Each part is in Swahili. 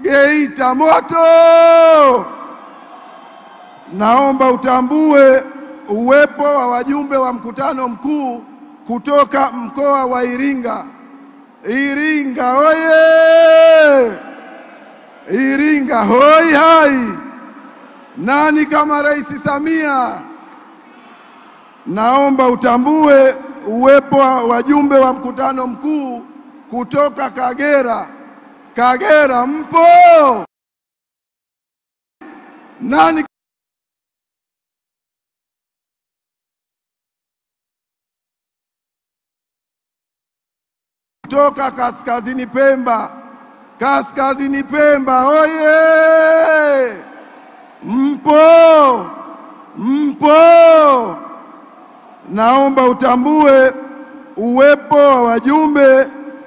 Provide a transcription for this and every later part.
Geita moto. Naomba utambue uwepo wa wajumbe wa mkutano mkuu kutoka mkoa wa Iringa. Iringa oye! Iringa hoi hai! Nani kama Rais Samia? Naomba utambue uwepo wa wajumbe wa mkutano mkuu kutoka Kagera. Kagera mpo? Nani kutoka kaskazini Pemba? Kaskazini Pemba oye! Mpo? Mpo? Naomba utambue uwepo wa wajumbe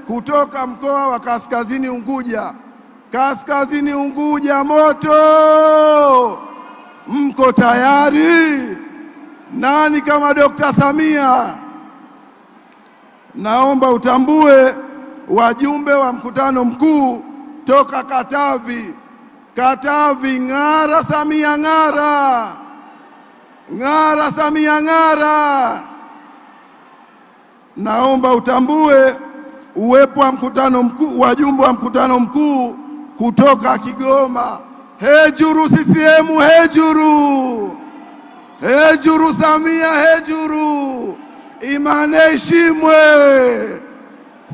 kutoka mkoa wa Kaskazini Unguja. Kaskazini Unguja moto. Mko tayari? Nani kama Dr. Samia? Naomba utambue wajumbe wa mkutano mkuu toka Katavi. Katavi ng'ara Samia ng'ara. Ng'ara Samia ng'ara. Naomba utambue uwepo wa mkutano mkuu, wajumbe wa mkutano mkuu kutoka Kigoma. Hejuru CCM hejuru. Hejuru Samia hejuru. Imani heshimwe.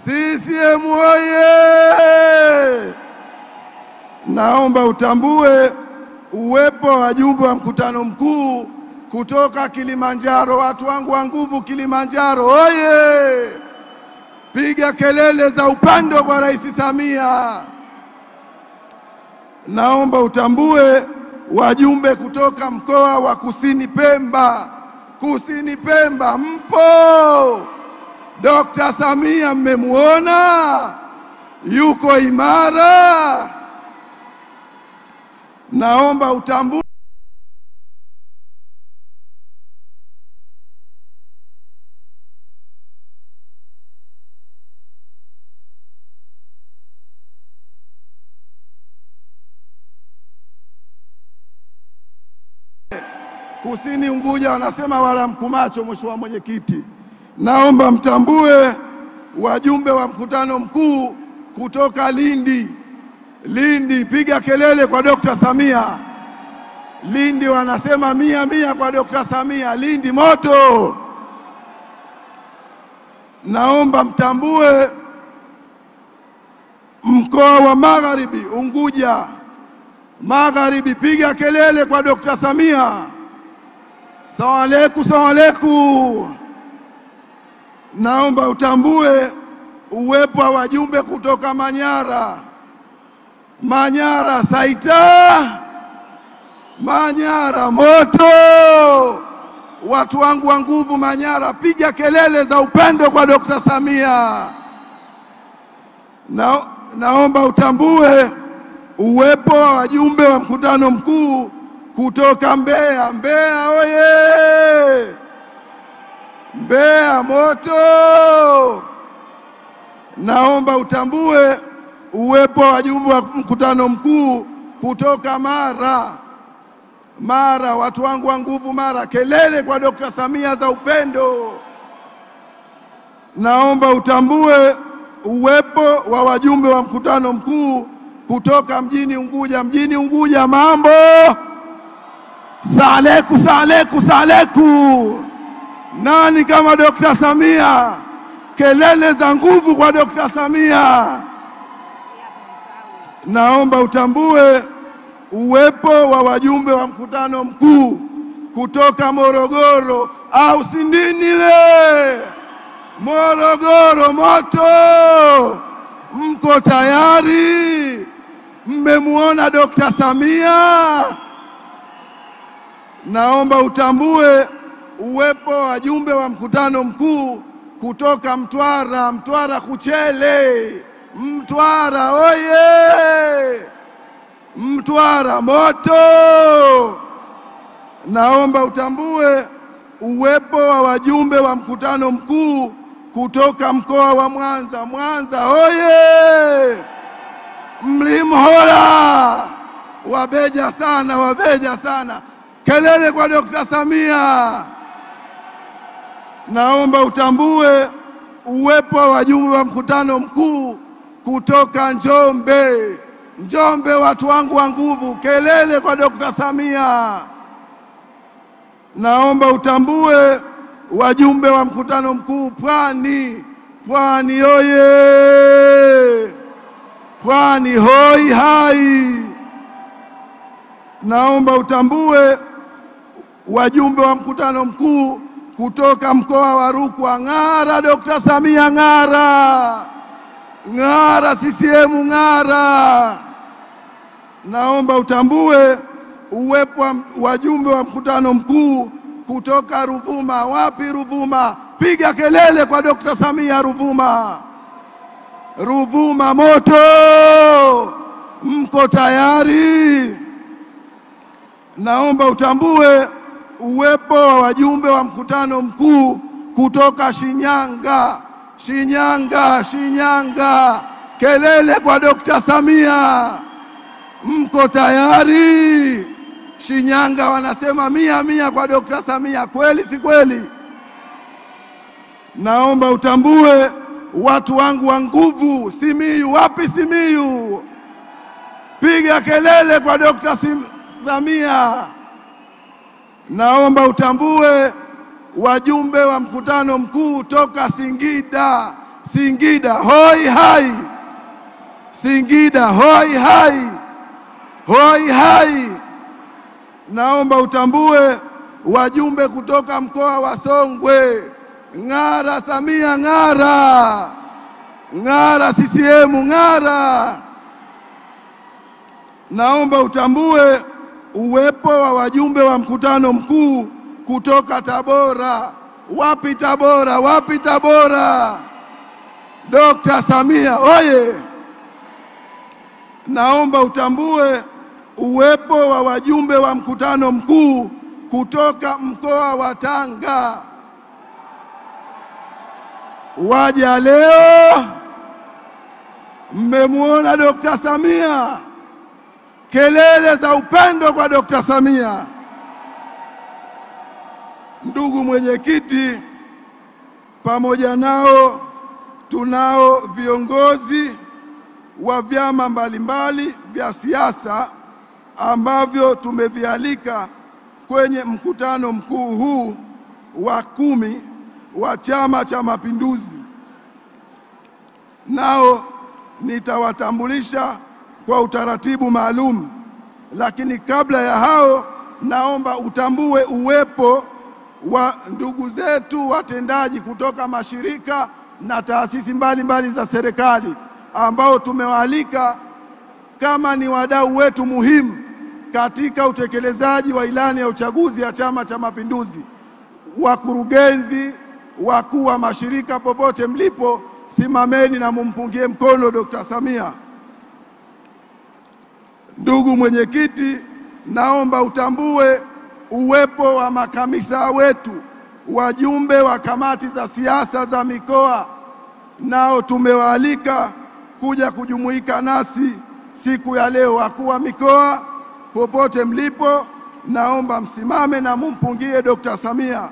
CCM oye! Naomba utambue uwepo wa wajumbe wa mkutano mkuu kutoka Kilimanjaro. Watu wangu wa nguvu Kilimanjaro oye! Piga kelele za upendo kwa Rais Samia. Naomba utambue wajumbe kutoka mkoa wa Kusini Pemba. Kusini Pemba mpo? Dr. Samia mmemuona? Yuko imara? Naomba utambue Kusini Unguja wanasema wala mkumacho. Mheshimiwa Mwenyekiti, naomba mtambue wajumbe wa mkutano mkuu kutoka Lindi. Lindi, piga kelele kwa Dr. Samia. Lindi wanasema 100 kwa Dr. Samia. Lindi moto. Naomba mtambue mkoa wa Magharibi, Unguja Magharibi, piga kelele kwa Dr. Samia. Salamu alaikum. Naomba utambue uwepo wa wajumbe kutoka Manyara. Manyara Saita. Manyara moto. Watu wangu wa nguvu Manyara, piga kelele za upendo kwa Dr. Samia. Naomba utambue uwepo wa wajumbe wa mkutano mkuu kutoka Mbeya. Mbeya oye! Mbeya moto. Naomba utambue uwepo wa wajumbe wa mkutano mkuu kutoka Mara. Mara, watu wangu wa nguvu Mara, kelele kwa Dr. Samia za upendo. Naomba utambue uwepo wa wajumbe wa mkutano mkuu kutoka mjini Unguja. Mjini Unguja mambo. Saleku. Nani kama Dr. Samia? Kelele za nguvu kwa Dr. Samia. Naomba utambue uwepo wa wajumbe wa mkutano mkuu kutoka Morogoro au Sindinile. Morogoro moto. Mko tayari? Mmemuona Dr. Samia? Naomba utambue uwepo wa wajumbe wa mkutano mkuu kutoka Mtwara. Mtwara Kuchele. Mtwara oye! Mtwara moto. Naomba utambue uwepo wa wajumbe wa mkutano mkuu kutoka mkoa wa Mwanza. Mwanza oye! wabeja sana, wabeja sana. Kelele kwa Dr. Samia. Naomba utambue uwepo wa wajumbe wa mkutano mkuu kutoka Njombe. Njombe, watu wangu wa nguvu, kelele kwa Dr. Samia. Naomba utambue wajumbe wa mkutano mkuu Pwani. Pwani oye! Pwani hoi hai! Naomba utambue wajumbe wa mkutano mkuu kutoka mkoa wa Rukwa. Ng'ara Dr. Samia, ng'ara! Ng'ara CCM, ng'ara! Naomba utambue uwepo wa wajumbe wa mkutano mkuu kutoka Ruvuma. Wapi Ruvuma? Piga kelele kwa Dr. Samia Ruvuma. Ruvuma moto! Mko tayari? Naomba utambue uwepo wa wajumbe wa mkutano mkuu kutoka Shinyanga. Shinyanga, Shinyanga! Kelele kwa Dr. Samia. Mko tayari? Shinyanga wanasema 100 kwa Dr. Samia. Kweli si kweli? Naomba utambue watu wangu wa nguvu Simiyu. Wapi Simiyu? Piga kelele kwa Dr. Samia. Naomba utambue wajumbe wa mkutano mkuu toka Singida. Singida hoi hai! Singida hoi hai! Hoi hai! Naomba utambue wajumbe kutoka mkoa wa Songwe. Ng'ara Samia, ng'ara! Ng'ara CCM, ng'ara! Naomba utambue uwepo wa wajumbe wa mkutano mkuu kutoka Tabora. Wapi Tabora? Wapi Tabora? Dr. Samia oye! Naomba utambue uwepo wa wajumbe wa mkutano mkuu kutoka mkoa wa Tanga. Waja leo, mmemwona Dr. Samia. Kelele za upendo kwa Dr. Samia. Ndugu mwenyekiti, pamoja nao tunao viongozi wa vyama mbalimbali vya siasa ambavyo tumevialika kwenye mkutano mkuu huu wa 10 wa Chama cha Mapinduzi. Nao nitawatambulisha kwa utaratibu maalum, lakini kabla ya hao naomba utambue uwepo wa ndugu zetu watendaji kutoka mashirika na taasisi mbalimbali za serikali ambao tumewaalika kama ni wadau wetu muhimu katika utekelezaji wa ilani ya uchaguzi ya Chama cha Mapinduzi. Wakurugenzi, wakuu wa mashirika, popote mlipo, simameni na mumpungie mkono Dr. Samia. Ndugu mwenyekiti, naomba utambue uwepo wa makamisa wetu, wajumbe wa kamati za siasa za mikoa. Nao tumewaalika kuja kujumuika nasi siku ya leo. Wakuu wa mikoa, popote mlipo, naomba msimame na mumpungie Dr. Samia.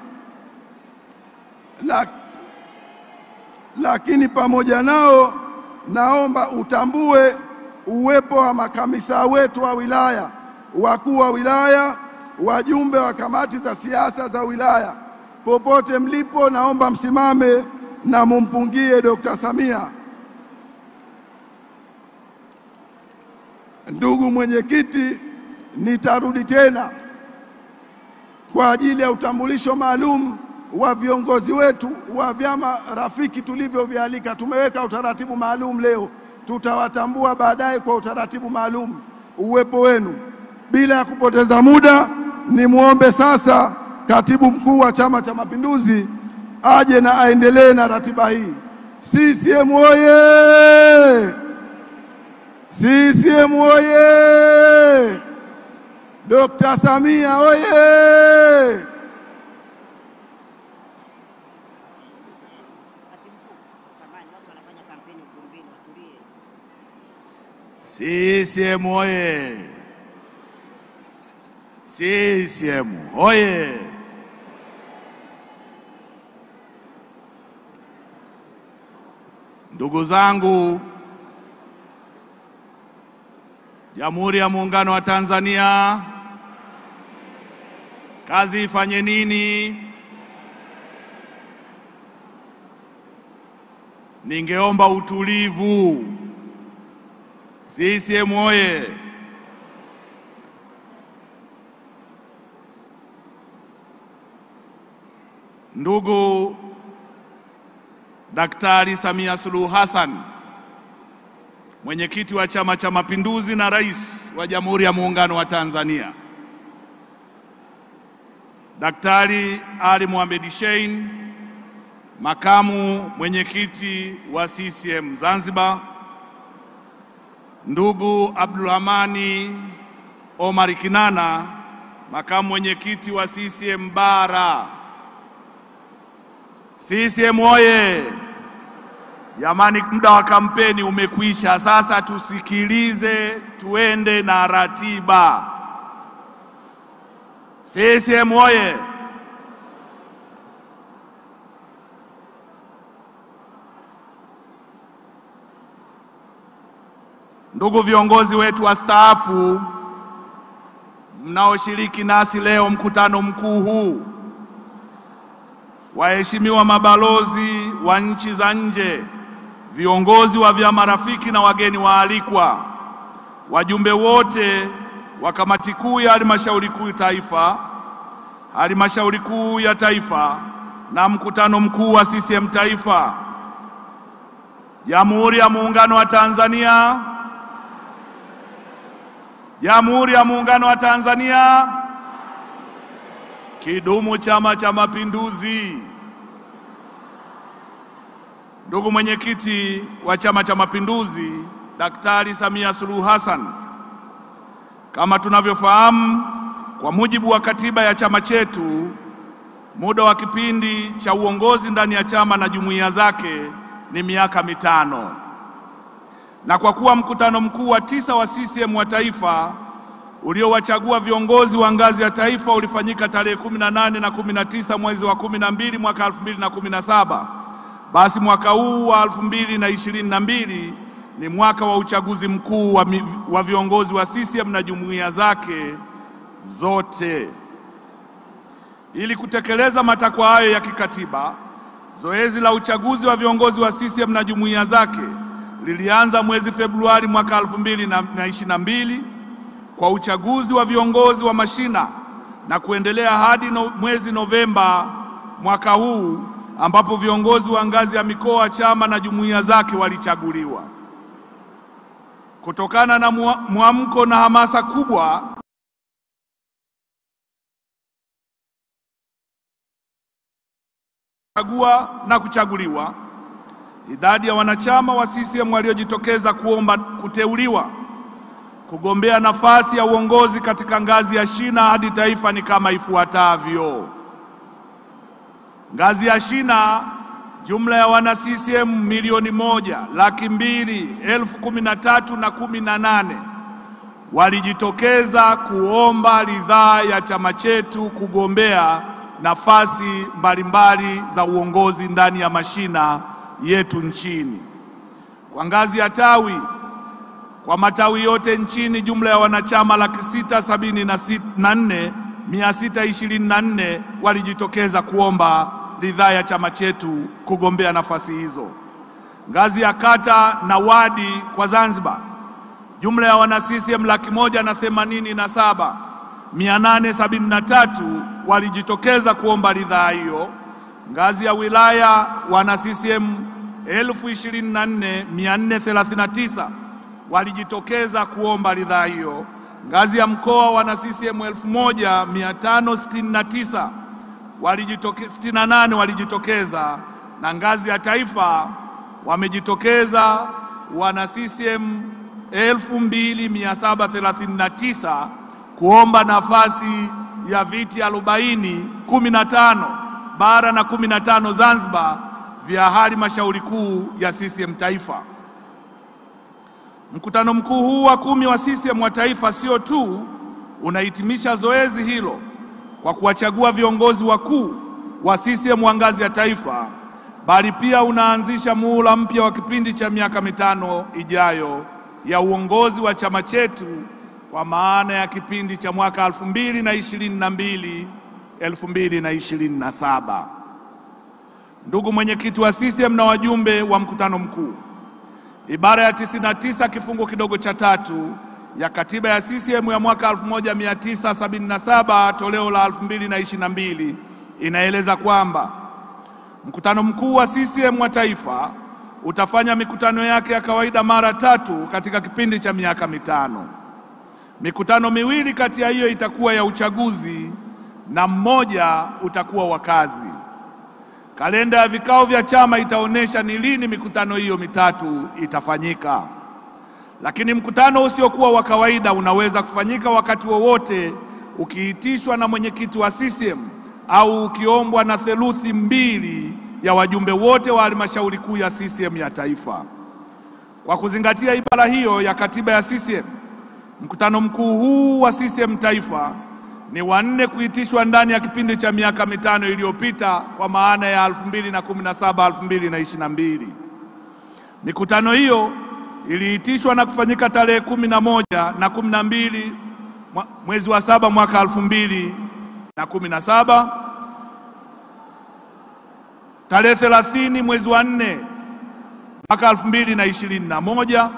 Lakini pamoja nao naomba utambue uwepo wa makamisa wetu wa wilaya, wakuu wa wilaya, wajumbe wa kamati za siasa za wilaya. Popote mlipo, naomba msimame na mumpungie Dr. Samia. Ndugu mwenyekiti, nitarudi tena kwa ajili ya utambulisho maalum wa viongozi wetu wa vyama rafiki tulivyovialika. Tumeweka utaratibu maalum leo, tutawatambua baadaye kwa utaratibu maalum uwepo wenu. Bila ya kupoteza muda, nimuombe sasa katibu mkuu wa Chama cha Mapinduzi aje na aendelee na ratiba hii. CCM oye! CCM oye! Dr. Samia oye! CCM oye! CCM hoye! Ndugu zangu, Jamhuri ya Muungano wa Tanzania, kazi ifanye nini? Ningeomba utulivu. CCM hoye! Ndugu Daktari Samia Suluhu Hassan, mwenyekiti wa Chama cha Mapinduzi na rais wa Jamhuri ya Muungano wa Tanzania, Daktari Ali Mohamed Shein, makamu mwenyekiti wa CCM Zanzibar, ndugu Abdulrahmani Omar Kinana, makamu mwenyekiti wa CCM Bara. CCM oye! Jamani, muda wa kampeni umekwisha, sasa tusikilize, tuende na ratiba. CCM oye! Ndugu viongozi wetu wastaafu mnaoshiriki nasi leo mkutano mkuu huu, waheshimiwa mabalozi wa nchi za nje, viongozi wa vyama rafiki na wageni waalikwa, wajumbe wote wa kamati kuu ya halmashauri kuu taifa, halmashauri kuu ya taifa na mkutano mkuu wa CCM taifa, Jamhuri ya Muungano wa Tanzania, Jamhuri ya Muungano wa Tanzania, kidumu Chama cha Mapinduzi. Ndugu mwenyekiti wa Chama cha Mapinduzi, Daktari Samia Suluhu Hassan, kama tunavyofahamu, kwa mujibu wa katiba ya chama chetu, muda wa kipindi cha uongozi ndani ya chama na jumuiya zake ni miaka 5. Na kwa kuwa mkutano mkuu wa 9 wa CCM wa taifa uliowachagua viongozi wa ngazi ya taifa ulifanyika tarehe 18 na 19 mwezi wa 12 mwaka 2017, basi mwaka huu wa 2022 ni mwaka wa uchaguzi mkuu wa viongozi wa CCM na jumuiya zake zote. Ili kutekeleza matakwa hayo ya kikatiba, zoezi la uchaguzi wa viongozi wa CCM na jumuiya zake lilianza mwezi Februari mwaka 2022 kwa uchaguzi wa viongozi wa mashina na kuendelea hadi mwezi Novemba mwaka huu, ambapo viongozi wa ngazi ya mikoa, chama na jumuiya zake walichaguliwa. Kutokana na mwamko na hamasa kubwa kuchaguliwa, idadi ya wanachama wa CCM waliojitokeza kuomba kuteuliwa kugombea nafasi ya uongozi katika ngazi ya shina hadi taifa ni kama ifuatavyo. Ngazi ya shina, jumla ya wana CCM 1,200,013,018 walijitokeza kuomba ridhaa ya chama chetu kugombea nafasi mbalimbali za uongozi ndani ya mashina yetu nchini. Kwa ngazi ya tawi, kwa matawi yote nchini, jumla ya wanachama 674,624 walijitokeza kuomba ridhaa ya chama chetu kugombea nafasi hizo. Ngazi ya kata na wadi kwa Zanzibar, jumla ya wana CCM 187,873 walijitokeza kuomba ridhaa hiyo. Ngazi ya wilaya, wana CCM 24,439 walijitokeza kuomba ridhaa hiyo. Ngazi ya mkoa, wana CCM 1,569 68 walijitokeza, na ngazi ya taifa wamejitokeza wana CCM 2,739 kuomba nafasi ya viti 40, 15 bara na 15 Zanzibar vya halmashauri kuu ya CCM taifa. Mkutano mkuu huu wa 10 wa CCM wa taifa sio tu unahitimisha zoezi hilo kwa kuwachagua viongozi wakuu wa CCM wa ngazi ya taifa, bali pia unaanzisha muhula mpya wa kipindi cha miaka mitano ijayo ya uongozi wa chama chetu, kwa maana ya kipindi cha mwaka 2022-2027. Ndugu mwenyekiti wa CCM na wajumbe wa mkutano mkuu, ibara ya 99 kifungu kidogo cha 3 ya katiba ya CCM ya mwaka 1977 toleo la 2022 inaeleza kwamba mkutano mkuu wa CCM wa taifa utafanya mikutano yake ya kawaida mara 3 katika kipindi cha miaka mitano. Mikutano miwili kati ya hiyo itakuwa ya uchaguzi na mmoja utakuwa wa kazi. Kalenda ya vikao vya chama itaonesha ni lini mikutano hiyo mitatu itafanyika. Lakini mkutano usiokuwa wa kawaida unaweza kufanyika wakati wowote ukiitishwa na mwenyekiti wa CCM au ukiombwa na theluthi 2 ya wajumbe wote wa halmashauri kuu ya CCM ya taifa. Kwa kuzingatia ibara hiyo ya katiba ya CCM, mkutano mkuu huu wa CCM taifa ni wa 4 kuitishwa ndani ya kipindi cha miaka mitano iliyopita, kwa maana ya 2017-2022. Mikutano hiyo iliitishwa na kufanyika tarehe 11 na 12 mwezi wa 7 mwaka 2017, tarehe 30 mwezi wa 4 mwaka 2021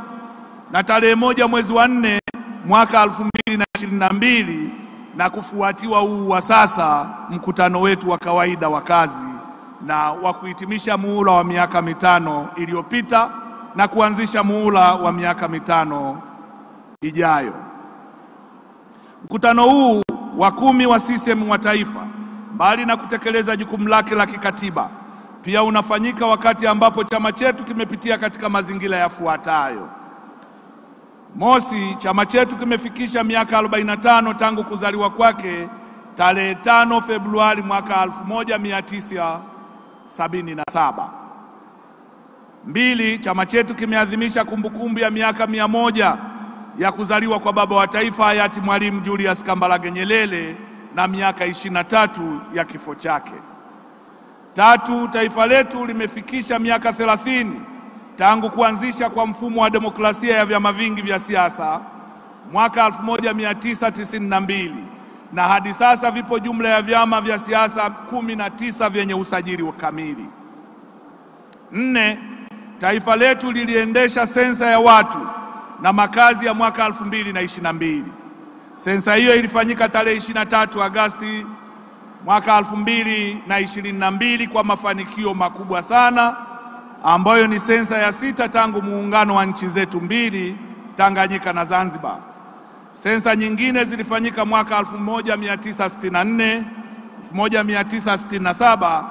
na tarehe 1 mwezi wa 4 mwaka 2022, na kufuatiwa huu wa sasa, mkutano wetu wa kawaida wa kazi na wa kuhitimisha muhula wa miaka mitano iliyopita na kuanzisha muhula wa miaka mitano ijayo. Mkutano huu wa 10 wa CCM wa taifa, mbali na kutekeleza jukumu lake la kikatiba, pia unafanyika wakati ambapo chama chetu kimepitia katika mazingira yafuatayo. Mosi, chama chetu kimefikisha miaka 45 tangu kuzaliwa kwake tarehe 5 Februari mwaka 1977. 2, chama chetu kimeadhimisha kumbukumbu ya miaka 100 ya kuzaliwa kwa baba wa taifa hayati Mwalimu Julius Kambarage Nyerere na miaka 23 ya kifo chake. 3, taifa letu limefikisha miaka 30 tangu kuanzisha kwa mfumo wa demokrasia ya vyama vingi vya siasa mwaka 1992, na hadi sasa vipo jumla ya vyama vya siasa 19 vyenye usajili wa kamili. 4, taifa letu liliendesha sensa ya watu na makazi ya mwaka 2022. Sensa hiyo ilifanyika tarehe 23 Agosti mwaka 2022 kwa mafanikio makubwa sana, ambayo ni sensa ya 6 tangu muungano wa nchi zetu mbili, Tanganyika na Zanzibar. Sensa nyingine zilifanyika mwaka 1964, 1967,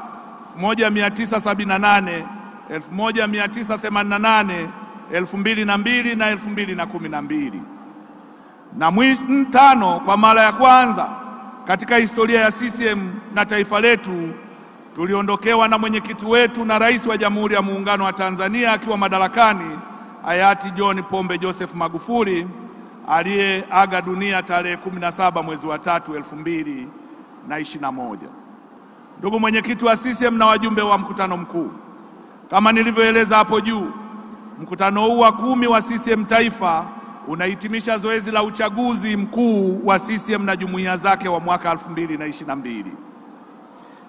1978, 1988, 2002 na 2012. Na 5, kwa mara ya kwanza katika historia ya CCM na taifa letu, tuliondokewa na mwenyekiti wetu na rais wa Jamhuri ya Muungano wa Tanzania akiwa madarakani, hayati John Pombe Joseph Magufuli, aliyeaga dunia tarehe 17 mwezi wa 3 2021. Ndugu mwenyekiti wa CCM na wajumbe wa mkutano mkuu, kama nilivyoeleza hapo juu, mkutano huu wa 10 wa CCM taifa unahitimisha zoezi la uchaguzi mkuu wa CCM na jumuiya zake wa mwaka 2022.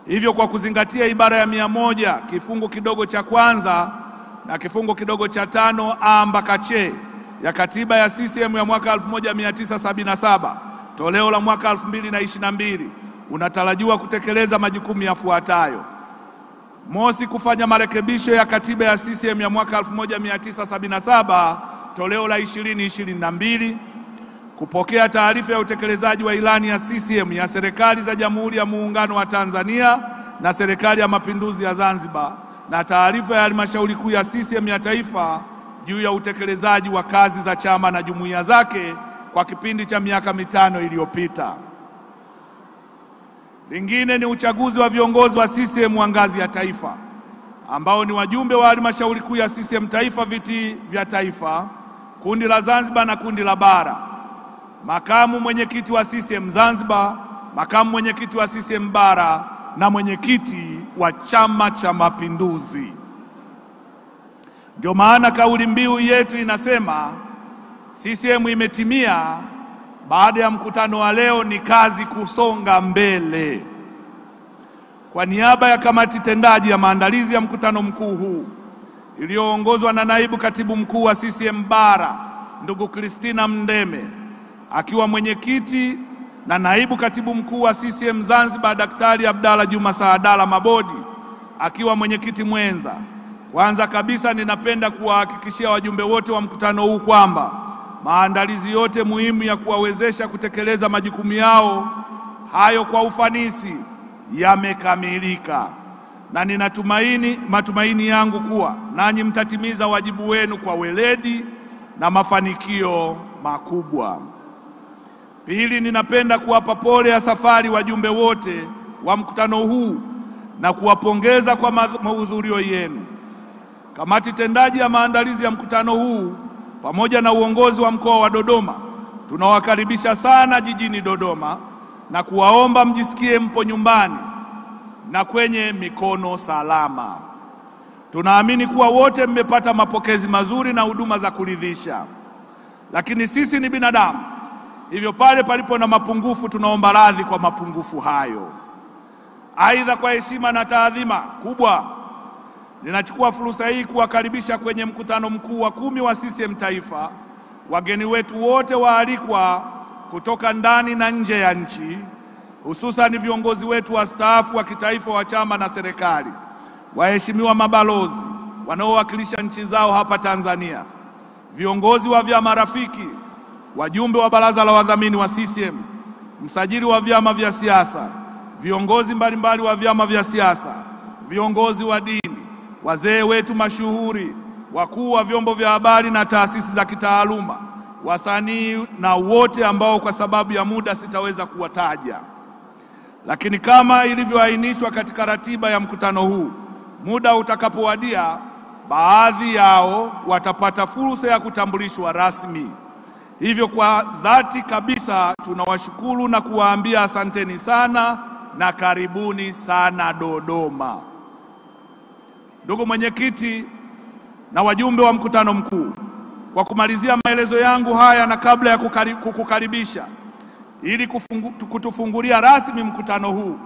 Hivyo, kwa kuzingatia ibara ya 100 kifungu kidogo cha kwanza na kifungu kidogo cha 5 a mpaka c ya katiba ya CCM ya mwaka 1977 toleo la mwaka 2022, unatarajiwa kutekeleza majukumu yafuatayo. Mosi, kufanya marekebisho ya katiba ya CCM ya mwaka 1977 toleo la 2022, kupokea taarifa ya utekelezaji wa ilani ya CCM ya serikali za Jamhuri ya Muungano wa Tanzania na Serikali ya Mapinduzi ya Zanzibar, na taarifa ya halmashauri kuu ya CCM ya taifa juu ya utekelezaji wa kazi za chama na jumuiya zake kwa kipindi cha miaka mitano iliyopita. Lingine ni uchaguzi wa viongozi wa CCM wa ngazi ya taifa, ambao ni wajumbe wa halmashauri kuu ya CCM taifa, viti vya taifa, kundi la Zanzibar na kundi la bara. makamu mwenyekiti wa CCM Zanzibar, makamu mwenyekiti wa CCM Bara na mwenyekiti wa Chama cha Mapinduzi. Ndio maana kauli mbiu yetu inasema CCM imetimia. Baada ya mkutano wa leo ni kazi kusonga mbele. Kwa niaba ya kamati tendaji ya maandalizi ya mkutano mkuu huu iliyoongozwa na naibu katibu mkuu wa CCM Bara ndugu Christina Mndeme akiwa mwenyekiti na naibu katibu mkuu wa CCM Zanzibar Daktari Abdalla Juma Saadala Mabodi akiwa mwenyekiti mwenza, kwanza kabisa ninapenda kuwahakikishia wajumbe wote wa mkutano huu kwamba maandalizi yote muhimu ya kuwawezesha kutekeleza majukumu yao hayo kwa ufanisi yamekamilika, na matumaini yangu kuwa nanyi mtatimiza wajibu wenu kwa weledi na mafanikio makubwa. Pili, ninapenda kuwapa pole ya safari wajumbe wote wa mkutano huu na kuwapongeza kwa mahudhurio yenu. Kamati tendaji ya maandalizi ya mkutano huu pamoja na uongozi wa mkoa wa Dodoma tunawakaribisha sana jijini Dodoma na kuwaomba mjisikie mpo nyumbani na kwenye mikono salama. Tunaamini kuwa wote mmepata mapokezi mazuri na huduma za kuridhisha, lakini sisi ni binadamu, hivyo pale palipo na mapungufu tunaomba radhi kwa mapungufu hayo. Aidha, kwa heshima na taadhima kubwa, ninachukua fursa hii kuwakaribisha kwenye mkutano mkuu wa 10 wa CCM Taifa wageni wetu wote waalikwa kutoka ndani na nje ya nchi, hususan viongozi wetu wastaafu wa kitaifa wa chama na serikali, waheshimiwa mabalozi wanaowakilisha nchi zao hapa Tanzania, viongozi wa vyama rafiki, wajumbe wa baraza la wadhamini wa CCM, msajili wa vyama vya siasa, viongozi mbalimbali wa vyama vya siasa, viongozi wa dini, wazee wetu mashuhuri, wakuu wa vyombo vya habari na taasisi za kitaaluma, wasanii na wote ambao kwa sababu ya muda sitaweza kuwataja. Lakini kama ilivyoainishwa katika ratiba ya mkutano huu, muda utakapowadia, baadhi yao watapata fursa ya kutambulishwa rasmi. Hivyo kwa dhati kabisa tunawashukuru na kuwaambia asanteni sana na karibuni sana Dodoma. Ndugu mwenyekiti na wajumbe wa mkutano mkuu, kwa kumalizia maelezo yangu haya na kabla ya kukukaribisha ili kutufungulia rasmi mkutano huu,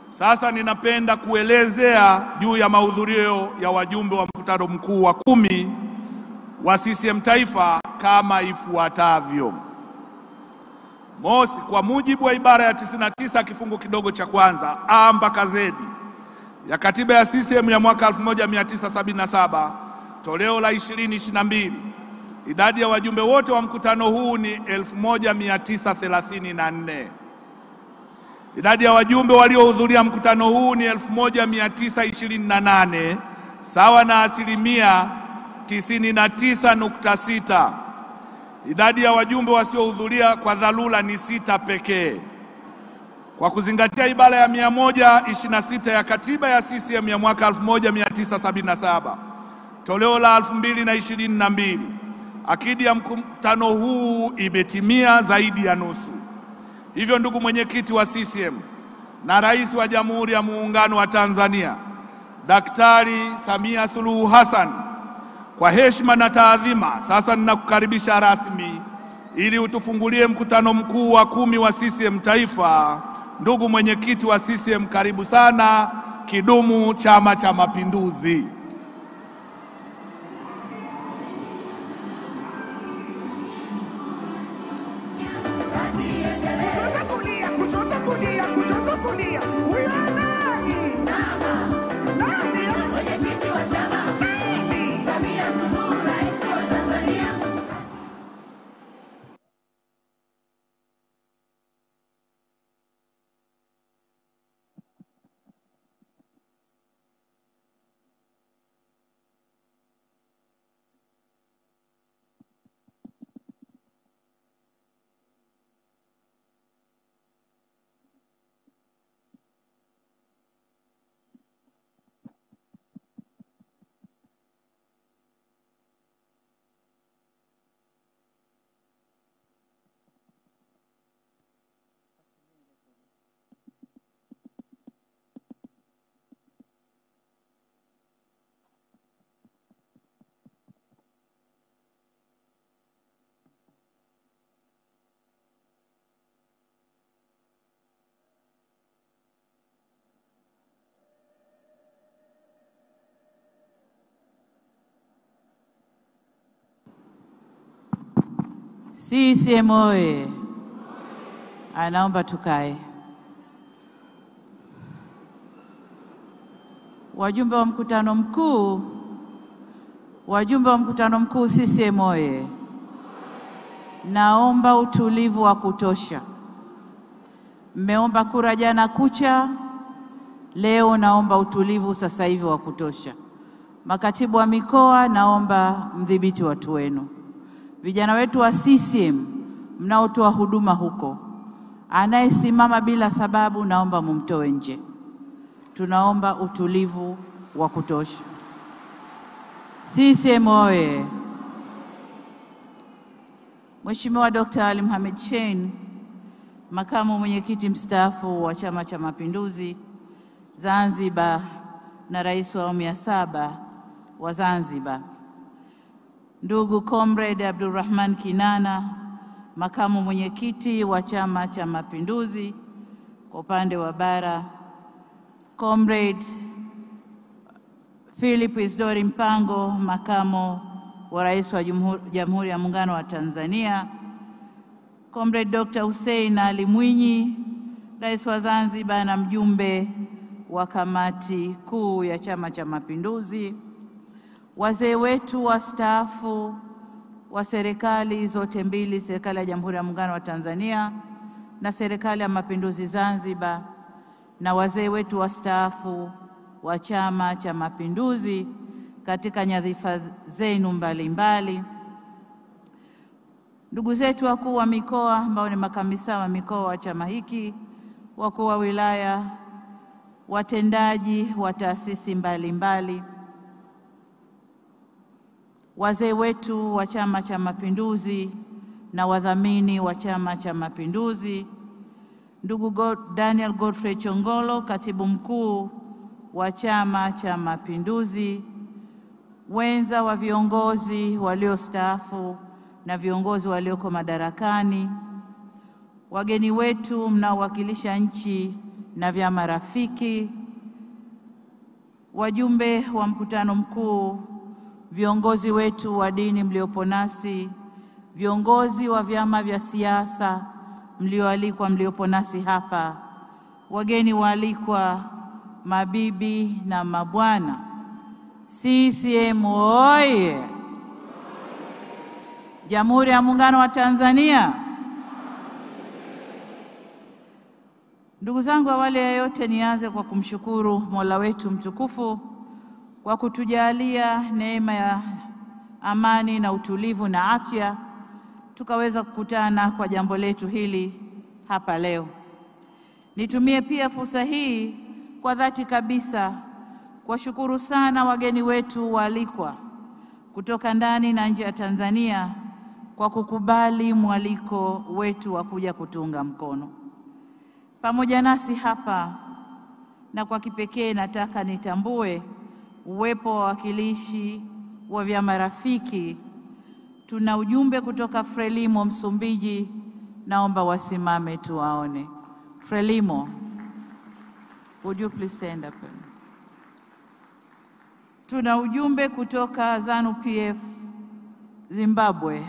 sasa ninapenda kuelezea juu ya mahudhurio ya wajumbe wa mkutano mkuu wa 10 wa CCM Taifa kama ifuatavyo. Mosi, kwa mujibu wa ibara ya 99 kifungu kidogo cha kwanza A mpaka Z ya katiba ya CCM ya mwaka 1977 toleo la 2022, idadi ya wajumbe wote wa mkutano huu ni 1934. Idadi ya wajumbe waliohudhuria mkutano huu ni 1928, sawa na asilimia 99.6. Idadi ya wajumbe wasiohudhuria kwa dharura ni 6 pekee. Kwa kuzingatia ibara ya 126 ya katiba ya CCM ya mwaka 1977 toleo la 2022, akidi ya mkutano huu imetimia zaidi ya nusu. Hivyo ndugu mwenyekiti wa CCM na Rais wa Jamhuri ya Muungano wa Tanzania Daktari Samia Suluhu Hassan, kwa heshima na taadhima, sasa ninakukaribisha rasmi ili utufungulie mkutano mkuu wa 10 wa CCM Taifa. Ndugu mwenyekiti wa CCM, karibu sana. Kidumu Chama cha Mapinduzi! CCM oye! Anaomba tukae. Wajumbe wa mkutano mkuu CCM oye! Naomba utulivu wa kutosha. Mmeomba kura jana kucha, leo naomba utulivu sasa hivi wa kutosha. Makatibu wa mikoa, naomba mdhibiti watu wenu. Vijana wetu wa CCM mnaotoa huduma huko, anayesimama bila sababu naomba mumtoe nje. Tunaomba utulivu wa kutosha. CCM oye! Mheshimiwa Dr. Ali Mohamed Shein, makamu mwenyekiti mstaafu wa Chama cha Mapinduzi Zanzibar na rais wa awamu ya 7 wa Zanzibar. Ndugu Comrade Abdulrahman Kinana, makamu mwenyekiti wa Chama cha Mapinduzi kwa upande wa bara. Comrade Philip Isdori Mpango, makamu wa rais wa Jamhuri ya Muungano wa Tanzania. Comrade Dr. Hussein Ali Mwinyi, rais wa Zanzibar na mjumbe wa kamati kuu ya Chama cha Mapinduzi. Wazee wetu wastaafu wa serikali zote mbili, serikali ya Jamhuri ya Muungano wa Tanzania na serikali ya Mapinduzi Zanzibar, na wazee wetu wastaafu wa Chama cha Mapinduzi katika nyadhifa zenu mbalimbali. Ndugu zetu wakuu wa mikoa ambao ni makamisa wa mikoa wa chama hiki, wakuu wa wilaya, watendaji wa taasisi mbalimbali, wazee wetu wa Chama cha Mapinduzi na wadhamini wa Chama cha Mapinduzi, ndugu Daniel Godfrey Chongolo, katibu mkuu wa Chama cha Mapinduzi, wenza wa viongozi waliostaafu na viongozi walioko madarakani, wageni wetu mnaowakilisha nchi na vyama rafiki, wajumbe wa mkutano mkuu, viongozi wetu wa dini mliopo nasi, viongozi wa vyama vya siasa mlioalikwa mliopo nasi hapa, wageni waalikwa, mabibi na mabwana. CCM oye! Jamhuri ya Muungano wa Tanzania. Ndugu zangu, awali ya yote nianze kwa kumshukuru Mola wetu mtukufu kwa kutujalia neema ya amani na utulivu na afya, tukaweza kukutana kwa jambo letu hili hapa leo. Nitumie pia fursa hii kwa dhati kabisa kuwashukuru sana wageni wetu waalikwa kutoka ndani na nje ya Tanzania kwa kukubali mwaliko wetu wa kuja kutunga mkono pamoja nasi hapa. Na kwa kipekee nataka nitambue uwepo wa wawakilishi wa vyama rafiki. Tuna ujumbe kutoka Frelimo Msumbiji, naomba wasimame tuwaone. Frelimo, would you please stand up? Tuna ujumbe kutoka ZANU-PF Zimbabwe.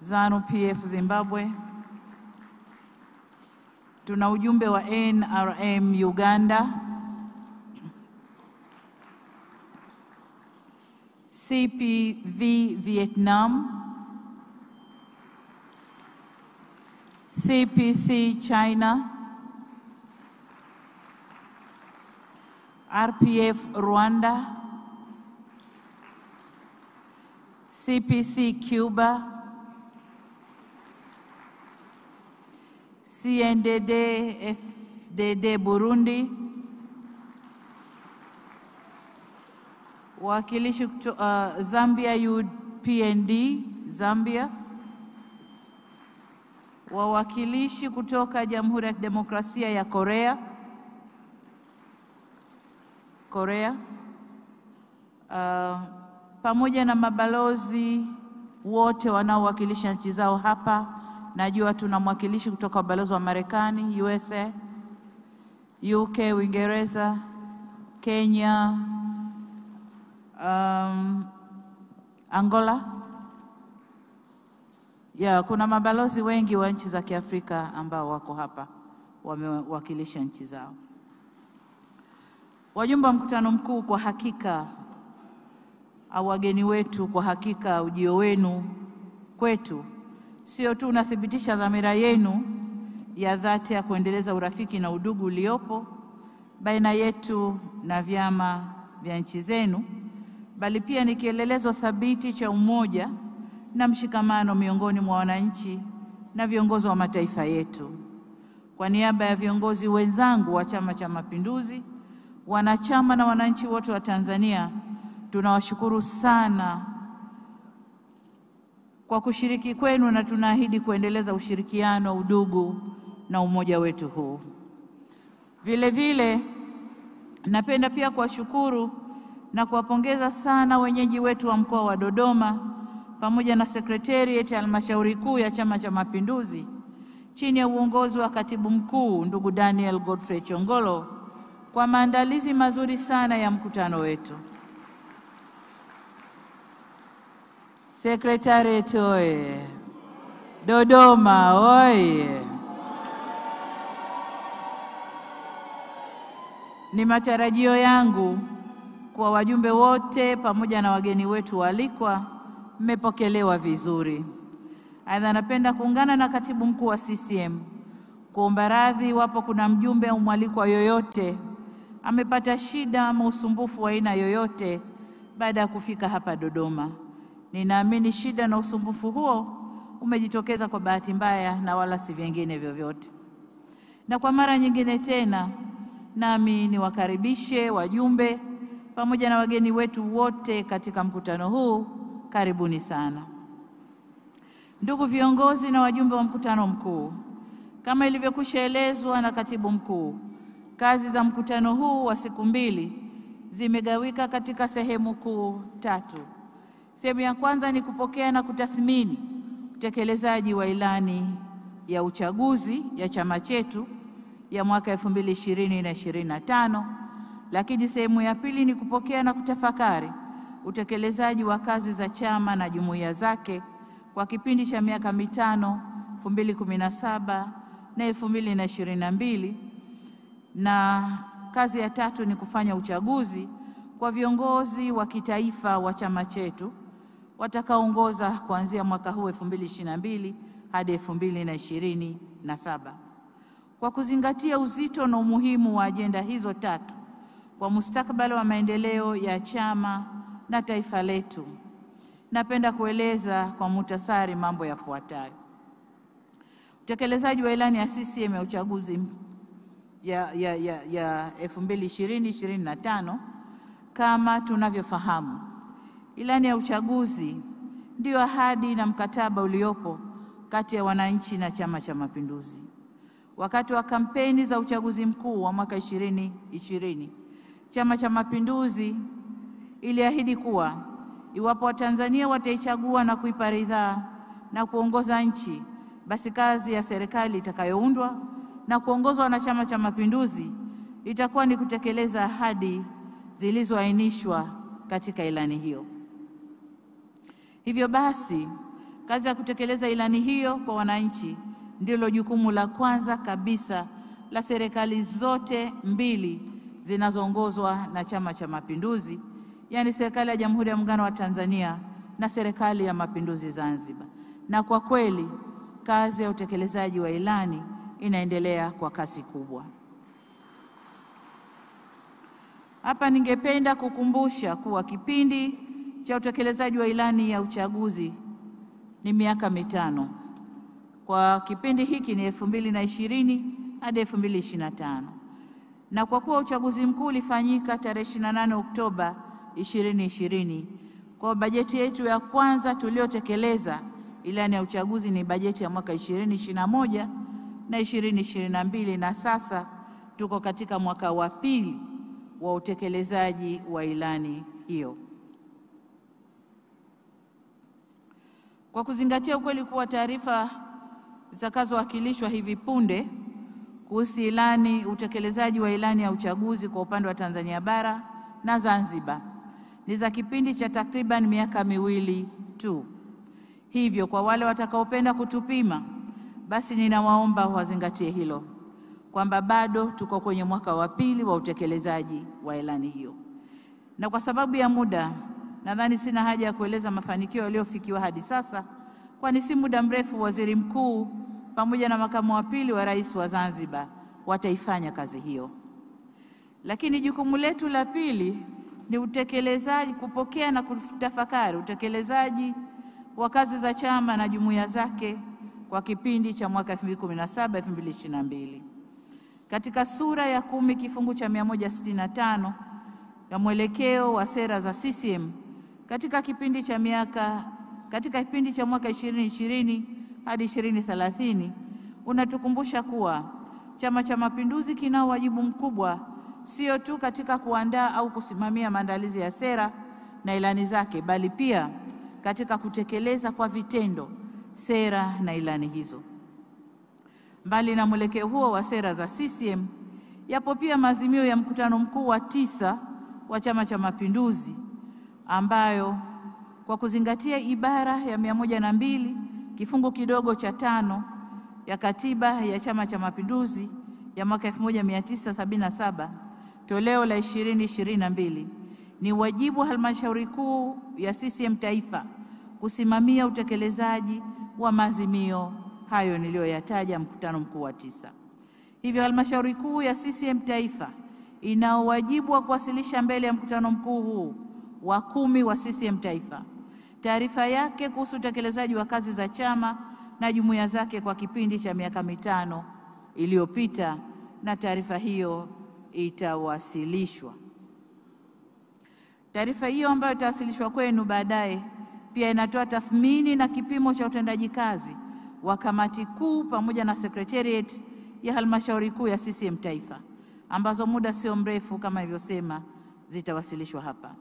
ZANU-PF Zimbabwe. Tuna ujumbe wa NRM Uganda. CPV Vietnam. CPC China. RPF Rwanda. CPC Cuba. CNDD FDD Burundi. Wakilishi Zambia UPND Zambia. Wawakilishi kutoka Jamhuri ya Kidemokrasia ya Korea. Pamoja na mabalozi wote wanaowakilisha nchi zao hapa. Najua tuna mwakilishi kutoka ubalozi wa Marekani, USA, UK, Uingereza, Kenya, Angola, Kuna mabalozi wengi wa nchi za Kiafrika ambao wako hapa wamewakilisha nchi zao. Wajumbe wa mkutano mkuu, kwa hakika au wageni wetu, kwa hakika ujio wenu kwetu sio tu unathibitisha dhamira yenu ya dhati ya kuendeleza urafiki na udugu uliopo baina yetu na vyama vya nchi zenu, bali pia ni kielelezo thabiti cha umoja na mshikamano miongoni mwa wananchi na viongozi wa mataifa yetu. Kwa niaba ya viongozi wenzangu wa Chama cha Mapinduzi, wanachama na wananchi wote wa Tanzania, tunawashukuru sana kwa kushiriki kwenu na tunaahidi kuendeleza ushirikiano, udugu na umoja wetu huu. Vile vile napenda pia kuwashukuru na kuwapongeza sana wenyeji wetu wa mkoa wa Dodoma pamoja na Secretariat ya Halmashauri Kuu ya Chama cha Mapinduzi chini ya uongozi wa Katibu Mkuu ndugu Daniel Godfrey Chongolo kwa maandalizi mazuri sana ya mkutano wetu. Secretariat oye! Dodoma oye! Ni matarajio yangu kwa wajumbe wote pamoja na wageni wetu waalikwa mmepokelewa vizuri. Aidha, napenda kuungana na Katibu Mkuu wa CCM kuomba radhi iwapo kuna mjumbe au mwalikwa yoyote amepata shida ama usumbufu wa aina yoyote baada ya kufika hapa Dodoma. Ninaamini shida na usumbufu huo umejitokeza kwa bahati mbaya na wala si vingine vyovyote. Na kwa mara nyingine tena, nami niwakaribishe wajumbe pamoja na wageni wetu wote katika mkutano huu. Karibuni sana. Ndugu viongozi na wajumbe wa mkutano mkuu, kama ilivyokwishaelezwa na Katibu Mkuu, kazi za mkutano huu wa siku mbili zimegawika katika sehemu kuu tatu. Sehemu ya kwanza ni kupokea na kutathmini utekelezaji wa ilani ya uchaguzi ya chama chetu ya mwaka 2020 na 2025, lakini sehemu ya pili ni kupokea na kutafakari utekelezaji wa kazi za chama na jumuiya zake kwa kipindi cha miaka mitano 2017 na 2022, na kazi ya tatu ni kufanya uchaguzi kwa viongozi wa kitaifa wa chama chetu watakaoongoza kuanzia mwaka huu 2022 hadi 2027. Kwa kuzingatia uzito na umuhimu wa ajenda hizo tatu kwa mustakabali wa maendeleo ya chama na taifa letu, napenda kueleza kwa muhtasari mambo yafuatayo. Utekelezaji wa ilani ya CCM ya uchaguzi ya 2020-2025. Kama tunavyofahamu, ilani ya uchaguzi ndio ahadi na mkataba uliopo kati ya wananchi na Chama cha Mapinduzi. Wakati wa kampeni za uchaguzi mkuu wa mwaka 2020, Chama cha Mapinduzi iliahidi kuwa iwapo Watanzania wataichagua na kuipa ridhaa na kuongoza nchi, basi kazi ya serikali itakayoundwa na kuongozwa na Chama cha Mapinduzi itakuwa ni kutekeleza ahadi zilizoainishwa katika ilani hiyo. Hivyo basi, kazi ya kutekeleza ilani hiyo kwa wananchi ndilo jukumu la kwanza kabisa la serikali zote mbili zinazoongozwa na Chama cha Mapinduzi, yaani serikali ya Jamhuri ya Muungano wa Tanzania na serikali ya Mapinduzi Zanzibar. Na kwa kweli kazi ya utekelezaji wa ilani inaendelea kwa kasi kubwa. Hapa ningependa kukumbusha kuwa kipindi cha utekelezaji wa ilani ya uchaguzi ni miaka mitano. Kwa kipindi hiki ni 2020 hadi 2025. Na kwa kuwa uchaguzi mkuu ulifanyika tarehe 28 Oktoba 2020, kwa bajeti yetu ya kwanza tuliotekeleza ilani ya uchaguzi ni bajeti ya mwaka 2021 na 2022, na sasa tuko katika mwaka wa pili wa utekelezaji wa ilani hiyo. Kwa kuzingatia ukweli kuwa taarifa zitakazowakilishwa hivi punde kuhusu utekelezaji wa ilani ya uchaguzi kwa upande wa Tanzania bara na Zanzibar ni za kipindi cha takriban miaka miwili tu. Hivyo kwa wale watakaopenda kutupima, basi ninawaomba wazingatie hilo, kwamba bado tuko kwenye mwaka wa pili wa utekelezaji wa ilani hiyo. Na kwa sababu ya muda, nadhani sina haja ya kueleza mafanikio yaliyofikiwa hadi sasa, kwani si muda mrefu Waziri Mkuu pamoja na makamu wa pili wa Rais wa Zanzibar wataifanya kazi hiyo. Lakini jukumu letu la pili ni utekelezaji, kupokea na kutafakari utekelezaji wa kazi za chama na jumuiya zake kwa kipindi cha mwaka 2017-2022. Katika sura ya 10 kifungu cha 165 ya mwelekeo wa sera za CCM katika kipindi cha mwaka 2020 hadi 2030 unatukumbusha kuwa Chama cha Mapinduzi kina wajibu mkubwa sio tu katika kuandaa au kusimamia maandalizi ya sera na ilani zake, bali pia katika kutekeleza kwa vitendo sera na ilani hizo. Mbali na mwelekeo huo wa sera za CCM, yapo pia maazimio ya mkutano mkuu wa 9 wa Chama cha Mapinduzi, ambayo kwa kuzingatia ibara ya 102 kifungu kidogo cha 5 ya Katiba ya Chama cha Mapinduzi ya mwaka 1977 toleo la 2022, ni wajibu wa halmashauri kuu ya CCM Taifa kusimamia utekelezaji wa maazimio hayo niliyoyataja mkutano mkuu wa 9. Hivyo halmashauri kuu ya CCM Taifa ina wajibu wa kuwasilisha mbele ya mkutano mkuu huu wa 10 wa CCM Taifa taarifa yake kuhusu utekelezaji wa kazi za chama na jumuiya zake kwa kipindi cha miaka 5 iliyopita, na taarifa hiyo itawasilishwa. Taarifa hiyo ambayo itawasilishwa kwenu baadaye pia inatoa tathmini na kipimo cha utendaji kazi wa kamati kuu pamoja na secretariat ya halmashauri kuu ya CCM Taifa, ambazo muda sio mrefu kama nilivyosema zitawasilishwa hapa.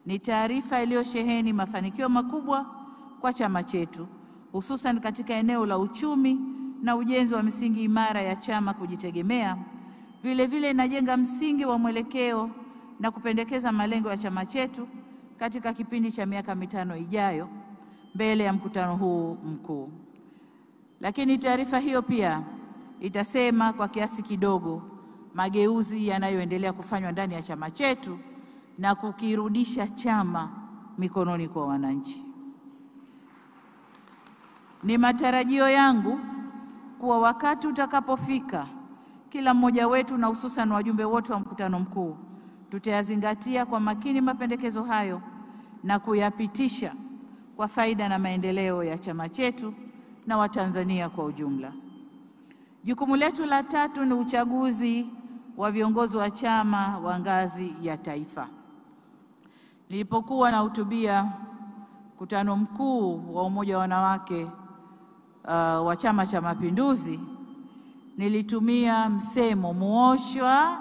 Ni taarifa iliyosheheni mafanikio makubwa kwa chama chetu, hususan katika eneo la uchumi na ujenzi wa misingi imara ya chama kujitegemea. Vile vile inajenga msingi wa mwelekeo na kupendekeza malengo ya chama chetu katika kipindi cha miaka 5 ijayo mbele ya mkutano huu mkuu. Lakini taarifa hiyo pia itasema kwa kiasi kidogo mageuzi yanayoendelea kufanywa ndani ya chama chetu na kukirudisha chama mikononi kwa wananchi. Ni matarajio yangu kuwa wakati utakapofika, kila mmoja wetu na hususan wajumbe wote wa mkutano mkuu tutayazingatia kwa makini mapendekezo hayo na kuyapitisha kwa faida na maendeleo ya chama chetu na Watanzania kwa ujumla. Jukumu letu la 3 ni uchaguzi wa viongozi wa chama wa ngazi ya taifa. Nilipokuwa nahutubia mkutano mkuu wa Umoja wa Wanawake wa Chama cha Mapinduzi, nilitumia msemo muoshwa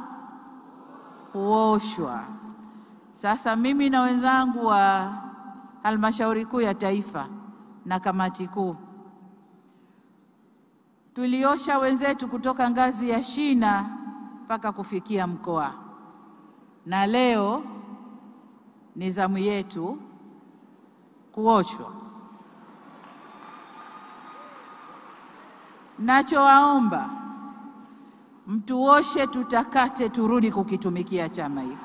huoshwa. Sasa mimi na wenzangu wa halmashauri kuu ya taifa na kamati kuu tuliosha wenzetu kutoka ngazi ya shina mpaka kufikia mkoa, na leo ni zamu yetu kuoshwa. Nachowaomba mtuoshe, tutakate, turudi kukitumikia chama hiki.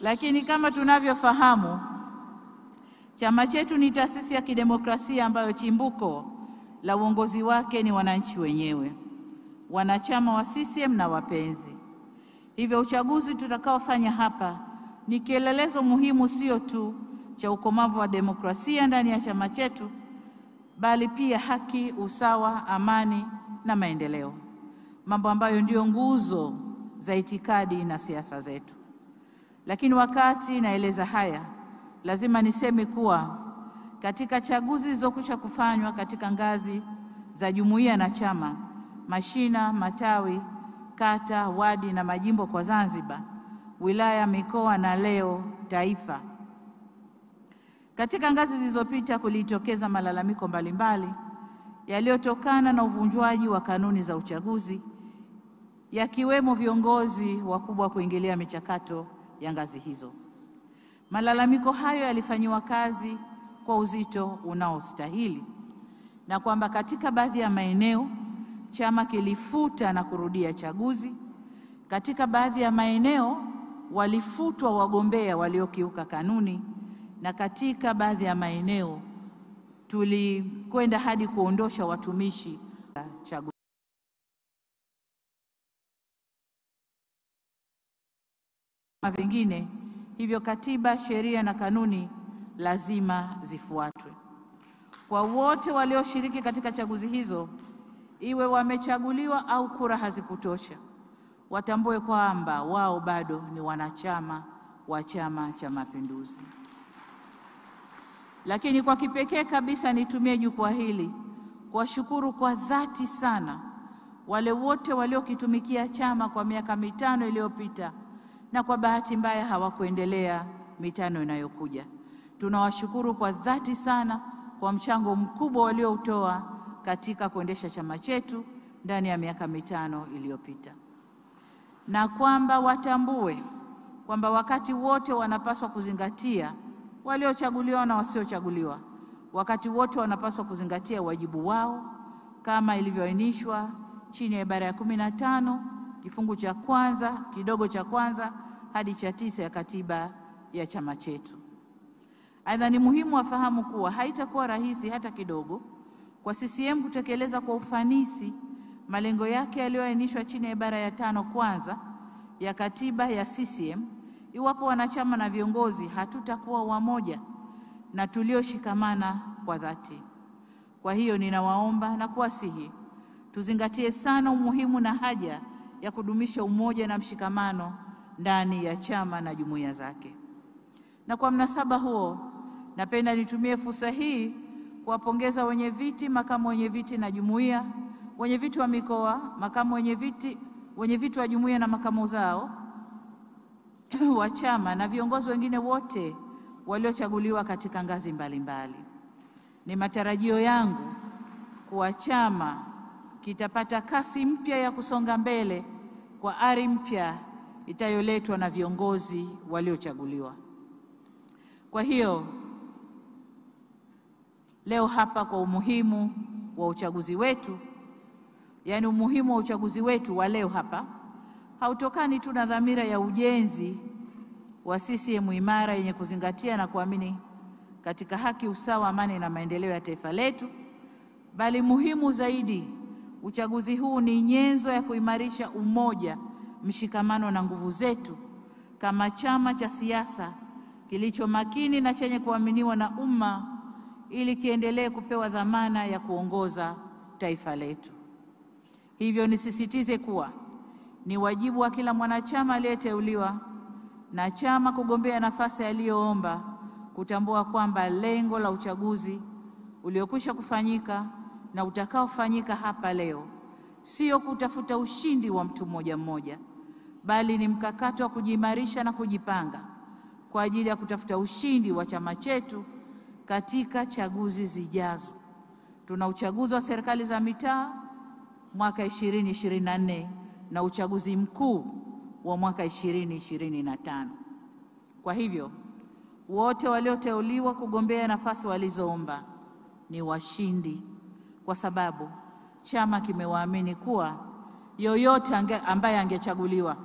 Lakini kama tunavyofahamu, chama chetu ni taasisi ya kidemokrasia ambayo chimbuko la uongozi wake ni wananchi wenyewe, wanachama wa CCM na wapenzi. Hivyo uchaguzi tutakaofanya hapa ni kielelezo muhimu sio tu cha ukomavu wa demokrasia ndani ya chama chetu, bali pia haki, usawa, amani na maendeleo, mambo ambayo ndio nguzo za itikadi na siasa zetu. Lakini wakati naeleza haya, lazima niseme kuwa katika chaguzi zilizokwisha kufanywa katika ngazi za jumuiya na chama, mashina, matawi, kata, wadi na majimbo kwa Zanzibar, wilaya, mikoa na leo taifa, katika ngazi zilizopita kulitokeza malalamiko mbalimbali yaliyotokana na uvunjwaji wa kanuni za uchaguzi, yakiwemo viongozi wakubwa kuingilia michakato ya ngazi hizo. malalamiko hayo yalifanyiwa kazi kwa uzito unaostahili, na kwamba katika baadhi ya maeneo chama kilifuta na kurudia chaguzi. Katika baadhi ya maeneo walifutwa wagombea waliokiuka kanuni, na katika baadhi ya maeneo tulikwenda hadi kuondosha watumishi chaguzi. Vingine hivyo, katiba, sheria na kanuni lazima zifuatwe. Kwa wote walioshiriki katika chaguzi hizo, iwe wamechaguliwa au kura hazikutosha, watambue kwamba wao bado ni wanachama wa Chama cha Mapinduzi. Lakini kwa kipekee kabisa nitumie jukwaa hili kuwashukuru kwa dhati sana wale wote waliokitumikia chama kwa miaka mitano iliyopita na kwa bahati mbaya hawakuendelea mitano inayokuja. Tunawashukuru kwa dhati sana kwa mchango mkubwa walioutoa katika kuendesha chama chetu ndani ya miaka mitano iliyopita, na kwamba watambue kwamba wakati wote wanapaswa kuzingatia, waliochaguliwa na wasiochaguliwa, wakati wote wanapaswa kuzingatia wajibu wao kama ilivyoainishwa chini ya ibara ya 15 kifungu cha kwanza kidogo cha kwanza hadi cha 9 ya katiba ya chama chetu. Aidha, ni muhimu wafahamu kuwa haitakuwa rahisi hata kidogo kwa CCM kutekeleza kwa ufanisi malengo yake yaliyoainishwa chini ya ibara ya 5 kwanza ya katiba ya CCM iwapo wanachama na viongozi hatutakuwa wamoja na tulioshikamana kwa dhati. Kwa hiyo ninawaomba na kuwasihi tuzingatie sana umuhimu na haja ya kudumisha umoja na mshikamano ndani ya chama na jumuiya zake. Na kwa mnasaba huo, napenda nitumie fursa hii kuwapongeza wenye viti, makamu wenye viti na jumuiya, wenye viti wa mikoa, makamu wenye viti wa jumuiya na makamu zao wa chama na viongozi wengine wote waliochaguliwa katika ngazi mbalimbali. Ni matarajio yangu kuwa chama kitapata kasi mpya ya kusonga mbele kwa ari mpya itayoletwa na viongozi waliochaguliwa. Kwa hiyo leo hapa, kwa umuhimu wa uchaguzi wetu, yaani umuhimu wa uchaguzi wetu wa leo hapa hautokani tu na dhamira ya ujenzi wa CCM imara yenye kuzingatia na kuamini katika haki, usawa, amani na maendeleo ya taifa letu, bali muhimu zaidi, uchaguzi huu ni nyenzo ya kuimarisha umoja, mshikamano na nguvu zetu kama chama cha siasa kilicho makini na chenye kuaminiwa na umma ili kiendelee kupewa dhamana ya kuongoza taifa letu. Hivyo nisisitize kuwa ni wajibu wa kila mwanachama aliyeteuliwa na chama kugombea nafasi aliyoomba kutambua kwamba lengo la uchaguzi uliokwisha kufanyika na utakaofanyika hapa leo sio kutafuta ushindi wa mtu mmoja mmoja, bali ni mkakati wa kujiimarisha na kujipanga kwa ajili ya kutafuta ushindi wa chama chetu katika chaguzi zijazo. Tuna uchaguzi wa serikali za mitaa mwaka 2024 na uchaguzi mkuu wa mwaka 2025. Kwa hivyo wote walioteuliwa kugombea nafasi walizoomba ni washindi, kwa sababu chama kimewaamini kuwa yoyote ambaye angechaguliwa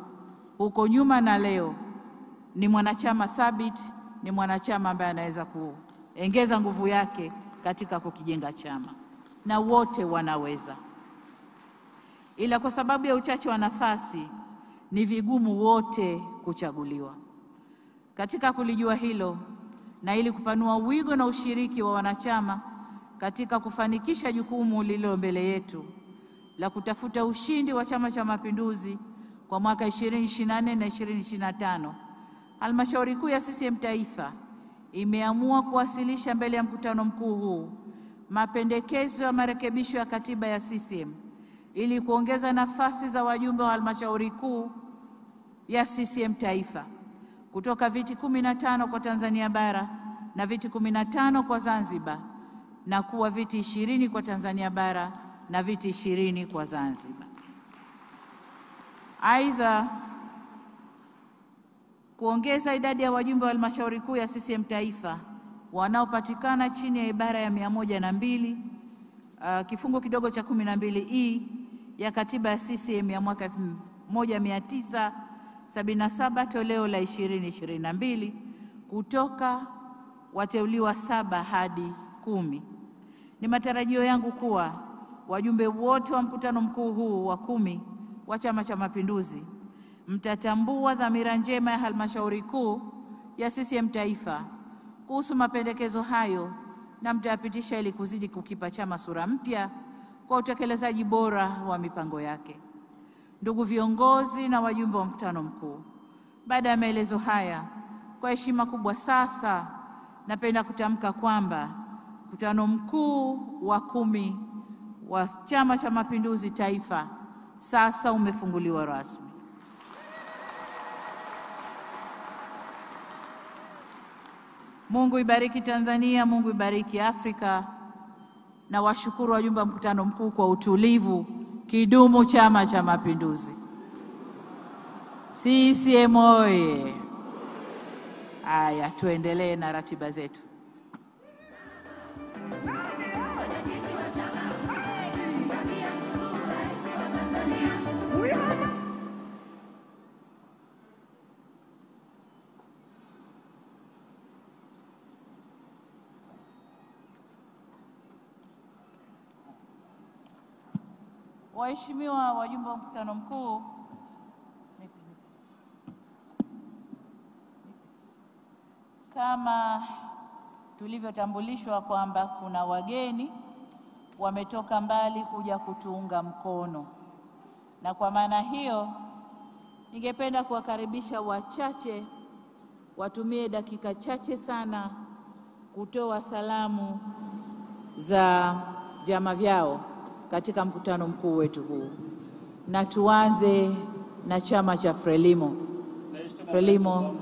huko nyuma na leo ni mwanachama thabiti, ni mwanachama ambaye anaweza kuongeza nguvu yake katika kukijenga chama, na wote wanaweza. Ila kwa sababu ya uchache wa nafasi ni vigumu wote kuchaguliwa. Katika kulijua hilo na ili kupanua wigo na ushiriki wa wanachama katika kufanikisha jukumu lililo mbele yetu la kutafuta ushindi wa Chama cha Mapinduzi kwa mwaka 2024 na 2025, Halmashauri Kuu ya CCM Taifa imeamua kuwasilisha mbele ya mkutano mkuu huu mapendekezo ya marekebisho ya katiba ya CCM ili kuongeza nafasi za wajumbe wa Halmashauri Kuu ya CCM Taifa kutoka viti 15 kwa Tanzania bara na viti 15 kwa Zanzibar na kuwa viti 20 kwa Tanzania bara na viti 20 kwa Zanzibar. Aidha, kuongeza idadi ya wajumbe wa halmashauri kuu ya CCM Taifa wanaopatikana chini ya ibara ya 102 kifungu kidogo cha 12E ya katiba ya CCM ya mwaka 1977 toleo la 2022 kutoka wateuliwa 7 hadi 10. Ni matarajio yangu kuwa wajumbe wote wa mkutano mkuu huu wa 10 wa Chama cha Mapinduzi mtatambua dhamira njema ya halmashauri kuu ya CCM Taifa kuhusu mapendekezo hayo na mtayapitisha ili kuzidi kukipa chama sura mpya kwa utekelezaji bora wa mipango yake. Ndugu viongozi na wajumbe wa mkutano mkuu, baada ya maelezo haya, kwa heshima kubwa sasa napenda kutamka kwamba mkutano mkuu wa 10 wa Chama cha Mapinduzi Taifa sasa umefunguliwa rasmi. Mungu ibariki Tanzania, Mungu ibariki Afrika, na washukuru wajumbe wa mkutano mkuu kwa utulivu. Kidumu Chama cha Mapinduzi! CCM oye! Aya, tuendelee na ratiba zetu. Waheshimiwa wajumbe wa mkutano mkuu, kama tulivyotambulishwa kwamba kuna wageni wametoka mbali kuja kutuunga mkono, na kwa maana hiyo ningependa kuwakaribisha wachache watumie dakika chache sana kutoa salamu za vyama vyao katika mkutano mkuu wetu huu. Na tuanze na chama cha Frelimo. Frelimo,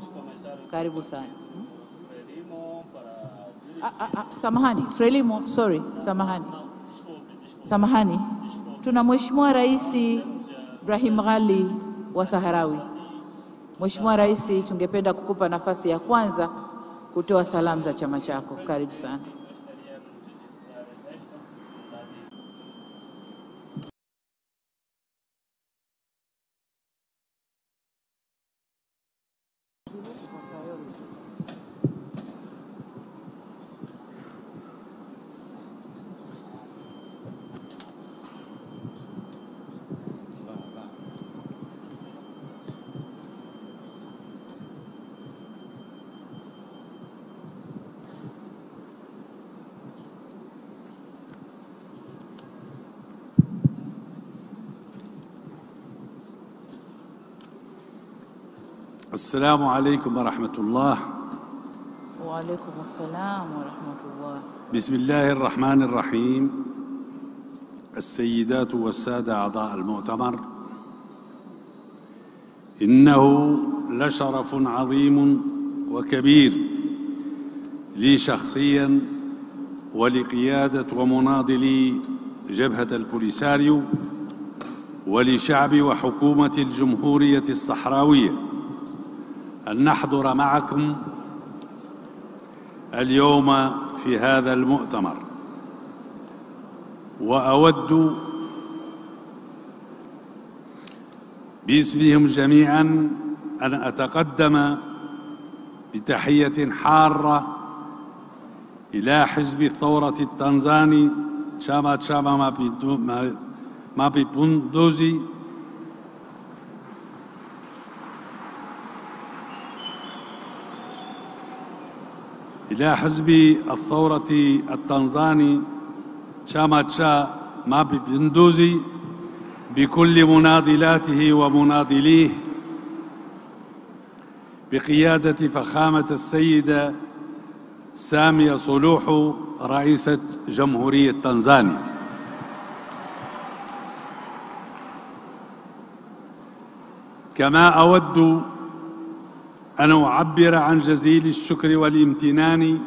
karibu sana. Samahani, Frelimo, sorry, samahani. Tuna Mheshimiwa Rais Ibrahim Ghali wa Saharawi. Mheshimiwa Rais, tungependa kukupa nafasi ya kwanza kutoa salamu za chama chako. Karibu sana. السلام عليكم ورحمة الله. وعليكم السلام ورحمة الله. بسم الله الرحمن الرحيم. السيدات والسادة أعضاء المؤتمر، إنه لشرف عظيم وكبير لي شخصياً ولقيادة ومناضلي جبهة البوليساريو ولشعب وحكومة الجمهورية الصحراوية أن نحضر معكم اليوم في هذا المؤتمر. وأود باسمهم جميعاً أن أتقدم بتحية حارة إلى حزب الثورة التنزاني Chama Mapinduzi إلى حزب الثورة التنزاني Chama Mapinduzi بكل مناضلاته ومناضليه بقيادة فخامة السيدة سامية صلوح رئيسة جمهورية تنزانيا. كما أود أن أعبر عن جزيل الشكر والامتنان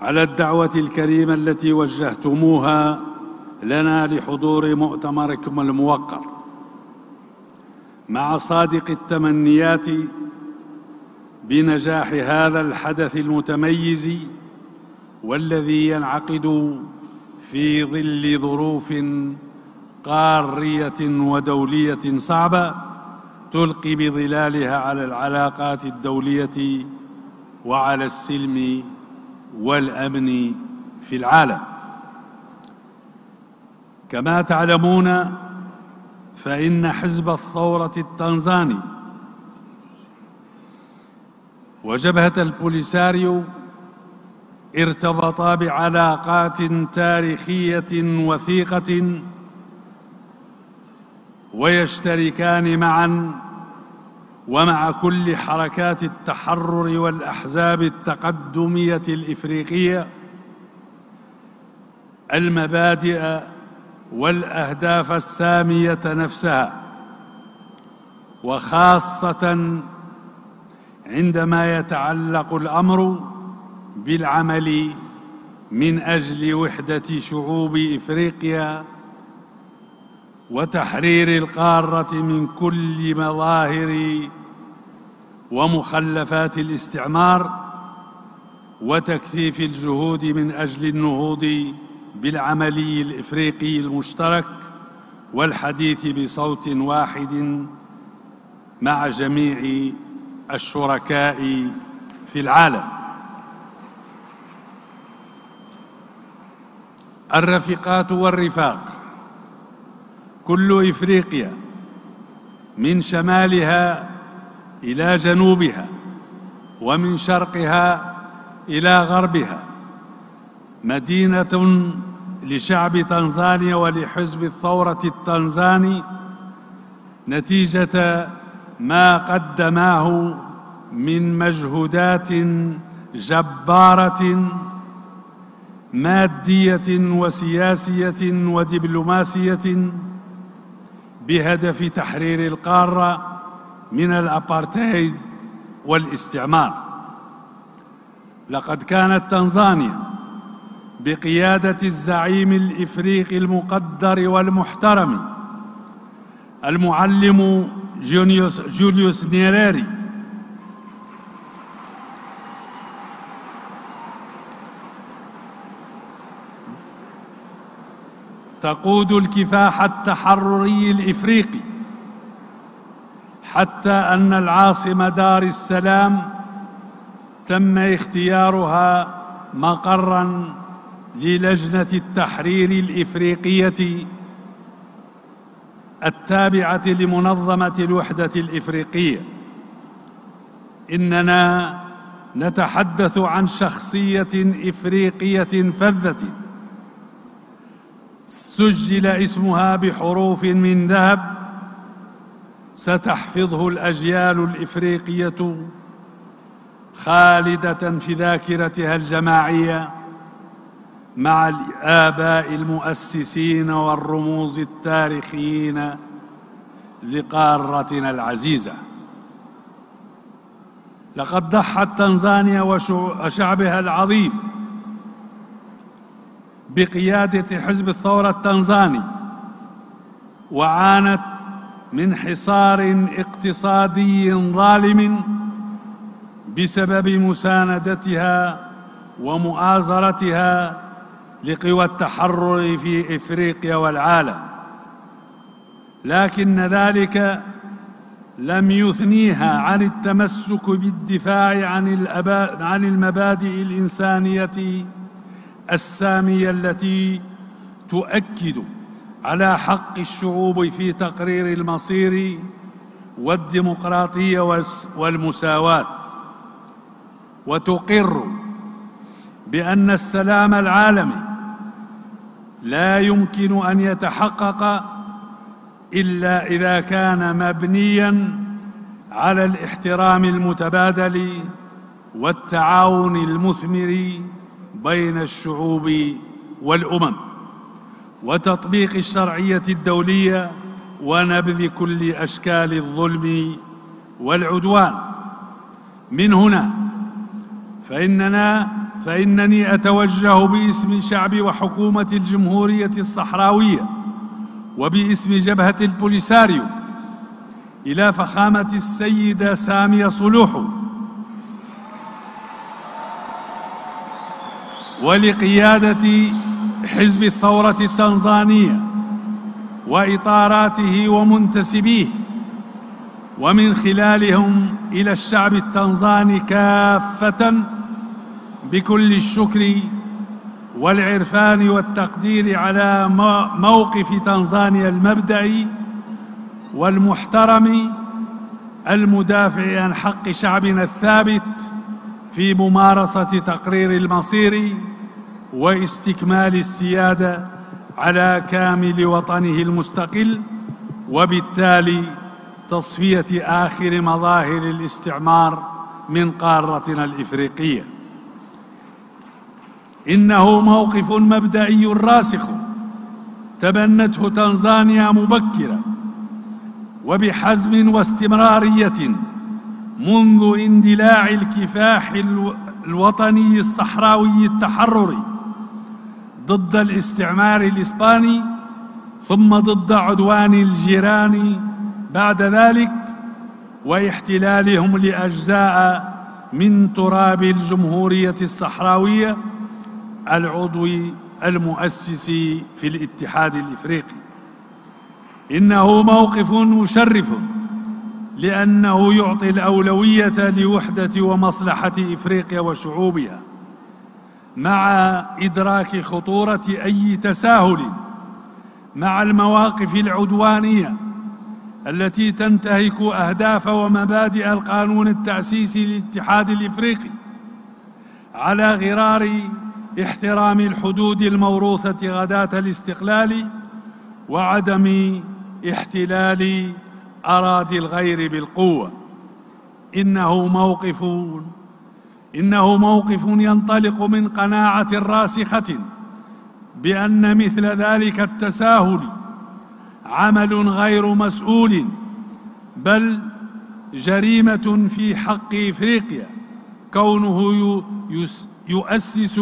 على الدعوة الكريمة التي وجهتموها لنا لحضور مؤتمركم الموقر، مع صادق التمنيات بنجاح هذا الحدث المتميز والذي ينعقد في ظل ظروف قارية ودولية صعبة تلقي بظلالها على العلاقات الدولية وعلى السلم والأمن في العالم. كما تعلمون فإن حزب الثورة التنزاني وجبهة البوليساريو ارتبطا بعلاقات تاريخية وثيقة ويشتركان معا ومع كل حركات التحرر والأحزاب التقدمية الإفريقية المبادئ والأهداف السامية نفسها، وخاصة عندما يتعلق الأمر بالعمل من أجل وحدة شعوب إفريقيا وتحرير القارة من كل مظاهر ومخلفات الاستعمار وتكثيف الجهود من أجل النهوض بالعملي الإفريقي المشترك والحديث بصوت واحد مع جميع الشركاء في العالم. الرفيقات والرفاق، كل إفريقيا من شمالها إلى جنوبها ومن شرقها إلى غربها مدينة لشعب تنزانيا ولحزب الثورة التنزاني نتيجة ما قدماه من مجهودات جبارة مادية وسياسية ودبلوماسية بهدف تحرير القارة من الأبارتهايد والاستعمار. لقد كانت تنزانيا بقيادة الزعيم الإفريقي المقدر والمحترم المعلم جوليوس نيريري تقود الكفاح التحرري الإفريقي حتى أن العاصمة دار السلام تم اختيارها مقراً للجنة التحرير الإفريقية التابعة لمنظمة الوحدة الإفريقية. إننا نتحدث عن شخصية إفريقية فذة سجل اسمها بحروف من ذهب ستحفظه الأجيال الإفريقية خالدة في ذاكرتها الجماعية مع الآباء المؤسسين والرموز التاريخيين لقارتنا العزيزة. لقد ضحت تنزانيا وشعبها العظيم بقيادة حزب الثورة التنزاني وعانت من حصار اقتصادي ظالم بسبب مساندتها ومؤازرتها لقوى التحرر في إفريقيا والعالم، لكن ذلك لم يثنيها عن التمسك بالدفاع عن المبادئ الإنسانية السامية التي تؤكد على حق الشعوب في تقرير المصير والديمقراطية والمساواة، وتقر بأن السلام العالمي لا يمكن أن يتحقق إلا إذا كان مبنياً على الاحترام المتبادل والتعاون المثمر بين الشعوب والأمم وتطبيق الشرعية الدولية ونبذ كل أشكال الظلم والعدوان. من هنا فإنني أتوجه باسم شعب وحكومة الجمهورية الصحراوية وباسم جبهة البوليساريو إلى فخامة السيدة سامية صلوح، ولقيادة حزب الثورة التنزانية وإطاراته ومنتسبيه، ومن خلالهم إلى الشعب التنزاني كافة، بكل الشكر والعرفان والتقدير على موقف تنزانيا المبدئي والمحترم المدافع عن حق شعبنا الثابت في ممارسة تقرير المصير واستكمال السيادة على كامل وطنه المستقل، وبالتالي تصفية آخر مظاهر الاستعمار من قارتنا الإفريقية. إنه موقف مبدئي راسخ تبنته تنزانيا مبكرا وبحزم واستمرارية منذ اندلاع الكفاح الوطني الصحراوي التحرري ضد الاستعمار الإسباني، ثم ضد عدوان الجيران بعد ذلك واحتلالهم لأجزاء من تراب الجمهورية الصحراوية العضو المؤسس في الاتحاد الإفريقي. إنه موقف مشرف لأنه يعطي الأولوية لوحدة ومصلحة إفريقيا وشعوبها، مع إدراك خطورة أي تساهل مع المواقف العدوانية التي تنتهك أهداف ومبادئ القانون التأسيسي للاتحاد الإفريقي على غرار احترام الحدود الموروثة غداة الاستقلال وعدم احتلال أراضي الغير بالقوة. إنه موقف ينطلق من قناعة راسخة بأن مثل ذلك التساهل عمل غير مسؤول، بل جريمة في حق إفريقيا، كونه يؤسس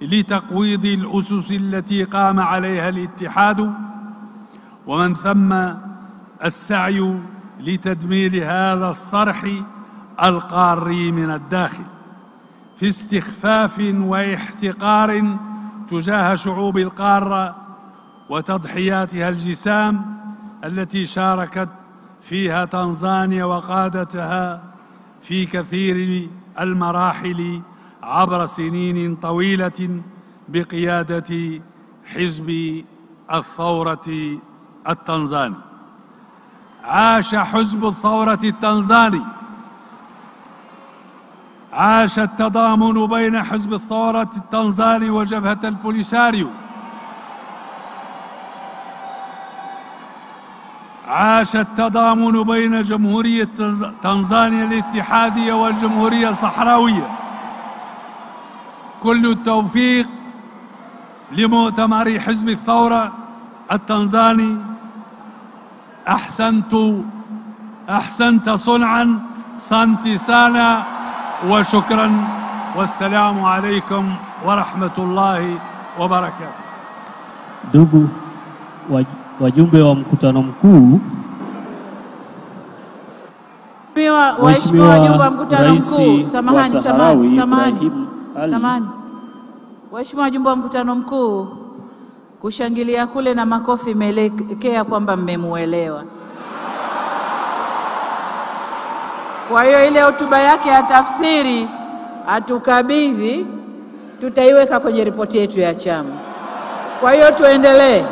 لتقويض الأسس التي قام عليها الاتحاد، ومن ثم السعي لتدمير هذا الصرح القاري من الداخل في استخفاف واحتقار تجاه شعوب القارة وتضحياتها الجسام التي شاركت فيها تنزانيا وقادتها في كثير المراحل عبر سنين طويلة بقيادة حزب الثورة التنزاني. عاش حزب الثورة التنزاني، عاش التضامن بين حزب الثورة التنزاني وجبهة البوليساريو، عاش التضامن بين جمهورية تنزانيا الاتحادية والجمهورية الصحراوية. كل التوفيق لمؤتمر حزب الثورة التنزاني. أحسنت صنعا، سانتي سانا، وشكرا، والسلام عليكم ورحمة الله وبركاته. Ndugu wajumbe wa mkutano mkuu, waheshimiwa wajumbe wa mkutano mkuu, samahani. Waheshimiwa wajumbe wa mkutano mkuu, kushangilia kule na makofi imeelekea kwamba mmemuelewa. Kwa hiyo ile hotuba yake ya tafsiri atukabidhi, tutaiweka kwenye ripoti yetu ya chama. Kwa hiyo tuendelee.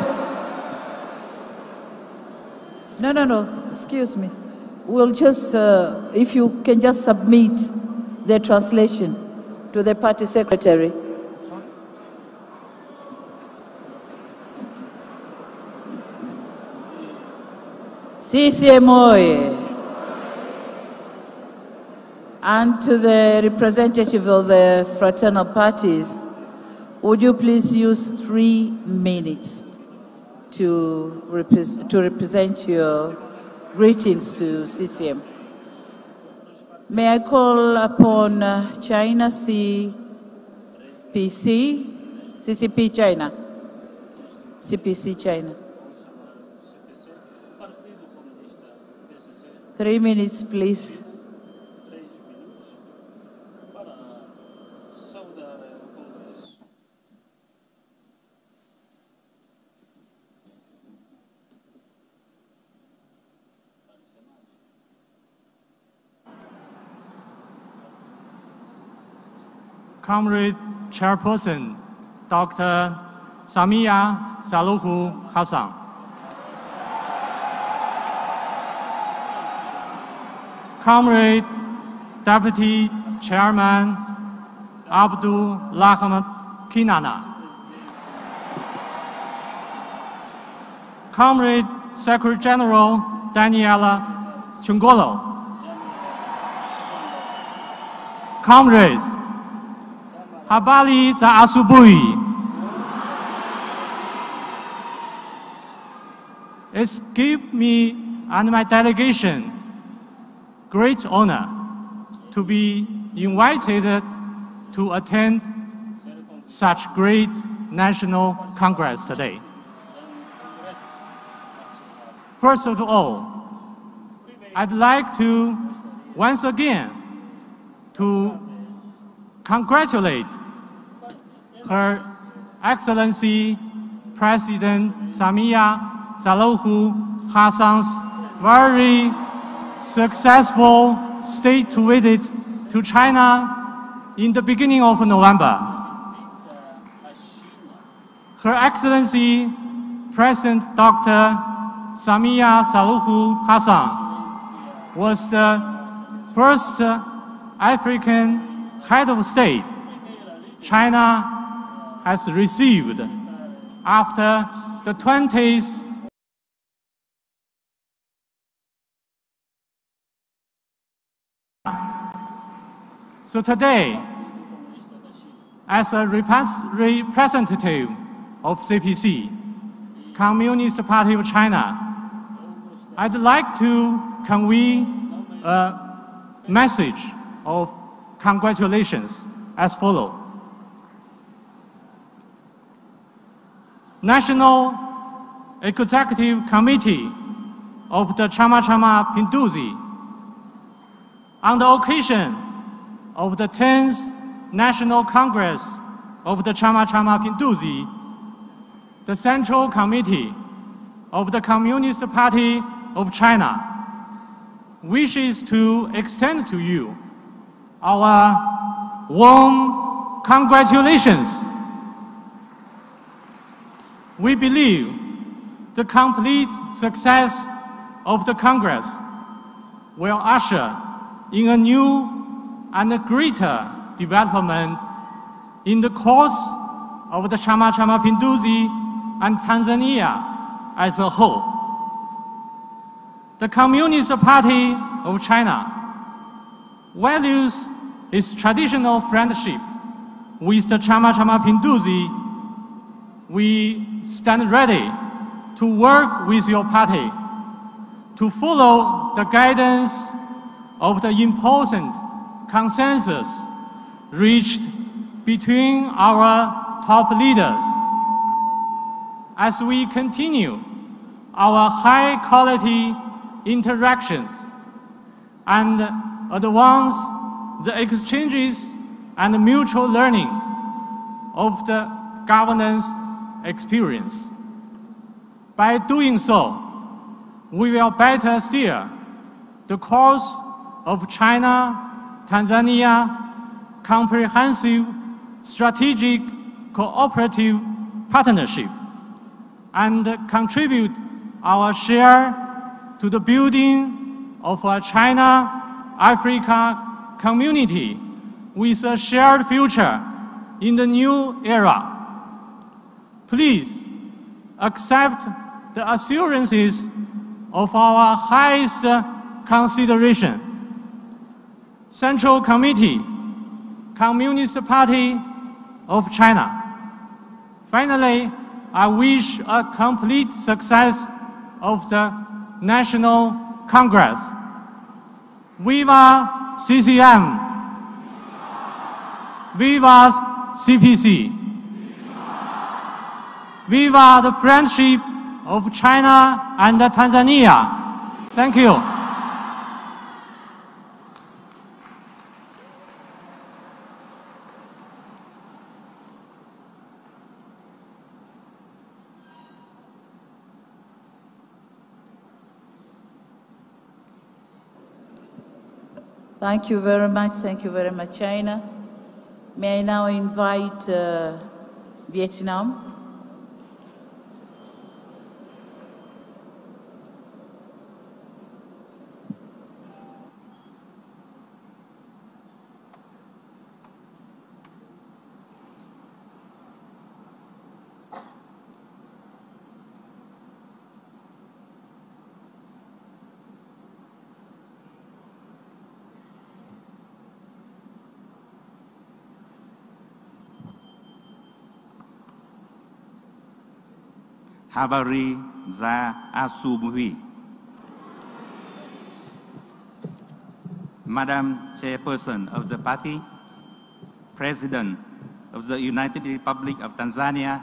No, excuse me. We'll just, if you can just submit the translation to the party secretary. CCM oye! And to the representative of the fraternal parties, would you please use 3 minutes to represent your greetings to CCM. May I call upon China CCP China. CPC China. 3 minutes, please. Comrade Chairperson, Dr. Samia Suluhu Hassan. Comrade Deputy Chairman Abdul Rahman Kinana. Comrade Secretary General Daniela Chungolo. Comrades, habari za asubuhi. It gives me and my delegation great honor to be invited to attend such great national congress today. First of all, I'd like to once again to congratulate Her Excellency President Samia Suluhu Hassan's very successful state visit to China in the beginning of November. Her Excellency President Dr. Samia Suluhu Hassan was the first African head of state China has received after the 20th So today, as a representative of CPC, Communist Party of China, I'd like to convey a message of congratulations as follows. National Executive Committee of the Chama Pinduzi, on the occasion of the 10th National Congress of the Chama Pinduzi, the Central Committee of the Communist Party of China wishes to extend to you our warm congratulations. We believe the complete success of the Congress will usher in a new and a greater development in the course of the Chama Pinduzi and Tanzania as a whole. The Communist Party of China values its traditional friendship with the Chama Pinduzi. We stand ready to work with your party to follow the guidance of the important consensus reached between our top leaders as we continue our high-quality interactions and advance the exchanges and mutual learning of the governance experience. By doing so, we will better steer the course of China-Tanzania comprehensive strategic cooperative partnership and contribute our share to the building of a China-Africa community with a shared future in the new era. Please accept the assurances of our highest consideration. Central Committee, Communist Party of China. Finally, I wish a complete success of the National Congress. Viva CCM! Viva CPC! Viva the friendship of China and Tanzania! Thank you. Thank you very much. Thank you very much, China. May I now invite Vietnam. HABARI za Asubui. Madam Chairperson of the party, President of the United Republic of Tanzania,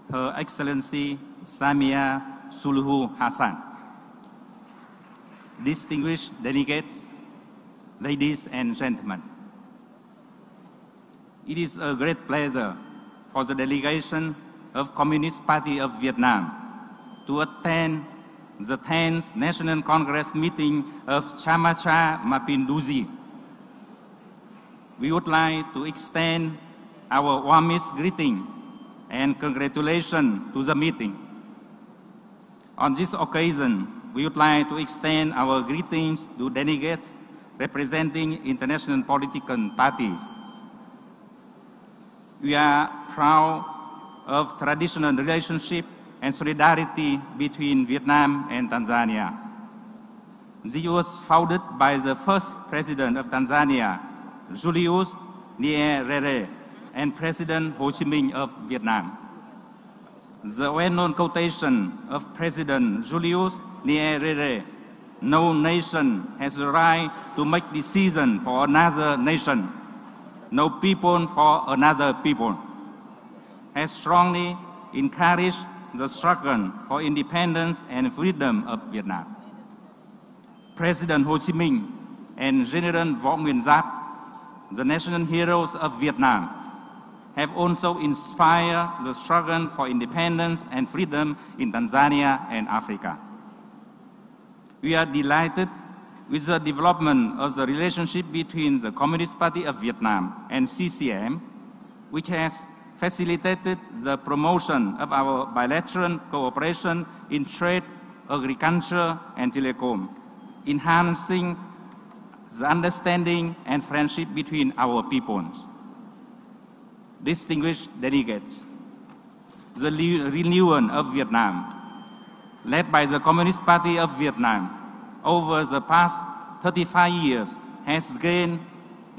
Her Excellency Samia Suluhu Hassan. Distinguished delegates, ladies and gentlemen. It is a great pleasure for the delegation of Communist Party of Vietnam to attend the 10th National Congress meeting of Chamacha Mapinduzi. We would like to extend our warmest greeting and congratulations to the meeting. On this occasion, we would like to extend our greetings to delegates representing international political parties. We are proud of traditional relationship and solidarity between Vietnam and Tanzania. This was founded by the first president of Tanzania, Julius Nyerere, and President Ho Chi Minh of Vietnam. The well-known quotation of President Julius Nyerere, "No nation has the right to make decisions for another nation, no people for another people," has strongly encouraged the struggle for independence and freedom of Vietnam. President Ho Chi Minh and General Võ Nguyên Giáp, the national heroes of Vietnam, have also inspired the struggle for independence and freedom in Tanzania and Africa. We are delighted with the development of the relationship between the Communist Party of Vietnam and CCM, which has facilitated the promotion of our bilateral cooperation in trade, agriculture, and telecom, enhancing the understanding and friendship between our peoples. Distinguished delegates, the renewal of Vietnam, led by the Communist Party of Vietnam, over the past 35 years has gained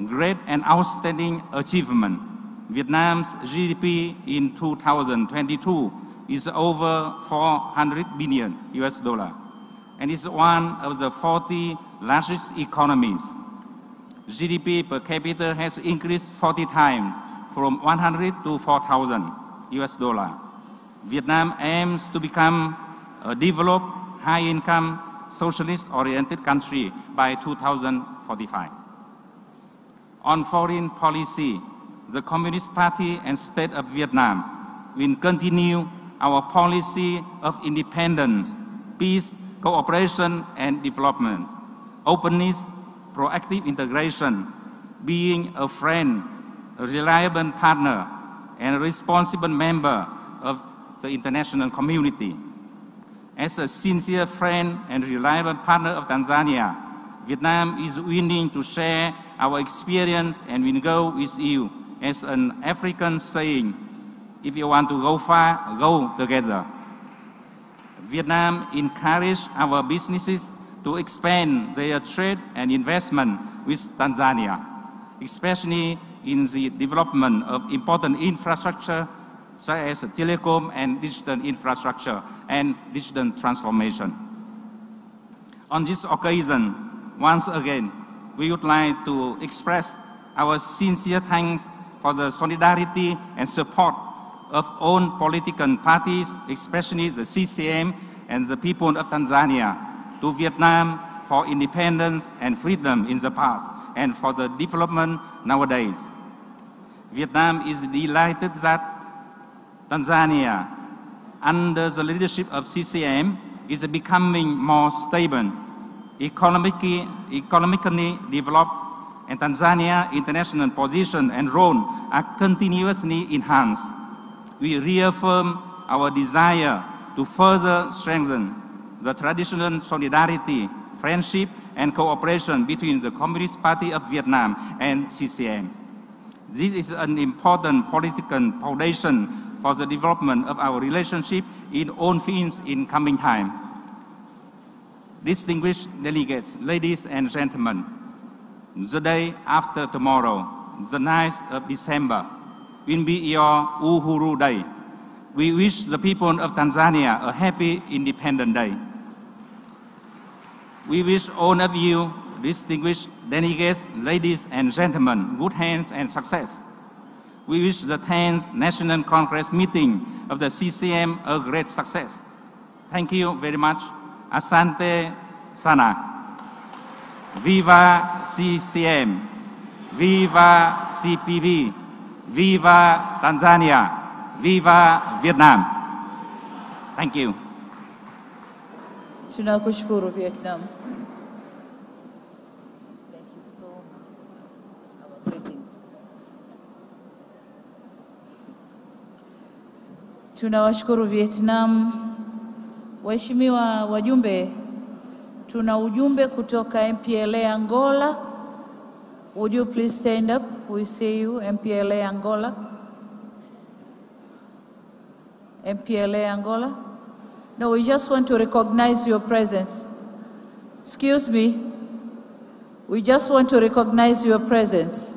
great and outstanding achievement. Vietnam's GDP in 2022 is over 400 billion US dollar and is one of the 40 largest economies. GDP per capita has increased 40 times from 100 to 4,000 US dollar. Vietnam aims to become a developed, high-income, socialist-oriented country by 2045. On foreign policy, the Communist Party and State of Vietnam will continue our policy of independence, peace, cooperation, and development, openness, proactive integration, being a friend, a reliable partner, and a responsible member of the international community. As a sincere friend and reliable partner of Tanzania, Vietnam is willing to share our experience and will go with you. As an African saying, if you want to go far, go together. Vietnam encouraged our businesses to expand their trade and investment with Tanzania, especially in the development of important infrastructure such as telecom and digital infrastructure and digital transformation. On this occasion, once again, we would like to express our sincere thanks for the solidarity and support of all political parties, especially the CCM and the people of Tanzania, to Vietnam for independence and freedom in the past and for the development nowadays. Vietnam is delighted that Tanzania, under the leadership of CCM, is becoming more stable, economically developed, and Tanzania's international position and role are continuously enhanced. We reaffirm our desire to further strengthen the traditional solidarity, friendship, and cooperation between the Communist Party of Vietnam and CCM. This is an important political foundation for the development of our relationship in all fields in coming time. Distinguished delegates, ladies and gentlemen, the day after tomorrow, the 9th of December, will be your Uhuru Day. We wish the people of Tanzania a happy Independence Day. We wish all of you, distinguished delegates, ladies and gentlemen, good health and success. We wish the 10th National Congress meeting of the CCM a great success. Thank you very much. Asante sana. Viva CCM. Viva CPV. Viva Tanzania. Viva Vietnam. Thank you. Tunakushukuru Vietnam. Thank you so much. Our greetings. Tunawashukuru Vietnam. Waheshimiwa wajumbe, tuna ujumbe kutoka MPLA Angola. Would you please stand up? We see you, MPLA Angola. MPLA Angola. No, we just want to recognize your presence. Excuse me. We just want to recognize your presence.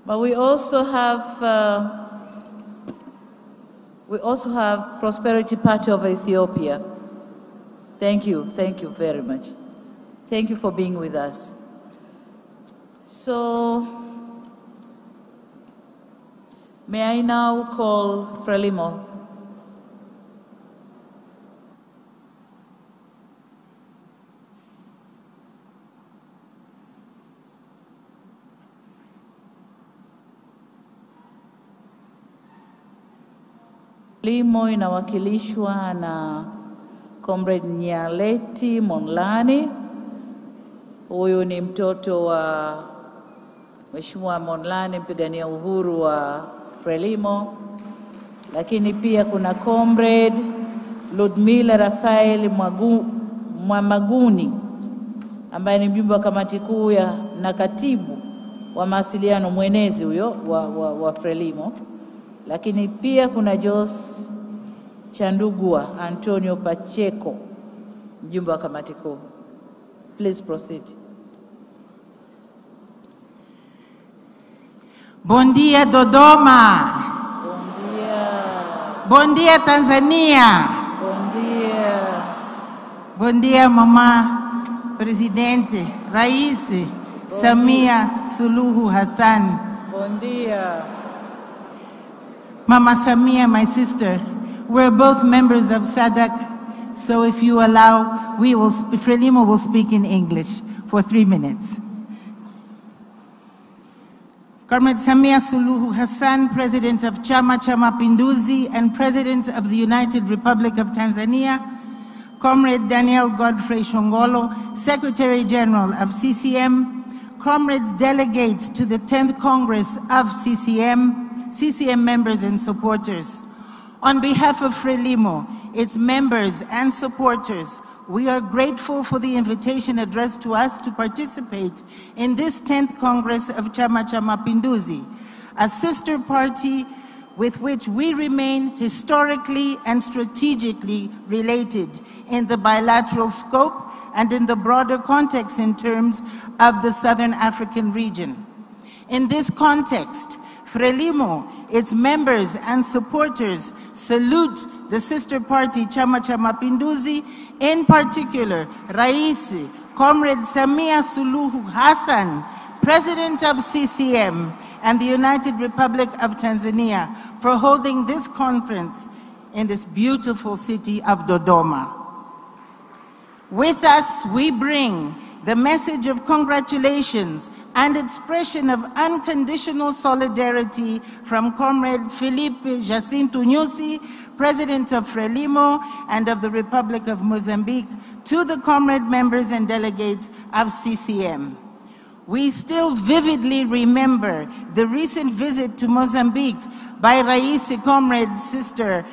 But we also have Prosperity Party of Ethiopia. Thank you very much. Thank you for being with us. So, may I now call Frelimo. Frelimo inawakilishwa na Comrade Nyaleti Monlani. Huyu ni mtoto wa Mheshimiwa Monlani, mpigania uhuru wa Frelimo. Lakini pia kuna Comrade Ludmila Rafael Mwamaguni ambaye ni mjumbe wa kamati kuu na katibu wa mawasiliano mwenezi huyo wa Frelimo. Lakini pia kuna Jos Chandugua Antonio Pacheco, mjumbe wa kamati kuu. Please proceed. Bom dia Dodoma. Bom dia. Bom dia Tanzania. Bom dia. Bom dia Mama Presidente Rais Samia Suluhu Hassan. Bom dia. Mama Samia, my sister, we're both members of SADC, so if you allow, Frelimo will speak in English for 3 minutes. Comrade Samia Suluhu Hassan, President of Chama cha Mapinduzi and President of the United Republic of Tanzania, Comrade Daniel Godfrey Shongolo, Secretary General of CCM, comrades delegates to the 10th Congress of CCM members and supporters. On behalf of Frelimo, its members and supporters, we are grateful for the invitation addressed to us to participate in this 10th Congress of Chama cha Mapinduzi, a sister party with which we remain historically and strategically related in the bilateral scope and in the broader context in terms of the Southern African region. In this context, Frelimo, its members and supporters salute the sister party Chama cha Mapinduzi, in particular, Raisi, Comrade Samia Suluhu Hassan, President of CCM and the United Republic of Tanzania, for holding this conference in this beautiful city of Dodoma. With us, we bring the message of congratulations and expression of unconditional solidarity from Comrade Felipe Jacinto Nyusi, President of Frelimo and of the Republic of Mozambique, to the comrade members and delegates of CCM. We still vividly remember the recent visit to Mozambique by Raisi Comrade Sister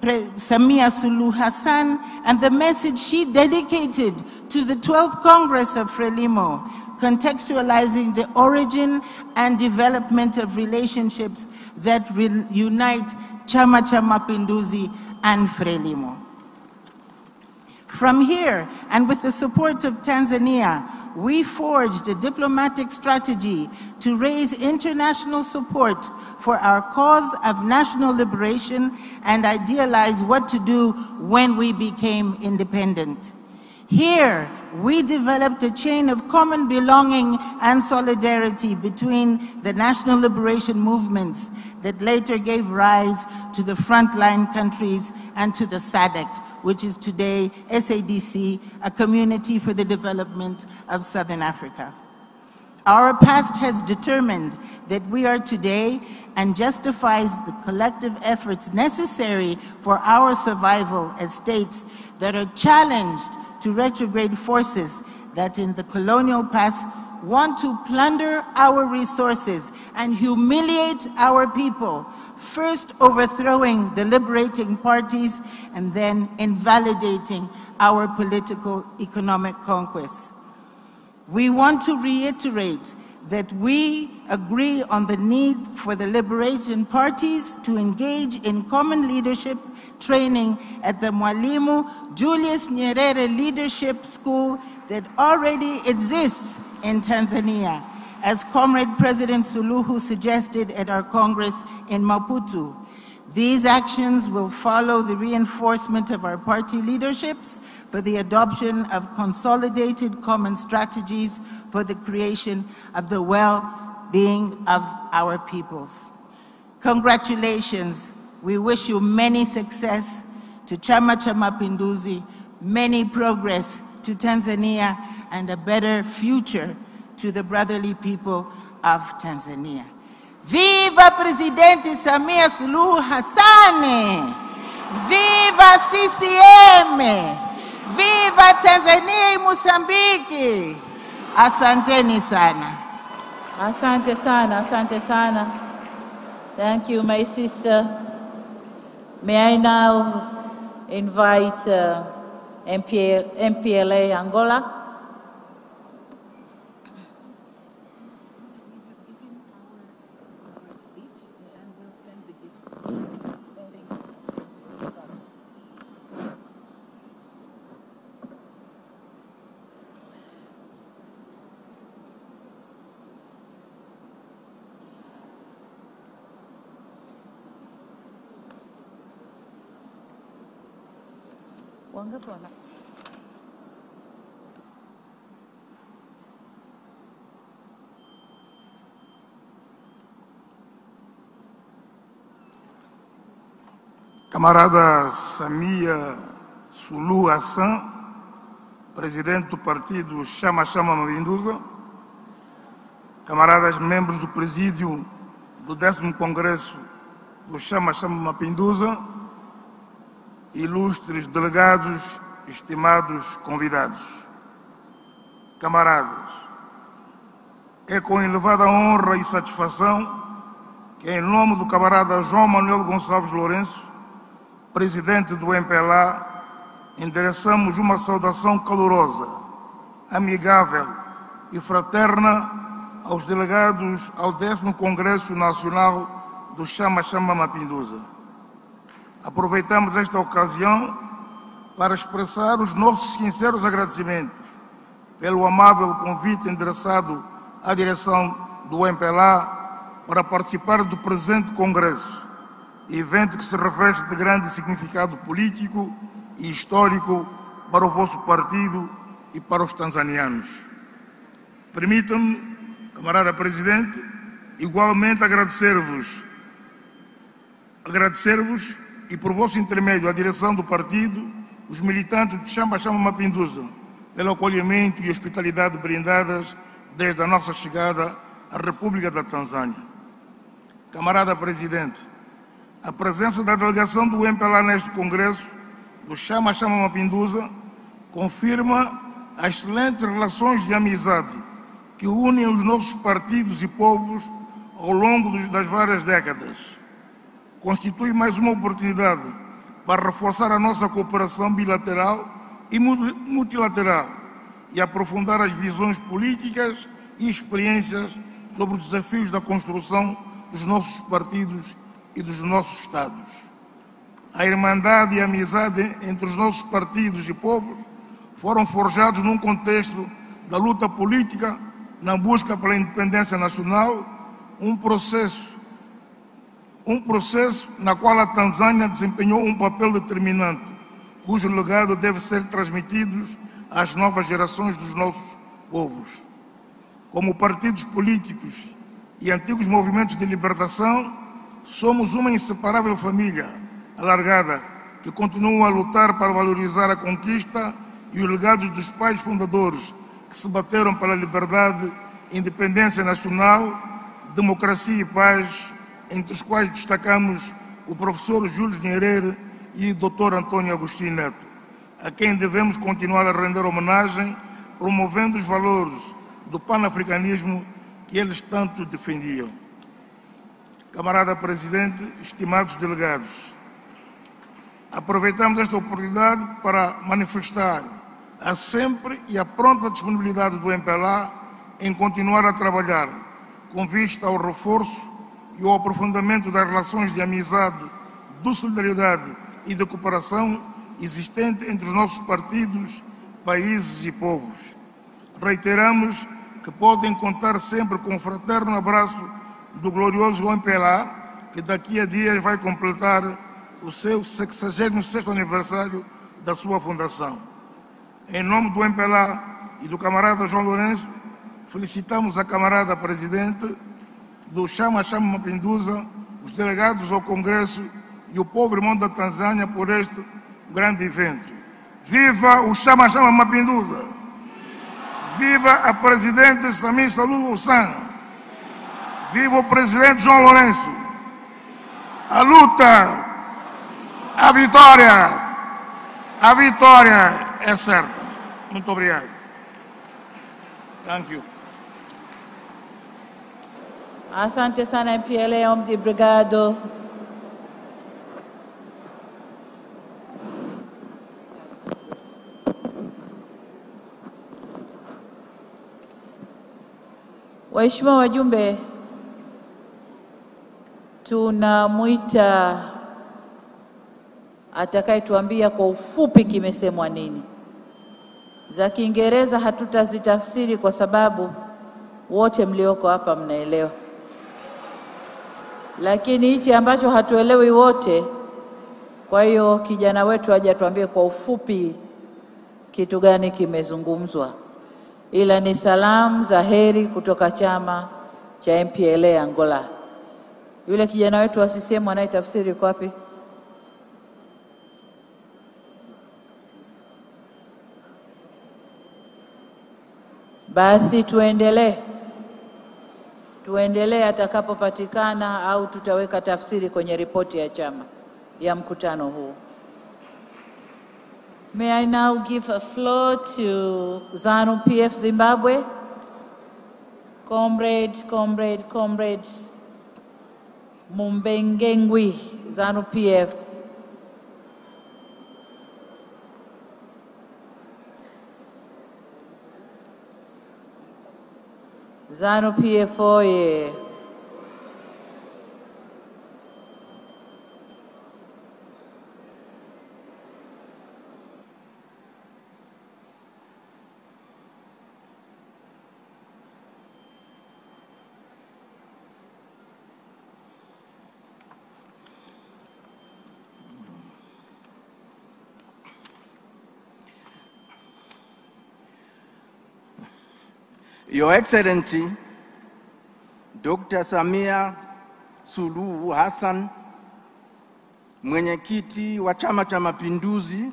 Samia Suluhu Hassan and the message she dedicated to the 12th Congress of Frelimo, contextualizing the origin and development of relationships that unite Chama cha Mapinduzi and Frelimo. From here, and with the support of Tanzania, we forged a diplomatic strategy to raise international support for our cause of national liberation and idealize what to do when we became independent. Here, we developed a chain of common belonging and solidarity between the national liberation movements that later gave rise to the frontline countries and to the SADC, which is today SADC, a community for the development of Southern Africa. Our past has determined that we are today and justifies the collective efforts necessary for our survival as states that are challenged to retrograde forces that in the colonial past want to plunder our resources and humiliate our people, first overthrowing the liberating parties and then invalidating our political economic conquests. We want to reiterate that we agree on the need for the liberation parties to engage in common leadership training at the Mwalimu Julius Nyerere Leadership School that already exists in Tanzania, as Comrade President Suluhu suggested at our Congress in Maputo. These actions will follow the reinforcement of our party leaderships for the adoption of consolidated common strategies for the creation of the well-being of our peoples. Congratulations. We wish you many success to Chama cha Mapinduzi, many progress to Tanzania, and a better future to the brotherly people of Tanzania. Viva Presidente Samia Suluhu Hassan! Viva CCM! Viva Tanzania y Mozambique! Asanteni sana. Asante sana, asante sana. Thank you, my sister. May I now invite MPLA Angola. Camarada Samia Suluhu Hassan, presidente do partido Chama Mapinduzi, camaradas membros do presídio do 10º Congresso do Chama Mapinduzi, ilustres delegados, estimados convidados. Camaradas, é com elevada honra e satisfação que, em nome do camarada João Manuel Gonçalves Lourenço, presidente do MPLA, endereçamos uma saudação calorosa, amigável e fraterna aos delegados ao 10º Congresso Nacional do Chama Mapinduzi. Aproveitamos esta ocasião para expressar os nossos sinceros agradecimentos pelo amável convite endereçado à direção do MPLA para participar do presente Congresso, evento que se reveste de grande significado político e histórico para o vosso partido e para os tanzanianos. Permitam-me, camarada Presidente, igualmente agradecer-vos e, por vosso intermédio, a direção do partido, os militantes de Chama Mapinduzi, pelo acolhimento e hospitalidade brindadas desde a nossa chegada à República da Tanzânia. Camarada Presidente, a presença da delegação do MPLA neste Congresso do Chama Mapinduzi confirma as excelentes relações de amizade que unem os nossos partidos e povos ao longo das várias décadas. Constitui mais uma oportunidade para reforçar a nossa cooperação bilateral e multilateral e aprofundar as visões políticas e experiências sobre os desafios da construção dos nossos partidos e dos nossos Estados. A irmandade e a amizade entre os nossos partidos e povos foram forjados num contexto da luta política na busca pela independência nacional, um processo na qual a Tanzânia desempenhou um papel determinante, cujo legado deve ser transmitido às novas gerações dos nossos povos. Como partidos políticos e antigos movimentos de libertação, somos uma inseparável família alargada que continua a lutar para valorizar a conquista e os legados dos pais fundadores que se bateram pela liberdade, independência nacional, democracia e paz, entre os quais destacamos o professor Júlio Nyerere e o Dr. Antônio Agostinho Neto, a quem devemos continuar a render homenagem, promovendo os valores do panafricanismo que eles tanto defendiam. Camarada Presidente, estimados delegados, aproveitamos esta oportunidade para manifestar a sempre e a pronta disponibilidade do MPLA em continuar a trabalhar com vista ao reforço e ao aprofundamento das relações de amizade, de solidariedade e de cooperação existente entre os nossos partidos, países e povos. Reiteramos que podem contar sempre com o fraterno abraço do glorioso MPLA, que daqui a dias vai completar o seu 66º aniversário da sua fundação. Em nome do MPLA e do camarada João Lourenço, felicitamos a camarada Presidente do Chama Mapinduzi, os delegados ao Congresso e o povo irmão da Tanzânia por este grande evento. Viva o Chama Mapinduzi! Viva a Presidente Samia Suluhu Hassan! Viva o Presidente João Lourenço! A luta, a vitória é certa. Muito obrigado. Thank you. Asante sana MPLA, obrigado. Waheshimiwa wajumbe, tunamwita atakayetuambia kwa ufupi kimesemwa nini. Za Kiingereza hatutazitafsiri kwa sababu wote mlioko hapa mnaelewa. Lakini hichi ambacho hatuelewi wote, kwa hiyo kijana wetu aje atuambie kwa ufupi kitu gani kimezungumzwa. Ila ni salamu za heri kutoka chama cha MPLA Angola. Yule kijana wetu wa CCM anayetafsiri kwa wapi? Basi tuendelee atakapopatikana, au tutaweka tafsiri kwenye ripoti ya chama ya mkutano huu. May I now give a floor to ZANU-PF Zimbabwe, Comrade Mumbengengwi, ZANU-PF. ZANU-PF oye! Your Excellency, Dr. Samia Suluhu Hassan, mwenyekiti wa Chama cha Mapinduzi,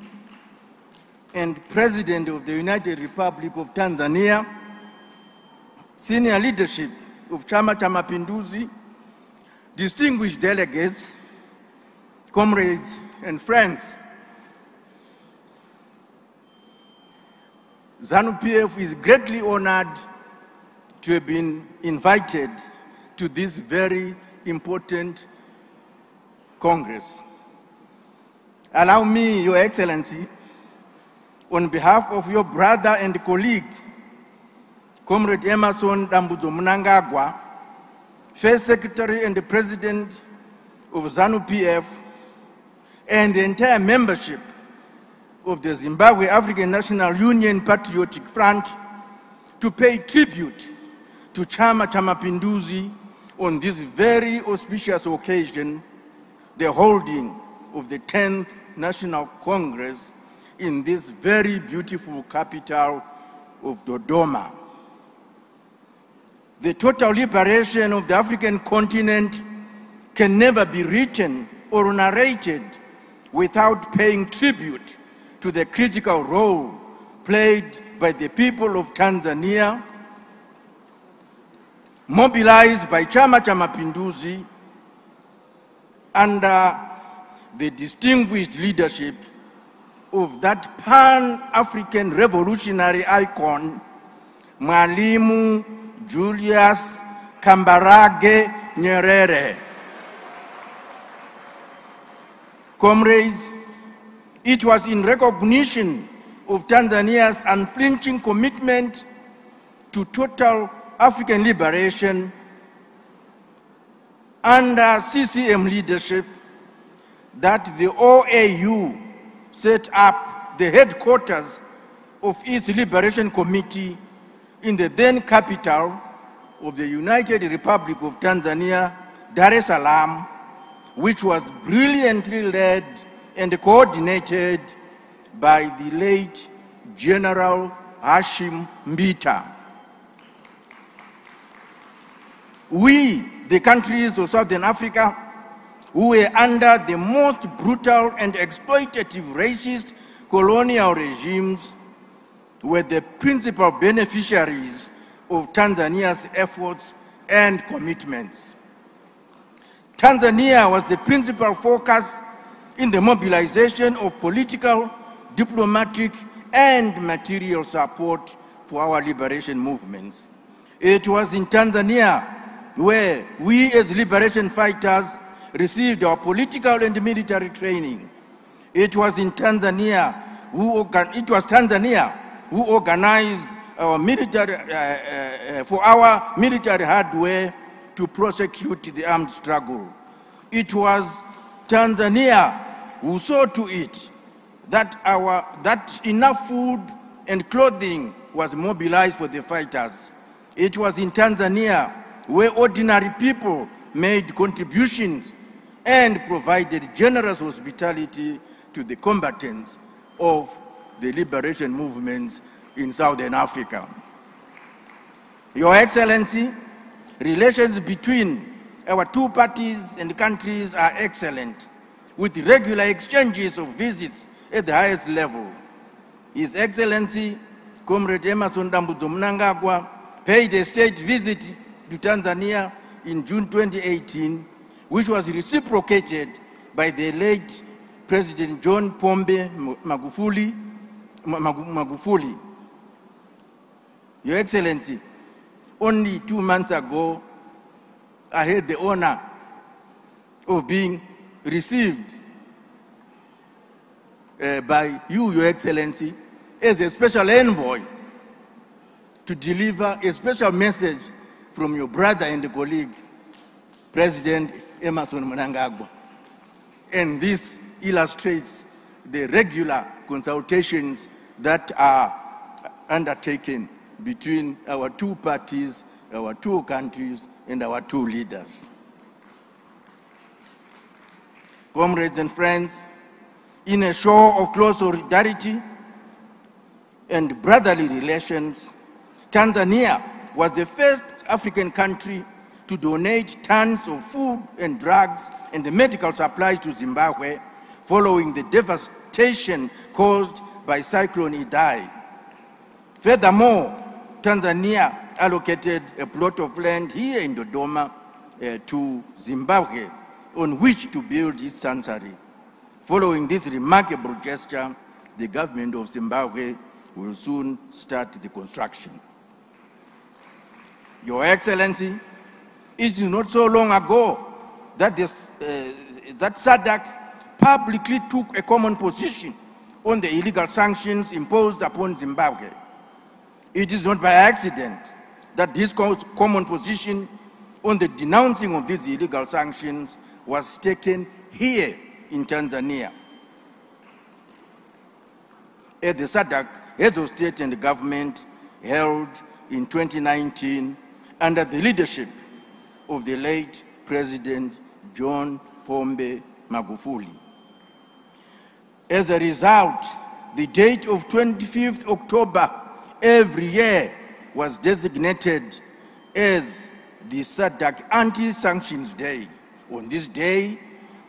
and President of the United Republic of Tanzania, senior leadership of Chama cha Mapinduzi, distinguished delegates, comrades, and friends, ZANU-PF is greatly honored to have been invited to this very important Congress. Allow me, Your Excellency, on behalf of your brother and colleague, Comrade Emerson Dambudzo Mnangagwa, First Secretary and the President of ZANU-PF, and the entire membership of the Zimbabwe African National Union Patriotic Front, to pay tribute to Chama cha Mapinduzi on this very auspicious occasion, the holding of the 10th National Congress in this very beautiful capital of Dodoma. The total liberation of the African continent can never be written or narrated without paying tribute to the critical role played by the people of Tanzania, mobilized by Chama cha Mapinduzi under the distinguished leadership of that Pan-African revolutionary icon, Mwalimu Julius Kambarage Nyerere. Comrades, it was in recognition of Tanzania's unflinching commitment to total African liberation under CCM leadership that the OAU set up the headquarters of its Liberation Committee in the then capital of the United Republic of Tanzania, Dar es Salaam, which was brilliantly led and coordinated by the late General Hashim Mbita. We, the countries of Southern Africa, who were under the most brutal and exploitative racist colonial regimes, were the principal beneficiaries of Tanzania's efforts and commitments. Tanzania was the principal focus in the mobilization of political, diplomatic, and material support for our liberation movements. It was in Tanzania where we as liberation fighters received our political and military training. It was in Tanzania who organized our military, for our military hardware to prosecute the armed struggle. It was Tanzania who saw to it that enough food and clothing was mobilized for the fighters. It was in Tanzania where ordinary people made contributions and provided generous hospitality to the combatants of the liberation movements in Southern Africa. Your Excellency, relations between our two parties and countries are excellent, with regular exchanges of visits at the highest level. His Excellency, Comrade Emerson Dambudzo Mnangagwa, paid a state visit to Tanzania in June 2018, which was reciprocated by the late President John Pombe Magufuli. Your Excellency, only 2 months ago, I had the honor of being received by you, Your Excellency, as a special envoy to deliver a special message from your brother and colleague, President Emerson Mnangagwa. And this illustrates the regular consultations that are undertaken between our two parties, our two countries, and our two leaders. Comrades and friends, in a show of close solidarity and brotherly relations, Tanzania was the first African country to donate tons of food and drugs and medical supplies to Zimbabwe following the devastation caused by Cyclone Idai. Furthermore, Tanzania allocated a plot of land here in Dodoma to Zimbabwe on which to build its sanctuary. Following this remarkable gesture, the government of Zimbabwe will soon start the construction. Your Excellency, it is not so long ago that, that SADC publicly took a common position on the illegal sanctions imposed upon Zimbabwe. It is not by accident that this common position on the denouncing of these illegal sanctions was taken here in Tanzania. At the SADC heads of state and government held in 2019 under the leadership of the late President John Pombe Magufuli. As a result, the date of 25th October every year was designated as the SADC Anti-Sanctions Day. On this day,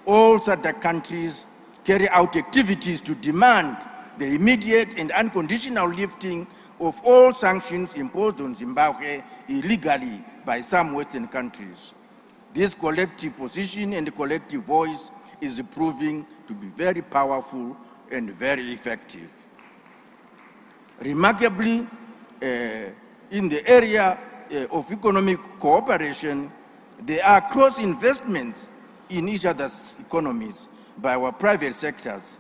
all SADC countries carry out activities to demand the immediate and unconditional lifting of all sanctions imposed on Zimbabwe illegally by some Western countries. This collective position and collective voice is proving to be very powerful and very effective. Remarkably, in the area of economic cooperation, there are cross-investments in each other's economies by our private sectors.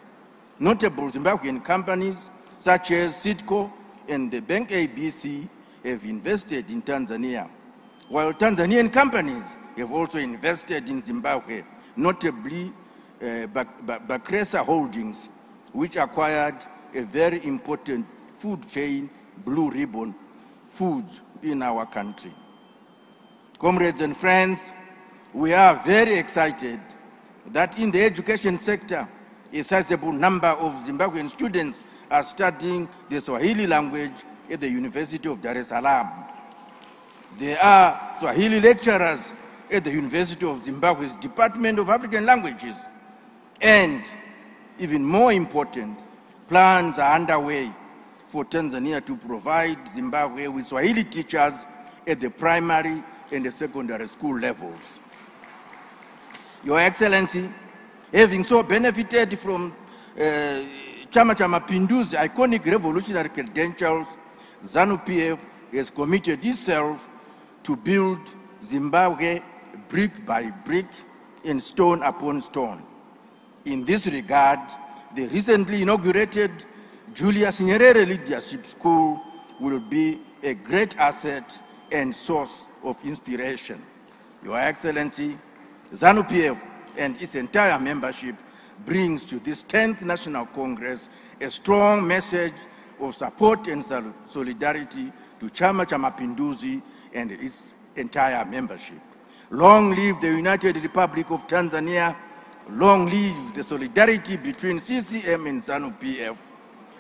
Notable Zimbabwean companies such as Sidco and the Bank ABC have invested in Tanzania, while Tanzanian companies have also invested in Zimbabwe, notably Bakresa Holdings, which acquired a very important food chain, Blue Ribbon Foods, in our country. Comrades and friends, we are very excited that in the education sector, a sizable number of Zimbabwean students are studying the Swahili language at the University of Dar es Salaam. There are Swahili lecturers at the University of Zimbabwe's Department of African Languages. And even more important, plans are underway for Tanzania to provide Zimbabwe with Swahili teachers at the primary and the secondary school levels. Your Excellency, having so benefited from Chama cha Mapinduzi iconic revolutionary credentials, ZANU-PF has committed itself to build Zimbabwe brick by brick and stone upon stone. In this regard, the recently inaugurated Julius Nyerere Leadership School will be a great asset and source of inspiration. Your Excellency, ZANU-PF and its entire membership brings to this 10th National Congress a strong message of support and solidarity to Chama cha Mapinduzi and its entire membership. Long live the United Republic of Tanzania. Long live the solidarity between CCM and ZANU-PF.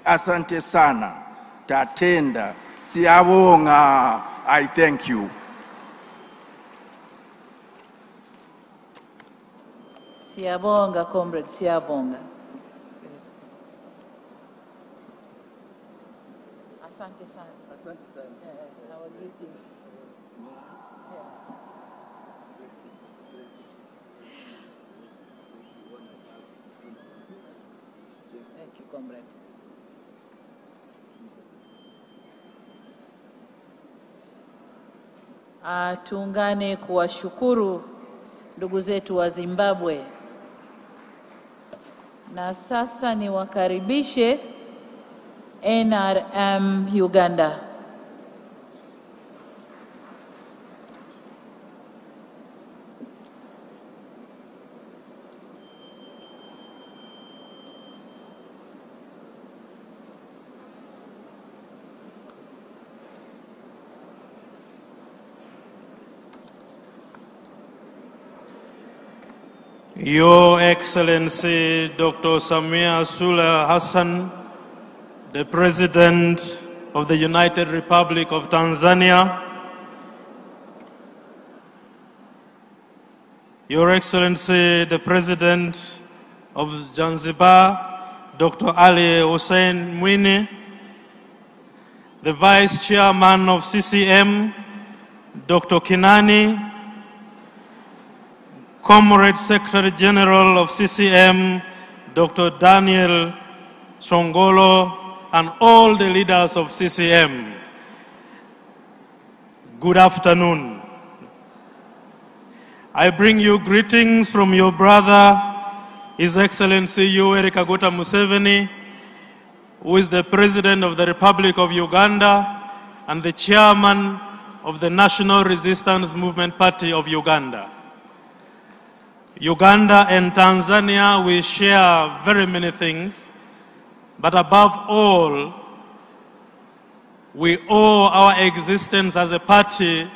Asante sana, tatenda, siyabonga. I thank you. Siyabonga, comrade, siyabonga. Asante sana. Asante sana. Our greetings. Thank you, comrade. Tuungane kuwashukuru ndugu zetu wa Zimbabwe. Na sasa niwakaribishe NRM Uganda. Your Excellency Dr. Samia Suluhu Hassan, the President of the United Republic of Tanzania, Your Excellency the President of Zanzibar, Dr. Ali Hussein Mwini, the Vice Chairman of CCM, Dr. Kinani, Comrade Secretary General of CCM, Dr. Daniel Songolo, and all the leaders of CCM. Good afternoon. I bring you greetings from your brother, His Excellency Yoweri Kaguta Museveni, who is the President of the Republic of Uganda and the Chairman of the National Resistance Movement Party of Uganda. Uganda and Tanzania, we share very many things, but above all, we owe our existence as a party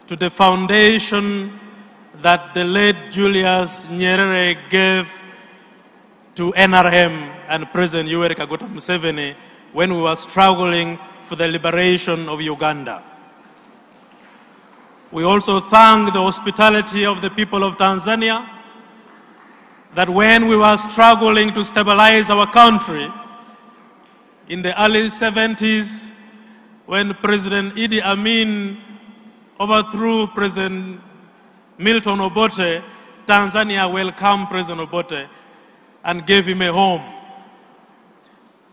to the foundation that the late Julius Nyerere gave to NRM and President Yoweri Kaguta Museveni when we were struggling for the liberation of Uganda. We also thank the hospitality of the people of Tanzania, that when we were struggling to stabilize our country in the early 70s, when President Idi Amin overthrew President Milton Obote, Tanzania welcomed President Obote and gave him a home.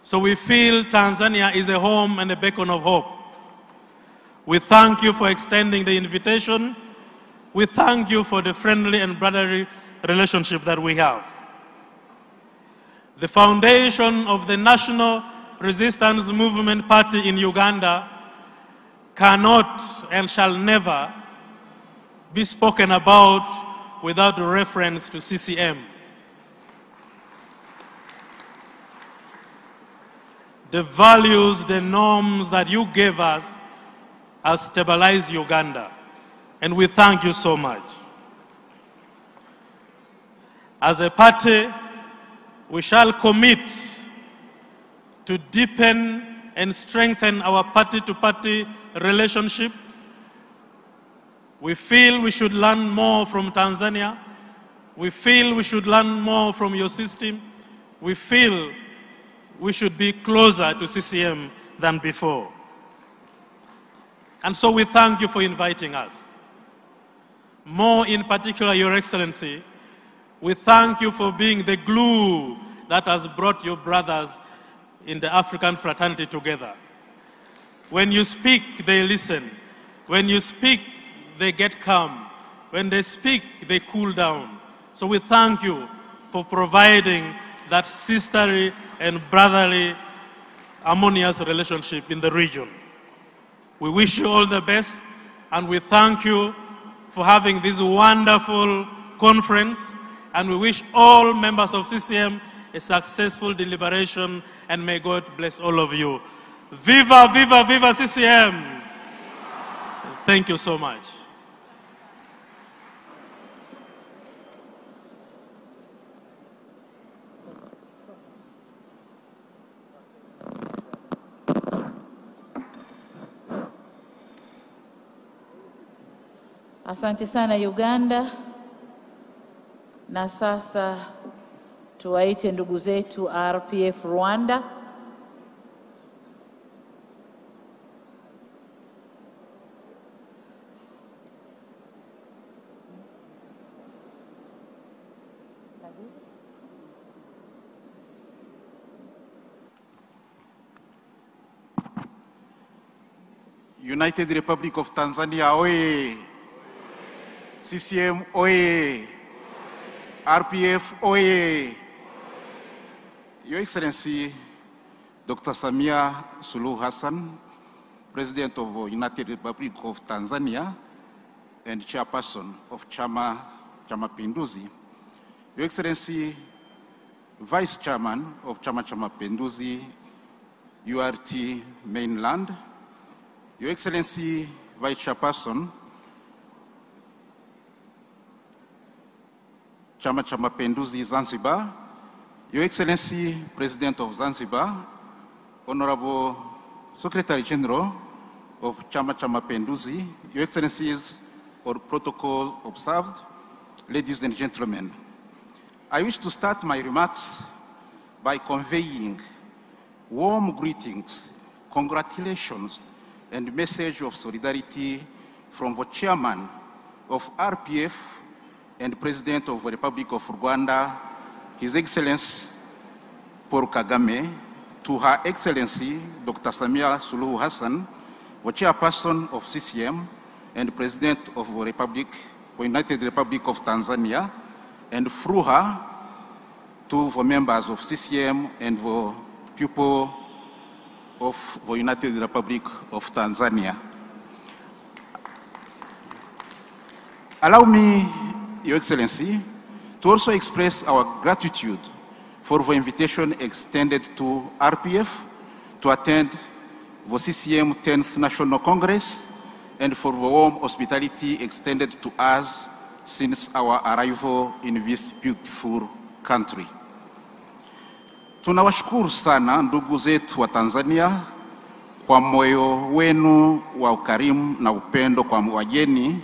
So we feel Tanzania is a home and a beacon of hope. We thank you for extending the invitation. We thank you for the friendly and brotherly relationship that we have. The foundation of the National Resistance Movement Party in Uganda cannot and shall never be spoken about without reference to CCM. The values, the norms that you gave us has stabilized Uganda, and we thank you so much. As a party, we shall commit to deepen and strengthen our party-to-party relationship. We feel we should learn more from Tanzania. We feel we should learn more from your system. We feel we should be closer to CCM than before. And so we thank you for inviting us. More in particular, Your Excellency, we thank you for being the glue that has brought your brothers in the African fraternity together. When you speak, they listen. When you speak, they get calm. When they speak, they cool down. So we thank you for providing that sisterly and brotherly harmonious relationship in the region. We wish you all the best, and we thank you for having this wonderful conference, and we wish all members of CCM a successful deliberation, and may God bless all of you. Viva, viva, viva CCM! Thank you so much. Asante sana Uganda. Na sasa tuwaite ndugu zetu RPF Rwanda. United Republic of Tanzania, oye! CCM, oye! RPF, oye! Your Excellency, Dr. Samia Suluhu Hassan, President of the United Republic of Tanzania and Chairperson of Chama Mapinduzi, Your Excellency, Vice Chairman of Chama Mapinduzi, URT Mainland, Your Excellency, Vice Chairperson, Chama Mapinduzi Zanzibar, Your Excellency, President of Zanzibar, Honorable Secretary General of Chama Mapinduzi, Your Excellencies, all protocol observed, ladies and gentlemen. I wish to start my remarks by conveying warm greetings, congratulations, and message of solidarity from the chairman of RPF and President of the Republic of Rwanda, His Excellency Paul Kagame, to Her Excellency Dr. Samia Suluhu Hassan, the chairperson of CCM and President of the United Republic of Tanzania, and through her to the members of CCM and the people of the United Republic of Tanzania. Allow me, Your Excellency, to also express our gratitude for the invitation extended to RPF to attend the CCM 10th National Congress and for the warm hospitality extended to us since our arrival in this beautiful country. Tunawashukuru sana ndugu zetu wa Tanzania kwa moyo wenu wa ukarimu na upendo kwa wageni,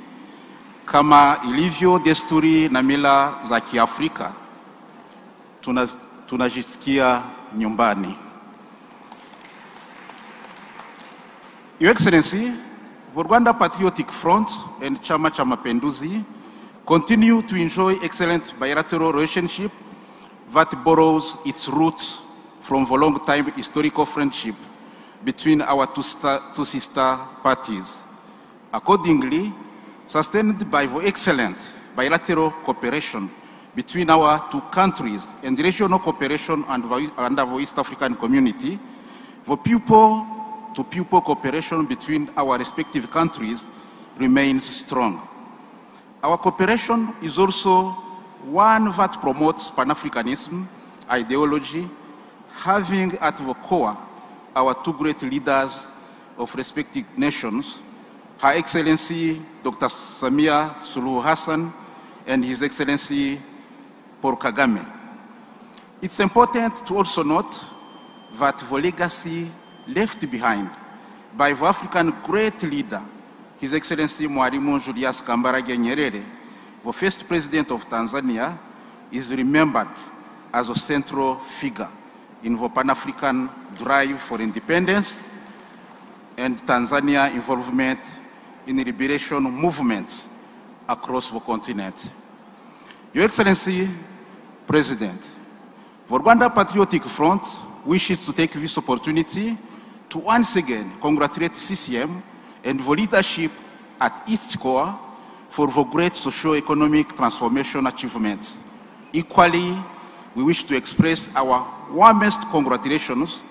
kama ilivyo desturi na mila za Kiafrika. Tunajisikia nyumbani. Your Excellency, the Rwanda Patriotic Front and Chama cha Mapinduzi continue to enjoy excellent bilateral relationship that borrows its roots from the long-time historical friendship between our two sister parties. Accordingly, sustained by the excellent bilateral cooperation between our two countries and regional cooperation under the East African community, the people-to-people cooperation between our respective countries remains strong. Our cooperation is also one that promotes Pan-Africanism ideology, having at the core our two great leaders of respective nations, Her Excellency Dr. Samia Suluhu Hassan and His Excellency Paul Kagame. It's important to also note that the legacy left behind by the African great leader, His Excellency Mwalimu Julius Kambarage Nyerere, the first president of Tanzania, is remembered as a central figure in the Pan-African drive for independence and Tanzania involvement in liberation movements across the continent. Your Excellency, President, the Rwanda Patriotic Front wishes to take this opportunity to once again congratulate CCM and the leadership at its core for the great socio-economic transformation achievements. Equally, we wish to express our warmest congratulations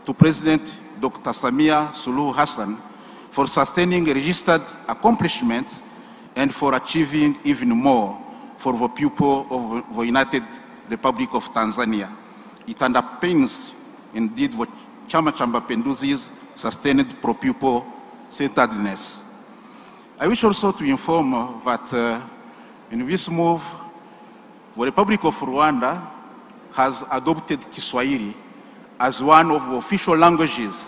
to President Dr. Samia Suluhu Hassan for sustaining registered accomplishments and for achieving even more for the people of the United Republic of Tanzania. It underpins indeed the Chama cha Mapinduzi's sustained pro-people centeredness. I wish also to inform that in this move, the Republic of Rwanda has adopted Kiswahili as one of the official languages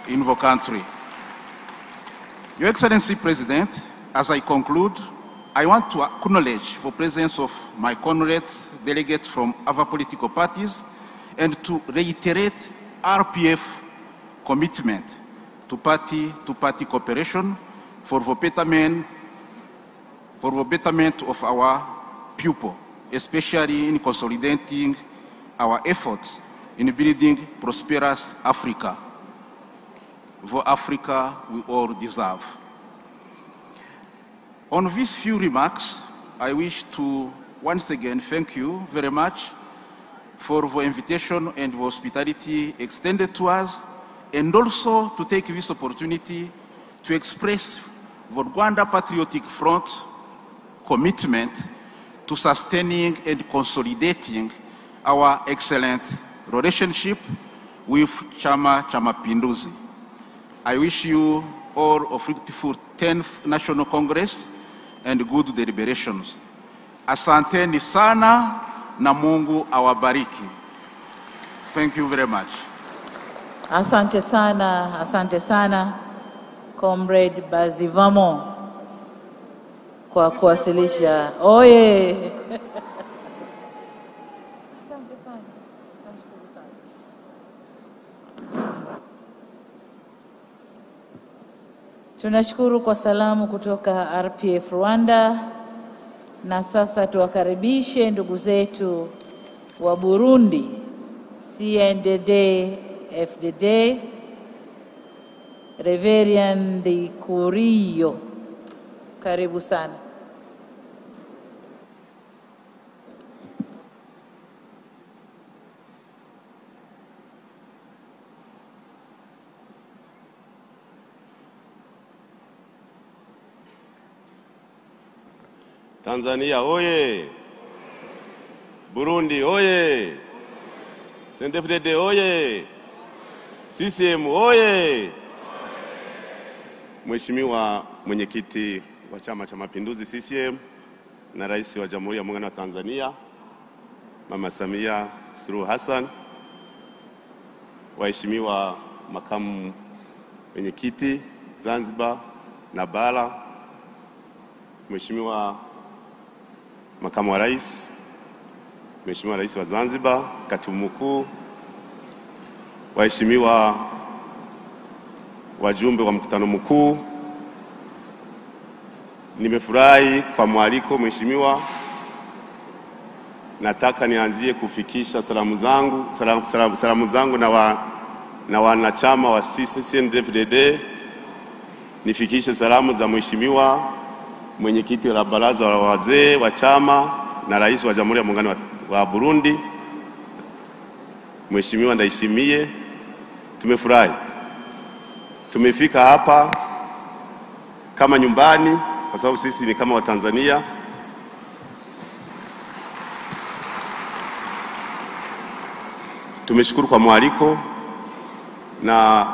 in the country. Your Excellency, President, as I conclude, I want to acknowledge the presence of my comrades, delegates from other political parties, and to reiterate RPF commitment to party-to-party cooperation for the betterment of our people, especially in consolidating our efforts in building prosperous Africa, the Africa we all deserve. On these few remarks, I wish to once again thank you very much for the invitation and the hospitality extended to us, and also to take this opportunity to express the Rwanda Patriotic Front commitment to sustaining and consolidating our excellent relationship with Chama cha Mapinduzi. I wish you all a fruitful 10th National Congress and good deliberations. Asanteni sana na Mungu awabariki. Thank you very much. Asante sana Comrade Bazivamo kwa kuwasilisha. Oye. Asante sana. Tunashukuru kwa salamu kutoka RPF Rwanda, na sasa tuwakaribishe ndugu zetu wa Burundi, CNDD-FDD, Reverend Kuriyo. Karibu sana. Tanzania oye! Burundi oye! CNDD-FDD oye! CCM oye! Mheshimiwa mwenyekiti wa Chama cha Mapinduzi CCM na Rais wa Jamhuri ya Muungano wa Tanzania Mama Samia Suluhu Hassan, waheshimiwa makamu mwenyekiti Zanzibar na Bara, Mheshimiwa makamu wa rais, Mheshimiwa Rais wa Zanzibar, Katibu Mkuu, waheshimiwa wajumbe wa mkutano mkuu, nimefurahi kwa mwaliko Mheshimiwa. Nataka nianzie kufikisha salamu zangu na wanachama wa CNDD-FDD. Nifikishe salamu za Mheshimiwa mwenyekiti wa baraza la wazee wa chama na Rais wa Jamhuri ya Muungano wa Burundi, Mheshimiwa Ndayishimiye. Tumefurahi, tumefika hapa kama nyumbani kwa sababu sisi ni kama Watanzania. Tumeshukuru kwa mwaliko, na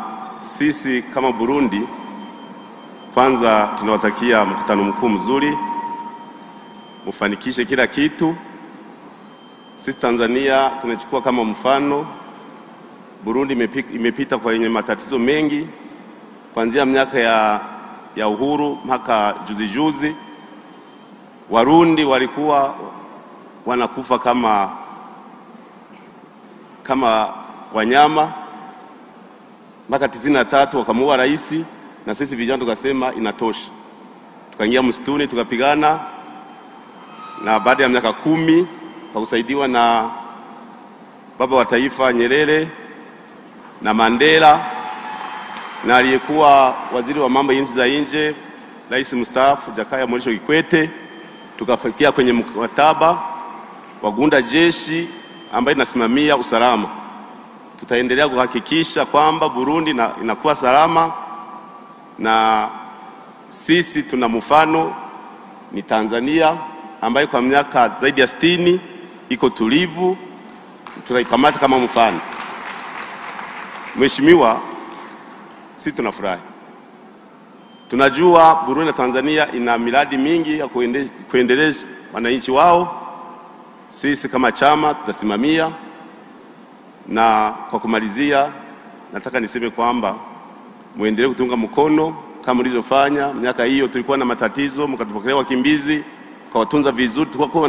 sisi kama Burundi kwanza tunawatakia mkutano mkuu mzuri, mufanikishe kila kitu. Sisi Tanzania tunachukua kama mfano. Burundi imepita kwenye matatizo mengi kuanzia miaka ya uhuru mpaka juzi. Warundi walikuwa wanakufa kama wanyama mpaka 93 wakamuua rais, na sisi vijana tukasema inatosha. Tukaingia msituni tukapigana, na baada ya miaka 10 kwa kusaidiwa na baba wa taifa Nyerere na Mandela na aliyekuwa waziri wa mambo ya nchi za nje rais mstaafu Jakaya Kikwete, tukafikia kwenye mkataba wa kuunda jeshi ambaye inasimamia usalama. Tutaendelea kuhakikisha kwamba Burundi inakuwa salama, na sisi tuna mfano ni Tanzania ambayo kwa miaka zaidi ya 60 iko tulivu, tutaikamata kama mfano. Mheshimiwa, sisi tunafurahi. Tunajua Burundi na Tanzania ina miradi mingi ya kuendeleza wananchi wao. Sisi kama chama tutasimamia, na kwa kumalizia nataka niseme kwamba muendelee kutunga mkono kama mlivyofanya. Miaka hiyo tulikuwa na matatizo, mkatupokelea wakimbizi, kwa watunza vizuri. Tulikuwa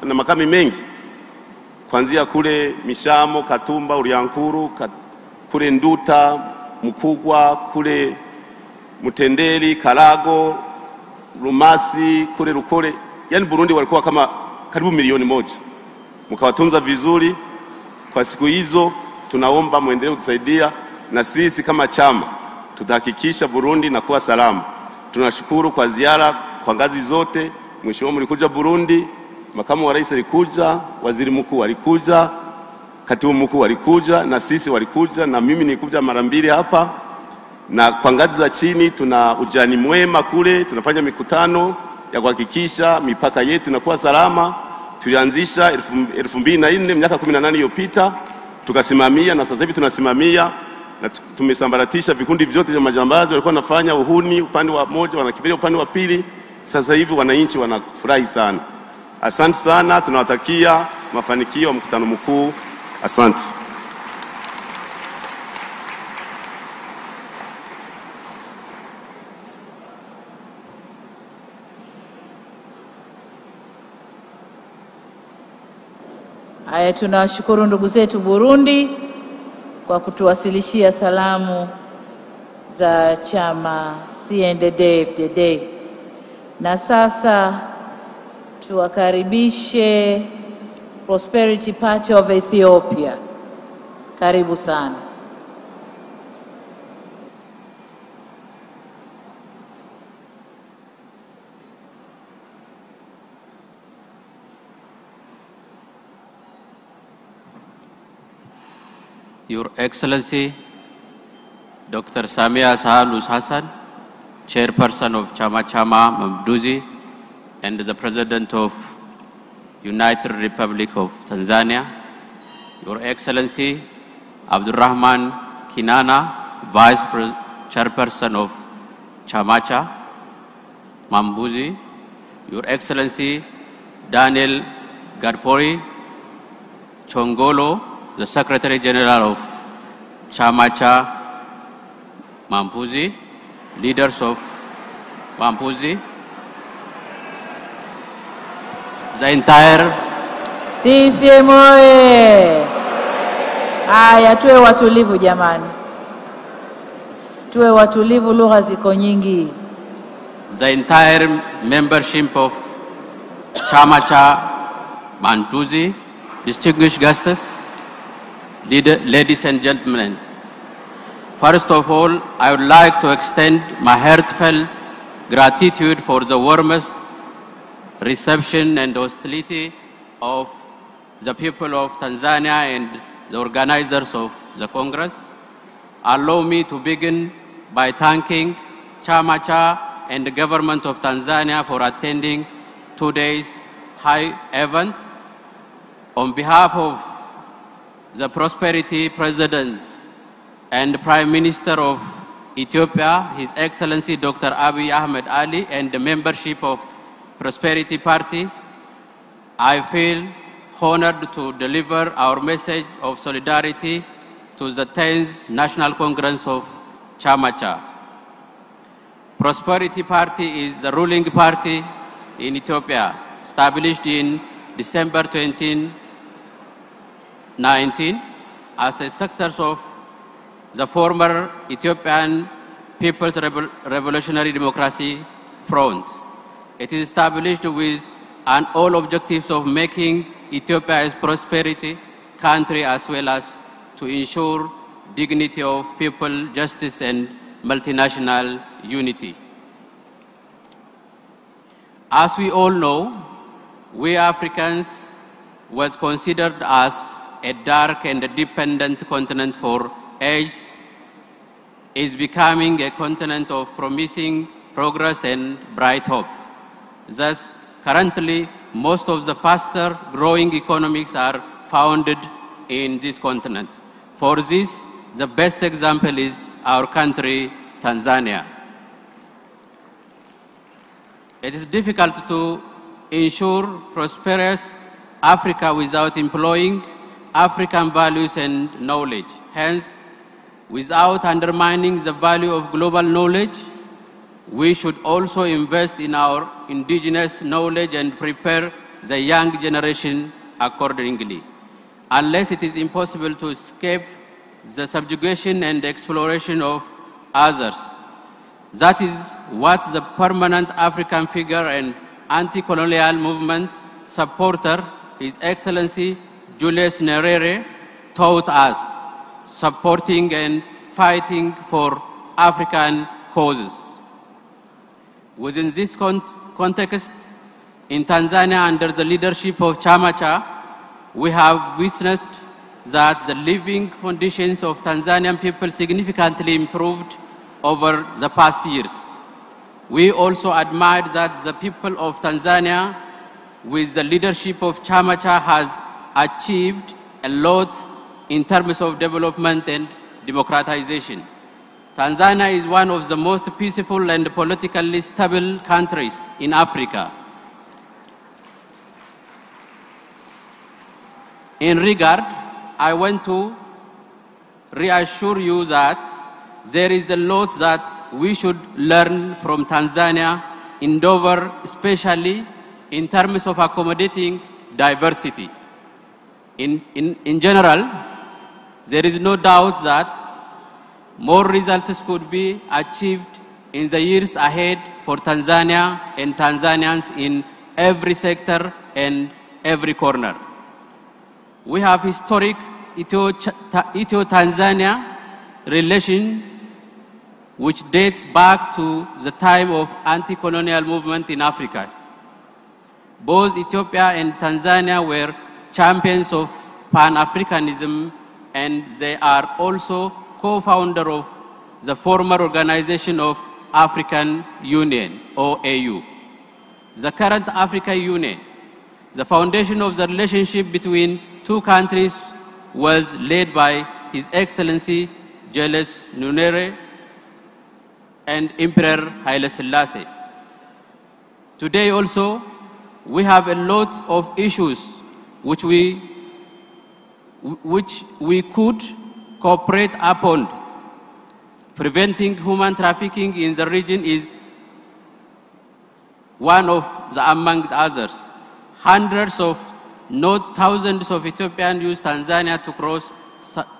na makami mengi kuanzia kule Mishamo, Katumba, Uriankuru, kule Nduta, Mkugwa, kule Mutendeli, Karago, Rumasi, kule Rukore. Yani Burundi walikuwa kama karibu 1,000,000. Mkawatunza vizuri. Kwa siku hizo tunaomba muendelee kutusaidia, na sisi kama chama tutahakikisha Burundi inakuwa salama. Tunashukuru kwa ziara kwa ngazi zote. Mheshimiwa, mlikuja Burundi, makamu wa rais alikuja, waziri mkuu alikuja, katibu mkuu alikuja, na sisi walikuja, na mimi nilikuja mara 2 hapa. Na kwa ngazi za chini tuna ujani mwema kule, tunafanya mikutano ya kuhakikisha mipaka yetu inakuwa salama. Tulianzisha 2004 miaka 18 iliyopita, tukasimamia, na sasa hivi tunasimamia, na tumesambaratisha vikundi vyote vya majambazi walikuwa wanafanya uhuni upande wa moja, wanakimbilia upande wa pili. Sasa hivi wananchi wanafurahi sana. Asante sana, tunawatakia mafanikio ya mkutano mkuu. Asante. Haya, tunawashukuru ndugu zetu Burundi kwa kutuwasilishia salamu za chama CNDD-FDD. Na sasa tuwakaribishe Prosperity Party of Ethiopia. Karibu sana. Your Excellency, Dr. Samia Suluhu Hassan, Chairperson of Chama Mapinduzi and the President of United Republic of Tanzania, Your Excellency, Abdurrahman Kinana, Vice Chairperson of Chama Mapinduzi, Your Excellency, Daniel Godfrey Chongolo, the Secretary General of Chama Mapinduzi, leaders of Mapinduzi, the entire CCM oye! Haya, tuwe watulivu jamani, tuwe watulivu, lugha ziko nyingi. The entire membership of Chama Mapinduzi, distinguished guests, ladies and gentlemen. First of all, I would like to extend my heartfelt gratitude for the warmest reception and hostility of the people of Tanzania and the organizers of the Congress. Allow me to begin by thanking Chama and the government of Tanzania for attending today's high event. On behalf of the Prosperity President and Prime Minister of Ethiopia, His Excellency Dr. Abiy Ahmed Ali, and the membership of Prosperity Party, I feel honored to deliver our message of solidarity to the 10th National Congress of Chama. Prosperity Party is the ruling party in Ethiopia, established in December 2019 as a successor of the former Ethiopian People's Revolutionary Democracy Front. It is established with an all objectives of making Ethiopia a prosperity country as well as to ensure dignity of people, justice and multinational unity. As we all know, we Africans was considered as a dark and dependent continent for ages, is becoming a continent of promising progress and bright hope. Thus, currently, most of the faster growing economies are founded in this continent. For this, the best example is our country, Tanzania. It is difficult to ensure prosperous Africa without employing African values and knowledge. Hence, without undermining the value of global knowledge, we should also invest in our indigenous knowledge and prepare the young generation accordingly. Unless it is impossible to escape the subjugation and exploration of others. That is what the permanent African figure and anti-colonial movement supporter, His Excellency Julius Nyerere, taught us, supporting and fighting for African causes. Within this context, in Tanzania, under the leadership of Chama, we have witnessed that the living conditions of Tanzanian people significantly improved over the past years. We also admired that the people of Tanzania, with the leadership of Chama, has achieved a lot in terms of development and democratization. Tanzania is one of the most peaceful and politically stable countries in Africa. In regard, I want to reassure you that there is a lot that we should learn from Tanzania endeavor, especially in terms of accommodating diversity. In general, there is no doubt that more results could be achieved in the years ahead for Tanzania and Tanzanians in every sector and every corner. We have historic Ethio-Tanzania relation which dates back to the time of anti-colonial movement in Africa. Both Ethiopia and Tanzania were champions of Pan-Africanism, and they are also co-founder of the former Organization of African Union, OAU. The current African Union, the foundation of the relationship between two countries, was led by His Excellency Julius Nyerere and Emperor Haile Selassie. Today also, we have a lot of issues which we could cooperate upon. Preventing human trafficking in the region is one of the among others. Hundreds of, not thousands of Ethiopians use Tanzania to cross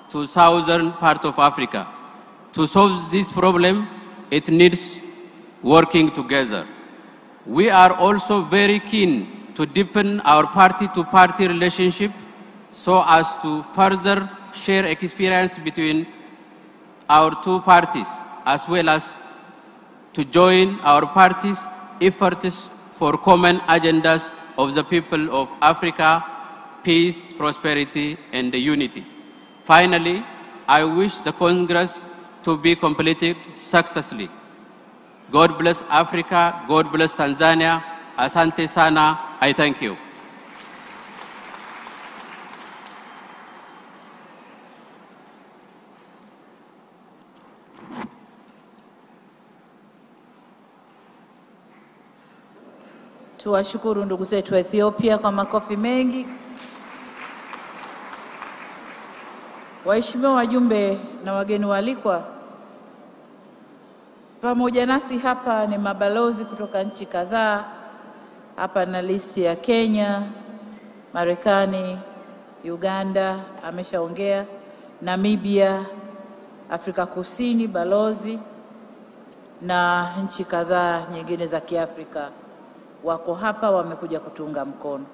to southern part of Africa. To solve this problem, it needs working together. We are also very keen to deepen our party-to-party relationship so as to further share experience between our two parties, as well as to join our parties' efforts for common agendas of the people of Africa, peace, prosperity, and unity. Finally, I wish the Congress to be completed successfully. God bless Africa, God bless Tanzania. Asante sana, I thank you. Tuwashukuru ndugu zetu wa Ethiopia kwa makofi mengi. Waheshimiwa wajumbe na wageni waalikwa, pamoja nasi hapa ni mabalozi kutoka nchi kadhaa. Hapa na listi ya Kenya, Marekani, Uganda, ameshaongea, Namibia, Afrika Kusini, balozi, na nchi kadhaa nyingine za Kiafrika wako hapa, wamekuja kutunga mkono.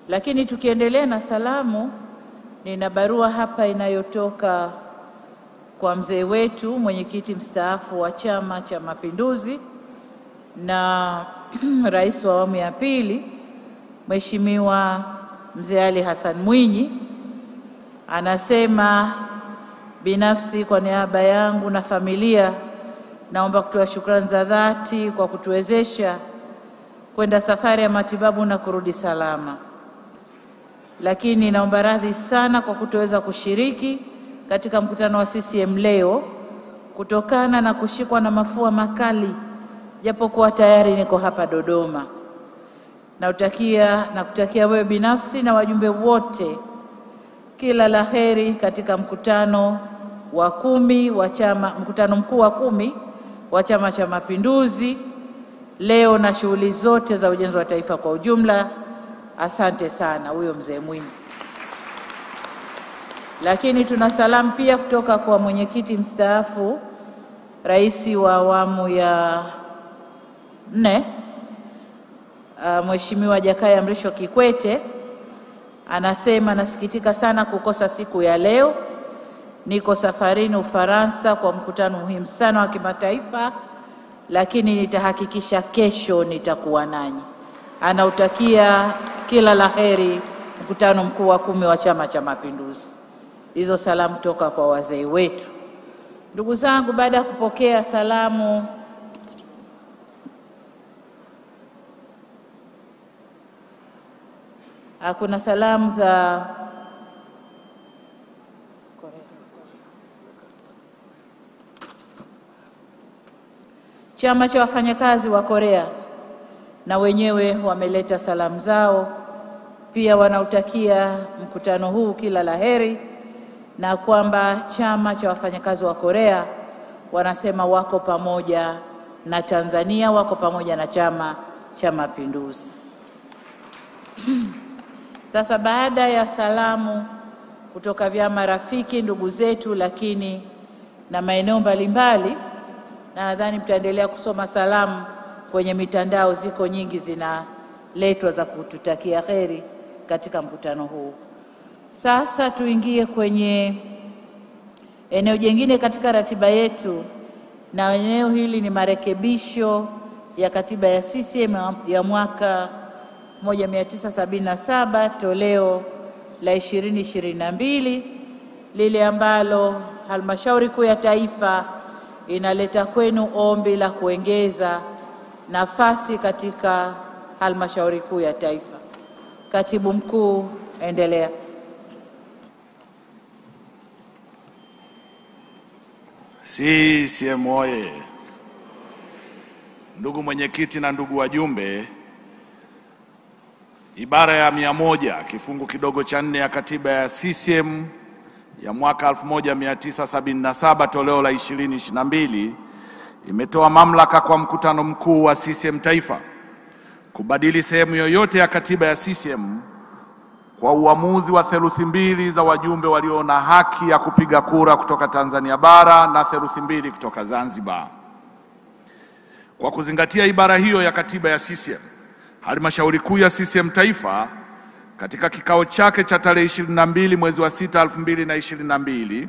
Lakini tukiendelea na salamu, nina barua hapa inayotoka kwa mzee wetu, mwenyekiti mstaafu wa Chama cha Mapinduzi na rais wa awamu ya pili, Mheshimiwa Mzee Ali Hassan Mwinyi. Anasema, binafsi kwa niaba yangu na familia, naomba kutoa shukrani za dhati kwa kutuwezesha kwenda safari ya matibabu na kurudi salama. Lakini naomba radhi sana kwa kutoweza kushiriki katika mkutano wa CCM leo kutokana na kushikwa na mafua makali, japokuwa tayari niko hapa Dodoma. Nakutakia wewe binafsi na wajumbe wote kila laheri katika mkutano wa 10 wa chama, mkutano mkuu wa 10 wa Chama cha Mapinduzi leo na shughuli zote za ujenzi wa taifa kwa ujumla. Asante sana. Huyo mzee Mwinyi. Lakini tuna salamu pia kutoka kwa mwenyekiti mstaafu, rais wa awamu ya 4, Mheshimiwa Jakaya Kikwete. Anasema, nasikitika sana kukosa siku ya leo. Niko safarini Ufaransa kwa mkutano muhimu sana wa kimataifa, lakini nitahakikisha kesho nitakuwa nanyi. Anautakia kila laheri mkutano mkuu wa 10 wa Chama cha Mapinduzi. Hizo salamu toka kwa wazee wetu. Ndugu zangu, baada ya kupokea salamu, kuna salamu za Chama cha wafanyakazi wa Korea, na wenyewe wameleta salamu zao. Pia wanautakia mkutano huu kila laheri, na kwamba chama cha wafanyakazi wa Korea wanasema wako pamoja na Tanzania, wako pamoja na Chama cha Mapinduzi. Sasa baada ya salamu kutoka vyama rafiki ndugu zetu, lakini na maeneo mbalimbali, na nadhani mtaendelea kusoma salamu kwenye mitandao, ziko nyingi zinaletwa za kututakia heri katika mkutano huu. Sasa tuingie kwenye eneo jingine katika ratiba yetu, na eneo hili ni marekebisho ya katiba ya CCM ya mwaka 1977 toleo la 2022, lile ambalo Halmashauri Kuu ya Taifa inaleta kwenu ombi la kuongeza nafasi katika Halmashauri Kuu ya Taifa. Katibu Mkuu, endelea. CCM oye! Ndugu mwenyekiti na ndugu wajumbe, ibara ya 100 kifungu kidogo cha 4 ya katiba ya CCM ya mwaka 1977 toleo la 2022 imetoa mamlaka kwa mkutano mkuu wa CCM Taifa kubadili sehemu yoyote ya katiba ya CCM kwa uamuzi wa theluthi mbili za wajumbe walio na haki ya kupiga kura kutoka Tanzania bara na theluthi mbili kutoka Zanzibar. Kwa kuzingatia ibara hiyo ya katiba ya CCM, Halmashauri Kuu ya CCM Taifa katika kikao chake cha tarehe 22 mwezi wa 6 2022,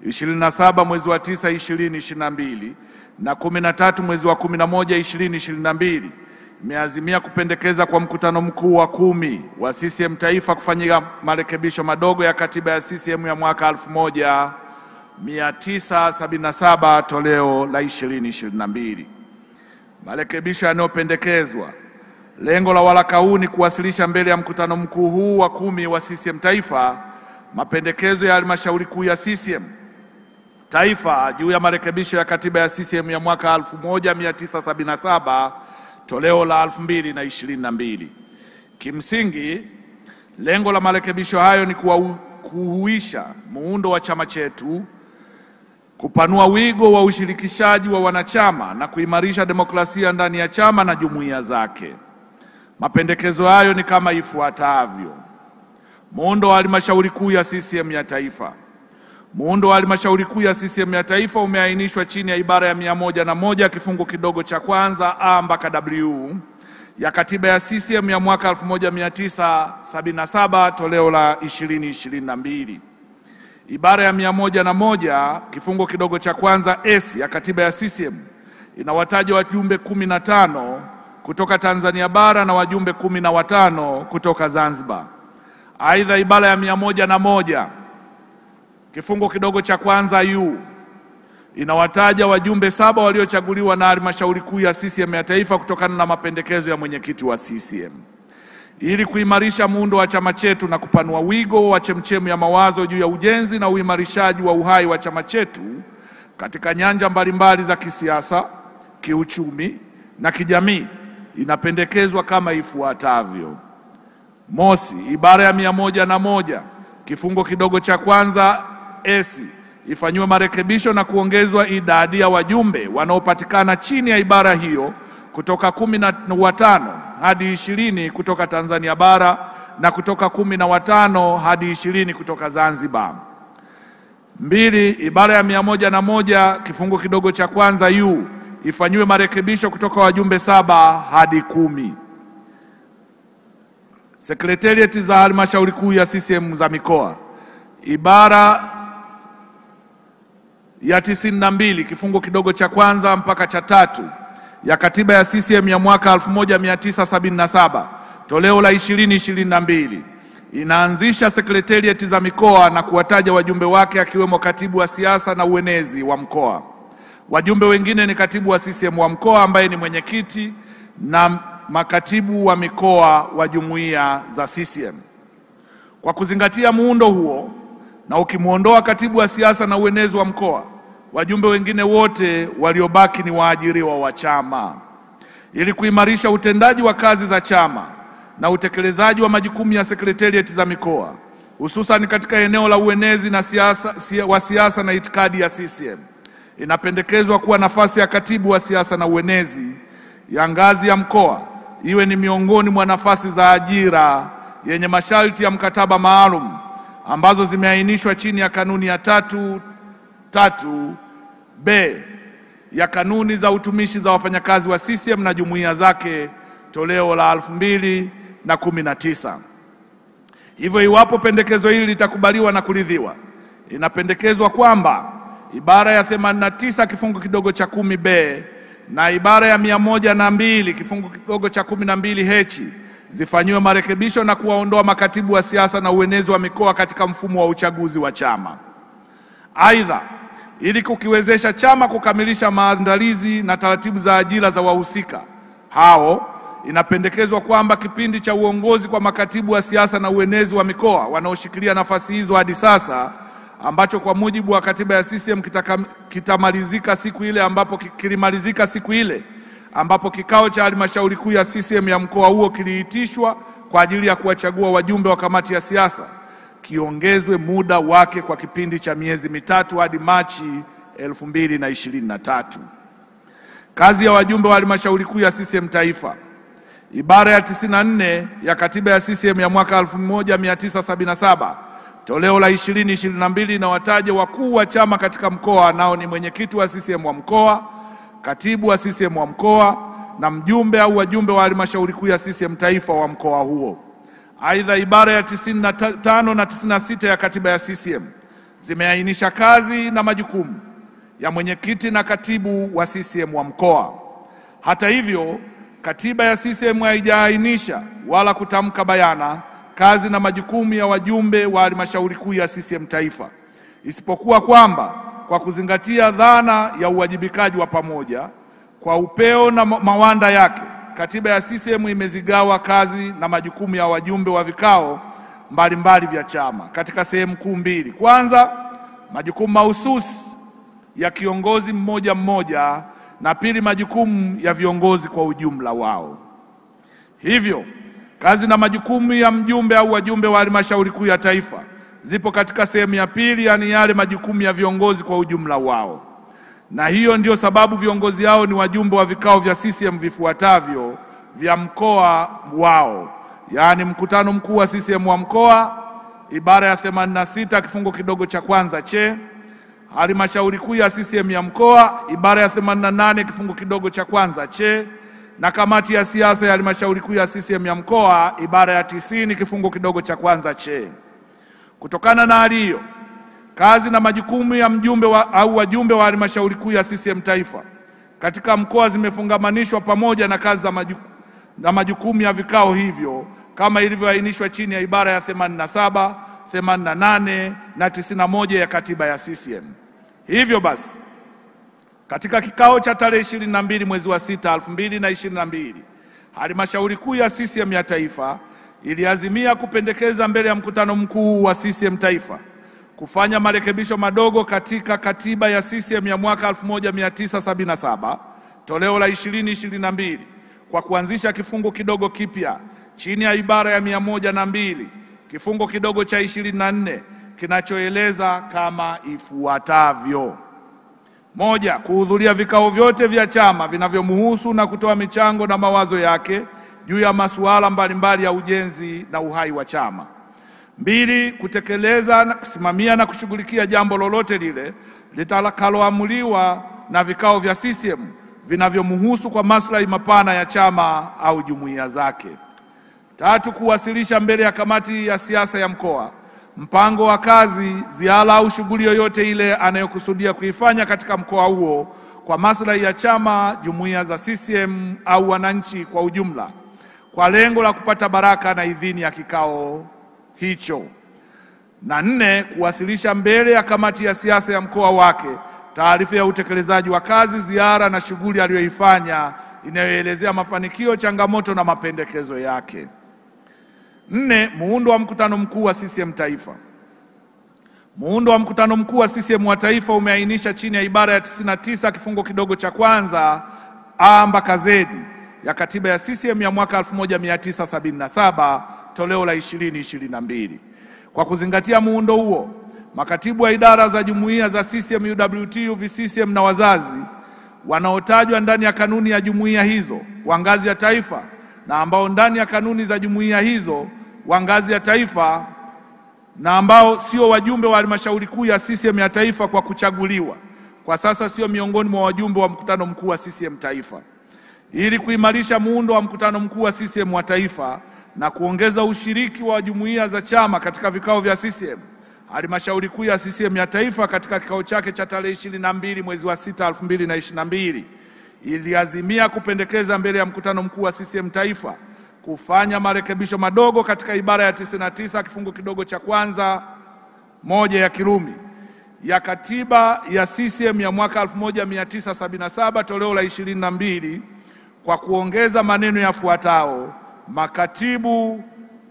27 mwezi wa 9 2022 na 13 mwezi wa 11 2022 imeazimia kupendekeza kwa mkutano mkuu wa 10 wa CCM Taifa kufanyika marekebisho madogo ya katiba ya CCM ya mwaka 1977 toleo la 2022. Marekebisho yanayopendekezwa, lengo la waraka huu ni kuwasilisha mbele ya mkutano mkuu huu wa 10 wa CCM Taifa mapendekezo ya Halmashauri Kuu ya CCM Taifa juu ya marekebisho ya katiba ya CCM ya mwaka 1977 toleo la 2022. Kimsingi, lengo la marekebisho hayo ni kuhuisha muundo wa chama chetu, kupanua wigo wa ushirikishaji wa wanachama na kuimarisha demokrasia ndani ya chama na jumuiya zake. Mapendekezo hayo ni kama ifuatavyo: muundo wa Halmashauri Kuu ya CCM ya Taifa. Muundo wa Halmashauri Kuu ya CCM ya Taifa umeainishwa chini ya ibara ya 101 kifungu kidogo cha kwanza A mpaka W ya katiba ya CCM ya mwaka 1977 toleo la 2022. Ibara ya 101 kifungu kidogo cha kwanza S ya katiba ya CCM inawataja wajumbe 15 kutoka Tanzania bara na wajumbe 15 kutoka Zanzibar. Aidha, ibara ya 101 kifungu kidogo cha kwanza U inawataja wajumbe 7 waliochaguliwa na Halmashauri Kuu ya CCM ya Taifa kutokana na mapendekezo ya mwenyekiti wa CCM. Ili kuimarisha muundo wa chama chetu na kupanua wigo wa chemchemu ya mawazo juu ya ujenzi na uimarishaji wa uhai wa chama chetu katika nyanja mbalimbali za kisiasa, kiuchumi na kijamii, inapendekezwa kama ifuatavyo: mosi, ibara ya 101 kifungo kidogo cha kwanza S ifanywe marekebisho na kuongezwa idadi ya wajumbe wanaopatikana chini ya ibara hiyo kutoka 15 hadi 20 kutoka Tanzania bara na kutoka 15 hadi 20 kutoka Zanzibar. Mbili, ibara ya 101 kifungu kidogo cha kwanza U ifanywe marekebisho kutoka wajumbe 7 hadi 10. Sekretarieti za Halmashauri Kuu ya CCM za mikoa. Ibara ya 92 kifungu kidogo cha kwanza mpaka cha 3 ya katiba ya CCM ya mwaka 1977 toleo la 2022 inaanzisha sekretarieti za mikoa na kuwataja wajumbe wake akiwemo katibu wa siasa na uenezi wa mkoa. Wajumbe wengine ni katibu wa CCM wa mkoa ambaye ni mwenyekiti na makatibu wa mikoa wa jumuiya za CCM. Kwa kuzingatia muundo huo na ukimuondoa katibu wa siasa na uenezi wa mkoa, wajumbe wengine wote waliobaki ni waajiriwa wa chama. Ili kuimarisha utendaji wa kazi za chama na utekelezaji wa majukumu ya sekretarieti za mikoa, hususan katika eneo la uenezi na siasa na itikadi ya CCM, inapendekezwa kuwa nafasi ya katibu wa siasa na uenezi ya ngazi ya mkoa iwe ni miongoni mwa nafasi za ajira yenye masharti ya mkataba maalum ambazo zimeainishwa chini ya kanuni ya 3 B ya kanuni za utumishi za wafanyakazi wa CCM na jumuiya zake toleo la 2019. Hivyo iwapo pendekezo hili litakubaliwa na kuridhiwa, inapendekezwa kwamba ibara ya 89 kifungu kidogo cha 10B na ibara ya 102 kifungu kidogo cha 12H zifanyiwe marekebisho na kuwaondoa makatibu wa siasa na uenezi wa mikoa katika mfumo wa uchaguzi wa chama. Aidha, ili kukiwezesha chama kukamilisha maandalizi na taratibu za ajira za wahusika hao, inapendekezwa kwamba kipindi cha uongozi kwa makatibu wa siasa na uenezi wa mikoa wanaoshikilia nafasi hizo hadi sasa, ambacho kwa mujibu wa katiba ya CCM kitamalizika siku ile ambapo kikao cha halmashauri kuu ya CCM ya mkoa huo kiliitishwa kwa ajili ya kuwachagua wajumbe wa kamati ya siasa, kiongezwe muda wake kwa kipindi cha miezi mitatu hadi Machi 2023. Kazi ya wajumbe wa halmashauri kuu ya CCM taifa. Ibara ya 94 ya katiba ya CCM ya mwaka 1977 toleo la 2022 inawataja wakuu wa chama katika mkoa, nao ni mwenyekiti wa CCM wa mkoa, katibu wa CCM wa mkoa na mjumbe au wajumbe wa halmashauri kuu ya CCM taifa wa mkoa huo. Aidha, ibara ya 95 na 96 ya katiba ya CCM zimeainisha kazi na majukumu ya mwenyekiti na katibu wa CCM wa mkoa. Hata hivyo, katiba ya CCM haijaainisha wala kutamka bayana kazi na majukumu ya wajumbe wa halmashauri kuu ya CCM taifa, isipokuwa kwamba kwa kuzingatia dhana ya uwajibikaji wa pamoja kwa upeo na mawanda yake, katiba ya CCM imezigawa kazi na majukumu ya wajumbe wa vikao mbalimbali vya chama katika sehemu kuu mbili. Kwanza, majukumu mahususi ya kiongozi mmoja mmoja, na pili, majukumu ya viongozi kwa ujumla wao. Hivyo, kazi na majukumu ya mjumbe au wajumbe wa halmashauri kuu ya taifa zipo katika sehemu ya pili, yani yale majukumu ya viongozi kwa ujumla wao. Na hiyo ndio sababu viongozi hao ni wajumbe wa vikao vya CCM vifuatavyo vya mkoa wao, yani mkutano mkuu wa CCM wa mkoa, ibara ya 86 kifungu kidogo cha kwanza che, halmashauri kuu ya CCM ya mkoa, ibara ya 88 kifungu kidogo cha kwanza che, na kamati ya siasa ya halmashauri kuu ya CCM ya mkoa, ibara ya 90 kifungu kidogo cha kwanza che. Kutokana na hali hiyo, kazi na majukumu ya mjumbe au wajumbe wa halmashauri kuu ya CCM taifa katika mkoa zimefungamanishwa pamoja na kazi na majukumu ya vikao hivyo kama ilivyoainishwa chini ya ibara ya 87, 88 na 91 ya katiba ya CCM. Hivyo basi, katika kikao cha tarehe 22 mwezi wa 6 2022, halmashauri kuu ya CCM ya taifa iliazimia kupendekeza mbele ya mkutano mkuu wa CCM taifa kufanya marekebisho madogo katika katiba ya CCM ya mwaka 1977 toleo la 2022 kwa kuanzisha kifungu kidogo kipya chini ya ibara ya 102 kifungu kidogo cha 24 kinachoeleza kama ifuatavyo: moja, kuhudhuria vikao vyote vya chama vinavyomhusu na kutoa michango na mawazo yake juu ya masuala mbalimbali ya ujenzi na uhai wa chama. Mbili, kutekeleza na kusimamia na kushughulikia jambo lolote lile litakaloamuliwa na vikao vya CCM vinavyomhusu kwa maslahi mapana ya chama au jumuiya zake. Tatu, kuwasilisha mbele ya kamati ya siasa ya mkoa mpango wa kazi, ziara au shughuli yoyote ile anayokusudia kuifanya katika mkoa huo kwa maslahi ya chama, jumuiya za CCM au wananchi kwa ujumla, kwa lengo la kupata baraka na idhini ya kikao hicho. Na nne, kuwasilisha mbele ya kamati ya siasa ya mkoa wake taarifa ya utekelezaji wa kazi, ziara na shughuli aliyoifanya inayoelezea mafanikio, changamoto na mapendekezo yake. Nne, muundo wa mkutano mkuu wa CCM taifa. Muundo wa mkutano mkuu wa CCM wa taifa umeainisha chini ya ibara ya 99 kifungo kidogo cha kwanza A mpaka Z ya katiba ya CCM ya mwaka 1977 toleo la 2022. Kwa kuzingatia muundo huo, makatibu wa idara za jumuiya za CCM, UWT, UVCCM na wazazi wanaotajwa ndani ya kanuni ya jumuiya hizo wa ngazi ya taifa na ambao ndani ya kanuni za jumuiya hizo wa ngazi ya taifa na ambao sio wajumbe wa halmashauri kuu ya CCM ya taifa kwa kuchaguliwa kwa sasa sio miongoni mwa wajumbe wa mkutano mkuu wa CCM Taifa. Ili kuimarisha muundo wa mkutano mkuu wa CCM wa Taifa na kuongeza ushiriki wa jumuiya za chama katika vikao vya CCM, Halmashauri Kuu ya CCM ya Taifa katika kikao chake cha tarehe 22 mwezi wa 6 2022 iliazimia kupendekeza mbele ya mkutano mkuu wa CCM Taifa kufanya marekebisho madogo katika ibara ya 99 kifungu kidogo cha kwanza moja ya Kirumi ya katiba ya CCM ya mwaka 1977 toleo la 22 kwa kuongeza maneno yafuatao: makatibu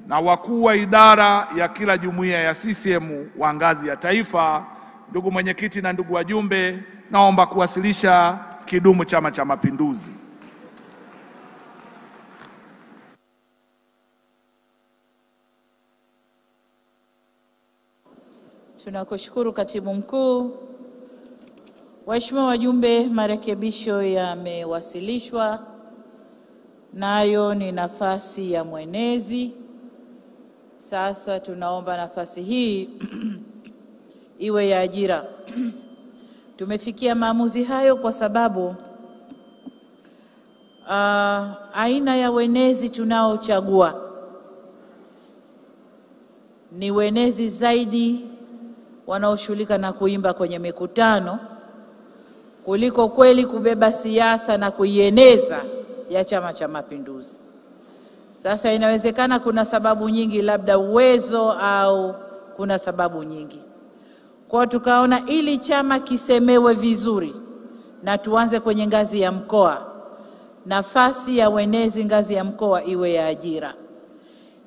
na wakuu wa idara ya kila jumuiya ya CCM wa ngazi ya taifa. Ndugu mwenyekiti na ndugu wajumbe, naomba kuwasilisha. Kidumu Chama cha Mapinduzi! Tunakushukuru Katibu Mkuu. Waheshimiwa wajumbe, marekebisho yamewasilishwa, nayo ni nafasi ya mwenezi. Sasa tunaomba nafasi hii iwe ya ajira. Tumefikia maamuzi hayo kwa sababu aina ya wenezi tunaochagua ni wenezi zaidi wanaoshughulika na kuimba kwenye mikutano kuliko kweli kubeba siasa na kuieneza ya Chama cha Mapinduzi. Sasa inawezekana kuna sababu nyingi, labda uwezo au kuna sababu nyingi. Kwa tukaona ili chama kisemewe vizuri na tuanze kwenye ngazi ya mkoa, nafasi ya wenezi ngazi ya mkoa iwe ya ajira.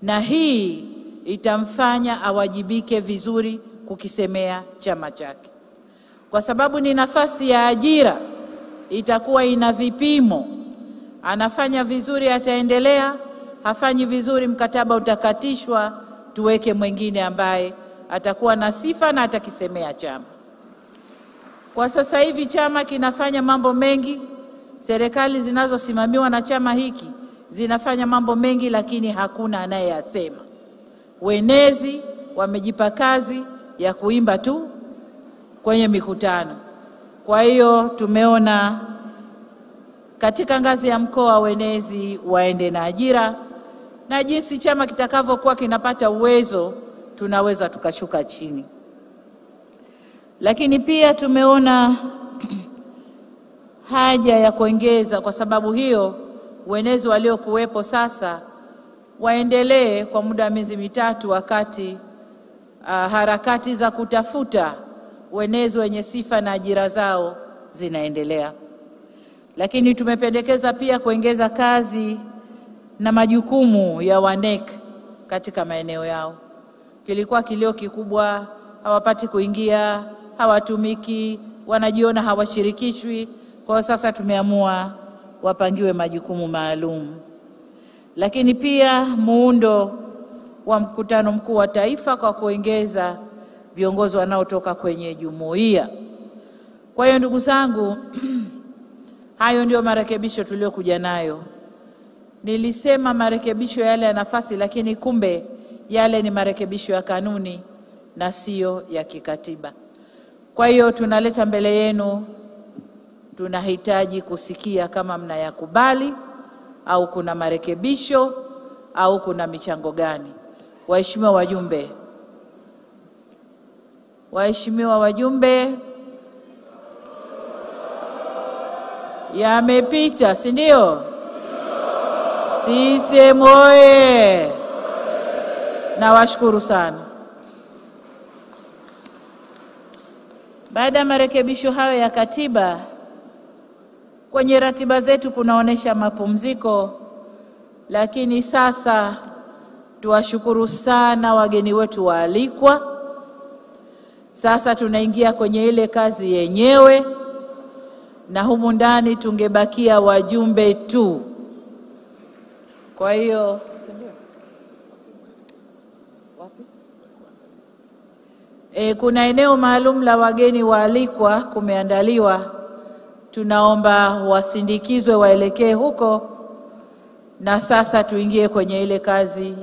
Na hii itamfanya awajibike vizuri kukisemea chama chake. Kwa sababu ni nafasi ya ajira, itakuwa ina vipimo. Anafanya vizuri ataendelea, hafanyi vizuri mkataba utakatishwa, tuweke mwingine ambaye atakuwa na sifa na atakisemea chama. Kwa sasa hivi chama kinafanya mambo mengi, serikali zinazosimamiwa na chama hiki zinafanya mambo mengi, lakini hakuna anayeyasema. Wenezi wamejipa kazi ya kuimba tu kwenye mikutano. Kwa hiyo tumeona katika ngazi ya mkoa wenezi waende na ajira, na jinsi chama kitakavyokuwa kinapata uwezo tunaweza tukashuka chini. Lakini pia tumeona haja ya kuongeza, kwa sababu hiyo wenezi waliokuwepo sasa waendelee kwa muda wa miezi mitatu wakati harakati za kutafuta wenezi wenye sifa na ajira zao zinaendelea. Lakini tumependekeza pia kuongeza kazi na majukumu ya wanek katika maeneo yao. Kilikuwa kilio kikubwa, hawapati kuingia, hawatumiki, wanajiona hawashirikishwi. Kwa sasa tumeamua wapangiwe majukumu maalum. Lakini pia muundo wa mkutano mkuu wa taifa kwa kuongeza viongozi wanaotoka kwenye jumuiya. Kwa hiyo ndugu zangu, hayo ndio marekebisho tuliyokuja nayo. Nilisema marekebisho yale ya nafasi, lakini kumbe yale ni marekebisho ya kanuni na sio ya kikatiba. Kwa hiyo tunaleta mbele yenu, tunahitaji kusikia kama mnayakubali au kuna marekebisho au kuna michango gani. Waheshimiwa wajumbe, yamepita, si ndio? CCM oye! Nawashukuru sana. Baada ya marekebisho hayo ya katiba, kwenye ratiba zetu kunaonesha mapumziko, lakini sasa tuwashukuru sana wageni wetu waalikwa. Sasa tunaingia kwenye ile kazi yenyewe, na humu ndani tungebakia wajumbe tu. Kwa hiyo kuna eneo maalum la wageni waalikwa kumeandaliwa. Tunaomba wasindikizwe waelekee huko, na sasa tuingie kwenye ile kazi,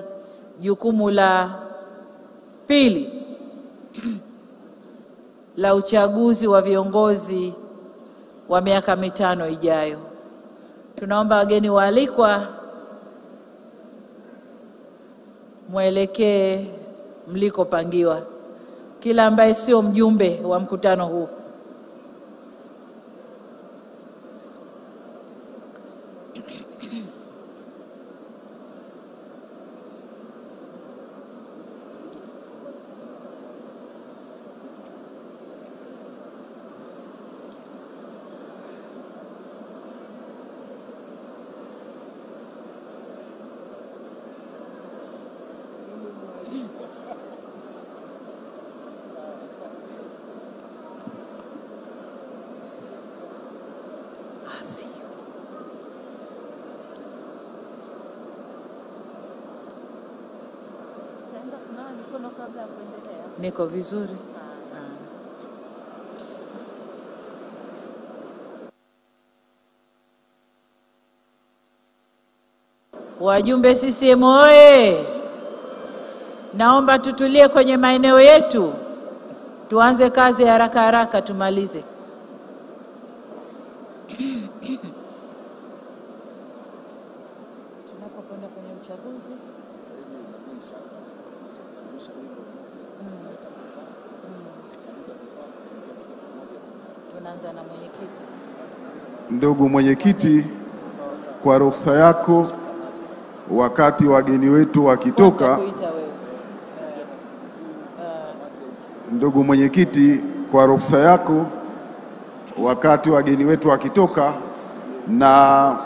jukumu la pili la uchaguzi wa viongozi wa miaka 5 ijayo. Tunaomba wageni waalikwa mwelekee mlikopangiwa, kila ambaye sio mjumbe wa mkutano huu. Niko vizuri. Wajumbe CCM oye! Naomba tutulie kwenye maeneo yetu. Tuanze kazi haraka haraka tumalize. Tunapokwenda kwenye uchaguzi tunaanza na mwenyekiti. Ndugu mwenyekiti, kwa ruhusa yako, wakati wageni wetu wakitoka, ndugu mwenyekiti, kwa ruhusa yako, wakati wageni wetu wakitoka na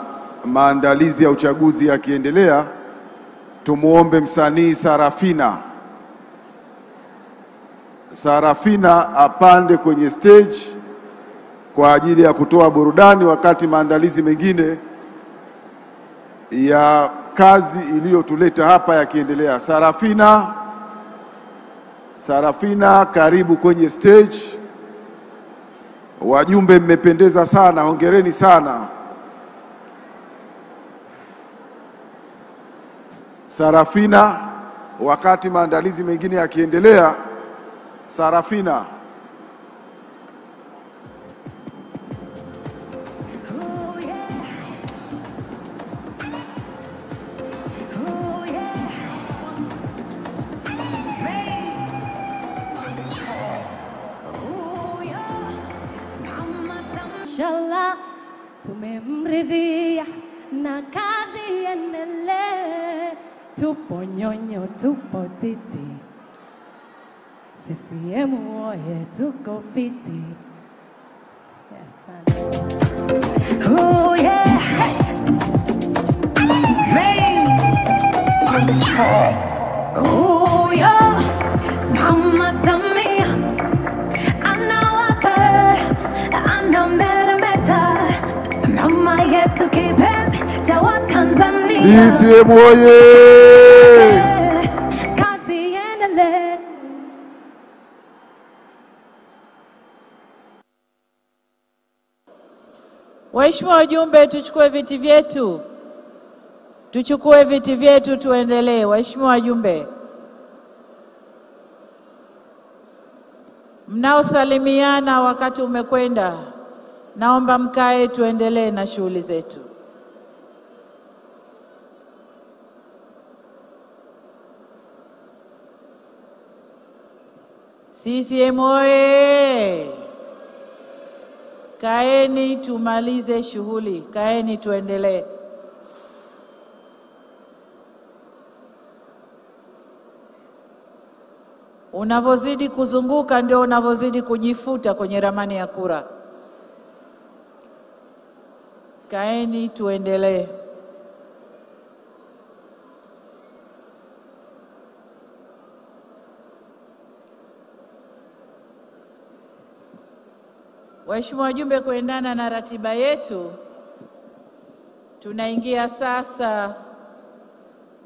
maandalizi ya uchaguzi yakiendelea, tumuombe msanii Sarafina apande kwenye stage kwa ajili ya kutoa burudani wakati maandalizi mengine ya kazi iliyotuleta hapa yakiendelea. Sarafina, karibu kwenye stage. Wajumbe mmependeza sana, hongereni sana. Sarafina, wakati maandalizi mengine yakiendelea, Sarafina. Inshallah tumemridhia na kazi endelee, tupo nyonyo tupo titi, CCM oye tuko fiti. Yes, oh yeah, rain on the track. Oh yeah, Mama Samia, anawaka, anameremeta, mama yetu kipenzi cha Watanzania. CCM oye! Kazi endelee. Waheshimiwa wajumbe, tuchukue viti vyetu, tuendelee. Waheshimiwa wajumbe, mnaosalimiana wakati umekwenda, naomba mkae tuendelee na shughuli zetu. CCM oye! Kaeni tumalize shughuli, kaeni tuendelee. Unavozidi kuzunguka ndio unavozidi kujifuta kwenye ramani ya kura. Kaeni tuendelee. Waheshimiwa wajumbe, kuendana na ratiba yetu, tunaingia sasa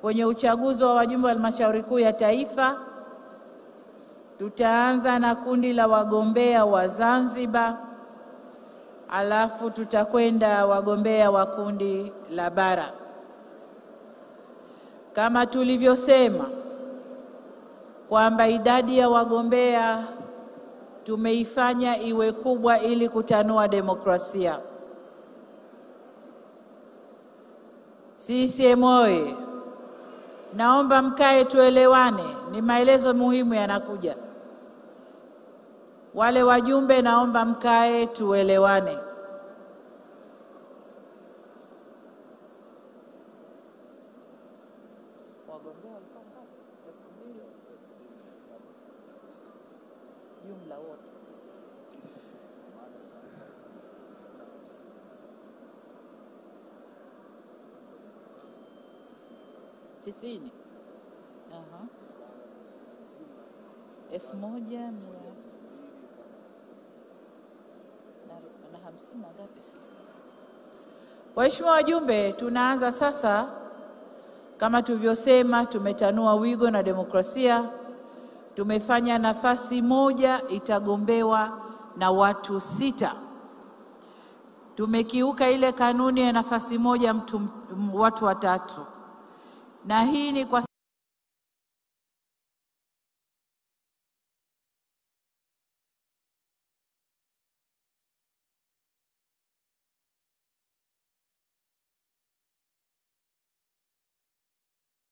kwenye uchaguzi wa wajumbe wa halmashauri kuu ya taifa. Tutaanza na kundi la wagombea wa Zanzibar, alafu tutakwenda wagombea wa kundi la bara. Kama tulivyosema kwamba idadi ya wagombea tumeifanya iwe kubwa ili kutanua demokrasia. CCM oye! Naomba mkae tuelewane, ni maelezo muhimu yanakuja. Wale wajumbe naomba mkae tuelewane. Jumla wote. Tisini. Aha. 1,150 na ngapi? Waheshimiwa wajumbe, tunaanza sasa. Kama tulivyosema, tumetanua wigo na demokrasia. Tumefanya nafasi moja itagombewa na watu 6. Tumekiuka ile kanuni ya nafasi moja watu watatu. Na hii ni kwa